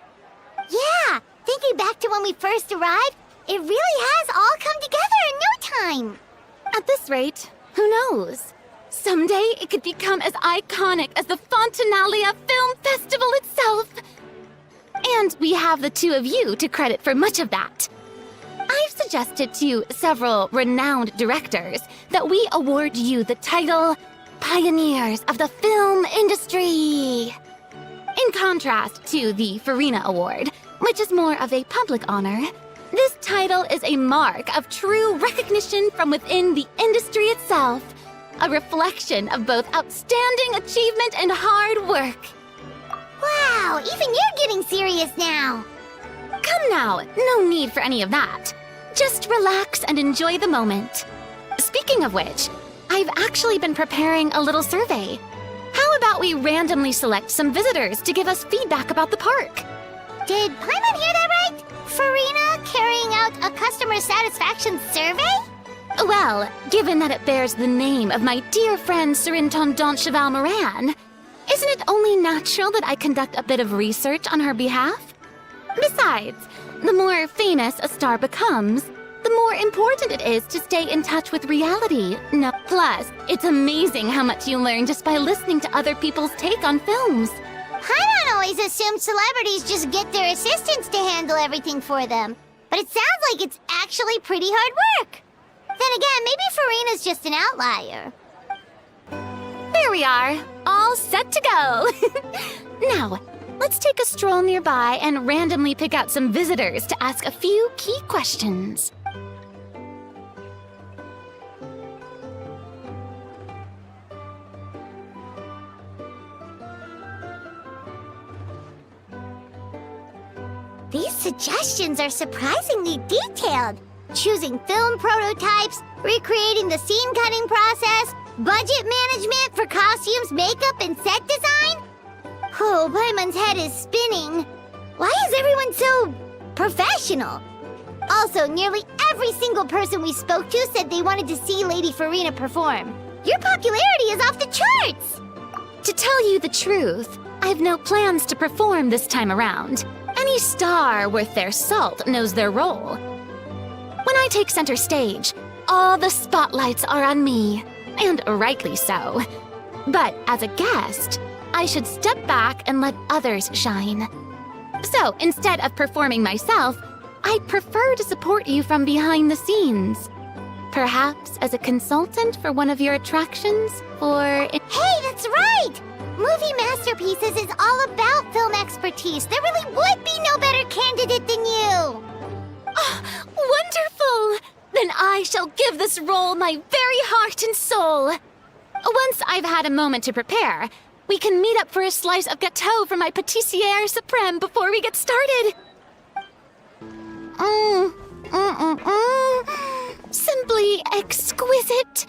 Yeah, thinking back to when we first arrived, it really has all come together in no time. At this rate, who knows? Someday it could become as iconic as the Fontanalia Film Festival itself. And we have the two of you to credit for much of that. I've suggested to several renowned directors that we award you the title Pioneers of the Film Industry. In contrast to the Farina Award, which is more of a public honor, this title is a mark of true recognition from within the industry itself, a reflection of both outstanding achievement and hard work. Wow, even you're getting serious now. Come now, no need for any of that. Just relax and enjoy the moment. Speaking of which, I've actually been preparing a little survey. How about we randomly select some visitors to give us feedback about the park? Did Paimon hear that right? Farina carrying out a customer satisfaction survey? Well, given that it bears the name of my dear friend Surintendant Cheval Moran, isn't it only natural that I conduct a bit of research on her behalf? Besides, the more famous a star becomes, the more important it is to stay in touch with reality. No, plus, it's amazing how much you learn just by listening to other people's take on films. Paimon always assumed celebrities just get their assistants to handle everything for them. But it sounds like it's actually pretty hard work. Then again, maybe Farina's just an outlier. There we are, all set to go. Now, let's take a stroll nearby and randomly pick out some visitors to ask a few key questions. These suggestions are surprisingly detailed. Choosing film prototypes, recreating the scene cutting process, budget management for costumes, makeup, and set design? Oh, Paimon's head is spinning. Why is everyone so professional? Also, nearly every single person we spoke to said they wanted to see Lady Farina perform. Your popularity is off the charts! To tell you the truth, I've no plans to perform this time around. Any star worth their salt knows their role. When I take center stage, all the spotlights are on me, and rightly so. But as a guest, I should step back and let others shine. So instead of performing myself, I'd prefer to support you from behind the scenes. Perhaps as a consultant for one of your attractions, or... Hey, that's right! Movie Masterpieces is all about film expertise. There really would be no better candidate than you! Oh, wonderful! Then I shall give this role my very heart and soul. Once I've had a moment to prepare, we can meet up for a slice of gâteau from my pâtissière suprême before we get started. Simply exquisite.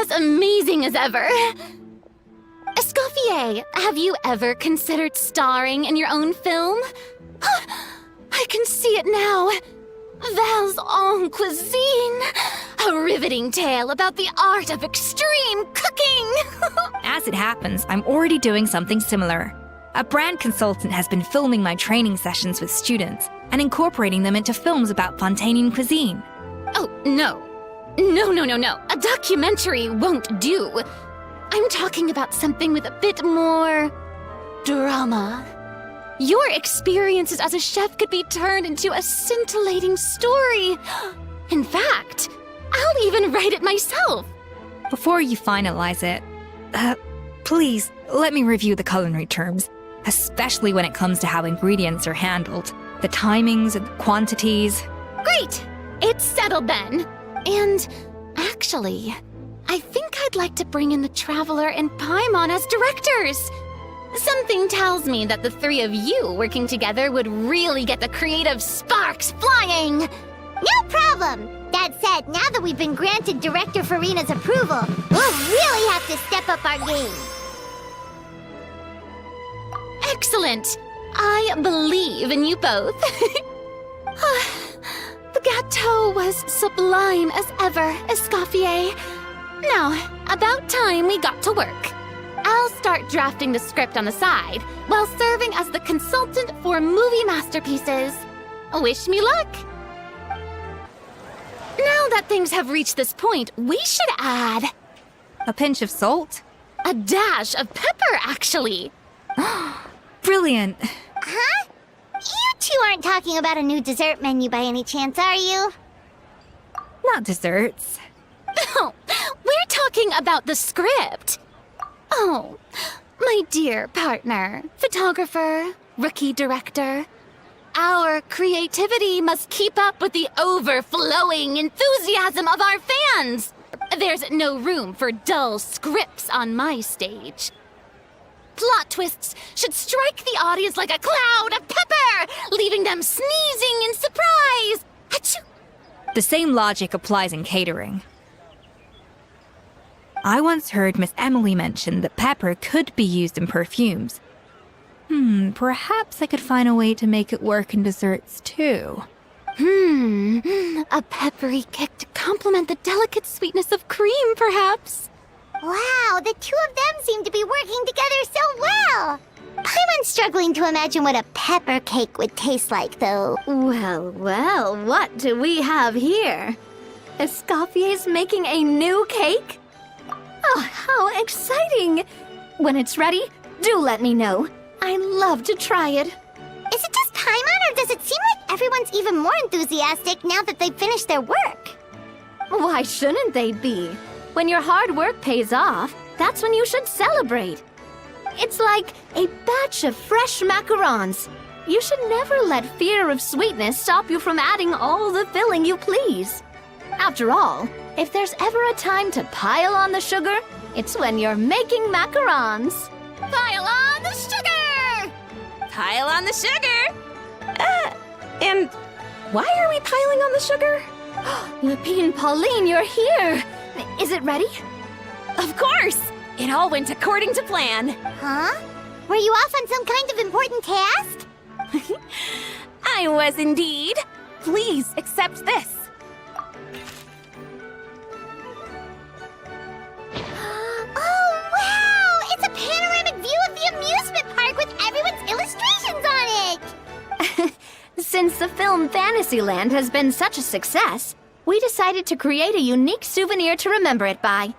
As amazing as ever. Escoffier, have you ever considered starring in your own film? I can see it now. Vals en cuisine. A riveting tale about the art of extreme cooking! As it happens, I'm already doing something similar. A brand consultant has been filming my training sessions with students and incorporating them into films about Fontanian cuisine. Oh, no. No. A documentary won't do. I'm talking about something with a bit more drama. Your experiences as a chef could be turned into a scintillating story. In fact, I'll even write it myself. Before you finalize it, please let me review the culinary terms, especially when it comes to how ingredients are handled, the timings and the quantities. Great! It's settled then. And actually, I think I'd like to bring in the Traveler and Paimon as directors. Something tells me that the three of you working together would really get the creative sparks flying. No problem! That said, now that we've been granted Director Farina's approval, we'll really have to step up our game. Excellent! I believe in you both. The gâteau was sublime as ever, Escoffier. Now, about time we got to work. I'll start drafting the script on the side, while serving as the consultant for movie masterpieces. Wish me luck! Now that things have reached this point, we should add... A pinch of salt? A dash of pepper, actually. Brilliant. Huh? You two aren't talking about a new dessert menu by any chance, are you? Not desserts. No, we're talking about the script. Oh, my dear partner, photographer, rookie director. Our creativity must keep up with the overflowing enthusiasm of our fans. There's no room for dull scripts on my stage. Plot twists should strike the audience like a cloud of pepper, leaving them sneezing in surprise. Achoo! The same logic applies in catering. I once heard Miss Emily mention that pepper could be used in perfumes. Perhaps I could find a way to make it work in desserts too. A peppery kick to complement the delicate sweetness of cream, perhaps. Wow, the two of them seem to be working together so well. I'm struggling to imagine what a pepper cake would taste like, though. Well, what do we have here? Escoffier's making a new cake? Oh, how exciting! When it's ready, do let me know. I'd love to try it. Is it just Paimon, or does it seem like everyone's even more enthusiastic now that they've finished their work? Why shouldn't they be? When your hard work pays off, that's when you should celebrate. It's like a batch of fresh macarons. You should never let fear of sweetness stop you from adding all the filling you please. After all, if there's ever a time to pile on the sugar, it's when you're making macarons. Pile on the sugar! Pile on the sugar! And why are we piling on the sugar? Lapine Pauline, you're here! Is it ready? Of course! It all went according to plan. Huh? Were you off on some kind of important task? I was indeed. Please accept this. Oh, wow! It's a panoramic view of the amusement park with everyone's illustrations on it! Since the film Fantasyland has been such a success, we decided to create a unique souvenir to remember it by.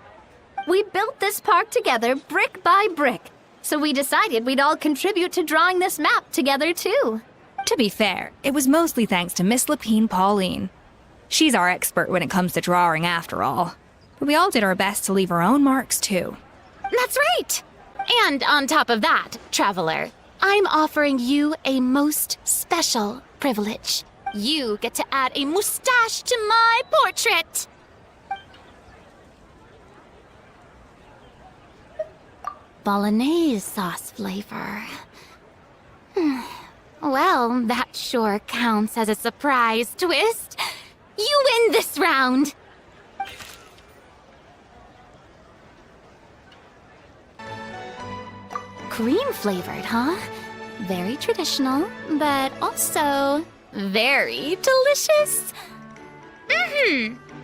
We built this park together brick by brick, so we decided we'd all contribute to drawing this map together too. To be fair, it was mostly thanks to Miss Lapine Pauline. She's our expert when it comes to drawing after all. But we all did our best to leave our own marks too. That's right! And on top of that, Traveler, I'm offering you a most special privilege. You get to add a mustache to my portrait! Bolognese sauce flavor. Well, that sure counts as a surprise twist. You win this round! Cream flavored, huh? Very traditional, but also very delicious.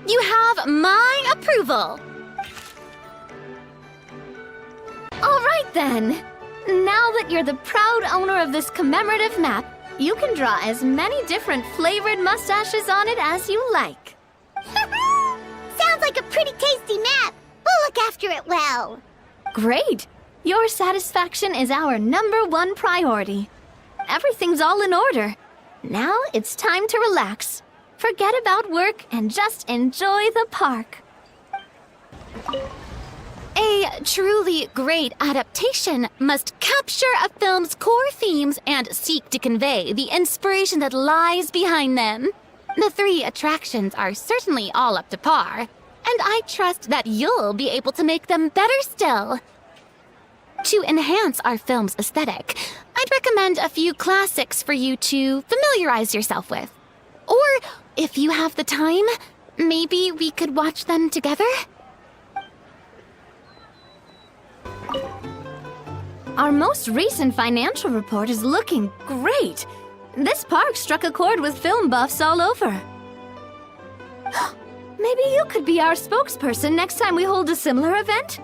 You have my approval. All right then. Now that you're the proud owner of this commemorative map, you can draw as many different flavored mustaches on it as you like. Sounds like a pretty tasty map. We'll look after it well. Great! Your satisfaction is our #1 priority. Everything's all in order. Now it's time to relax. Forget about work and just enjoy the park. A truly great adaptation must capture a film's core themes and seek to convey the inspiration that lies behind them. The 3 attractions are certainly all up to par, and I trust that you'll be able to make them better still. To enhance our film's aesthetic, I'd recommend a few classics for you to familiarize yourself with. Or, if you have the time, maybe we could watch them together? Our most recent financial report is looking great. This park struck a chord with film buffs all over. Maybe you could be our spokesperson next time we hold a similar event?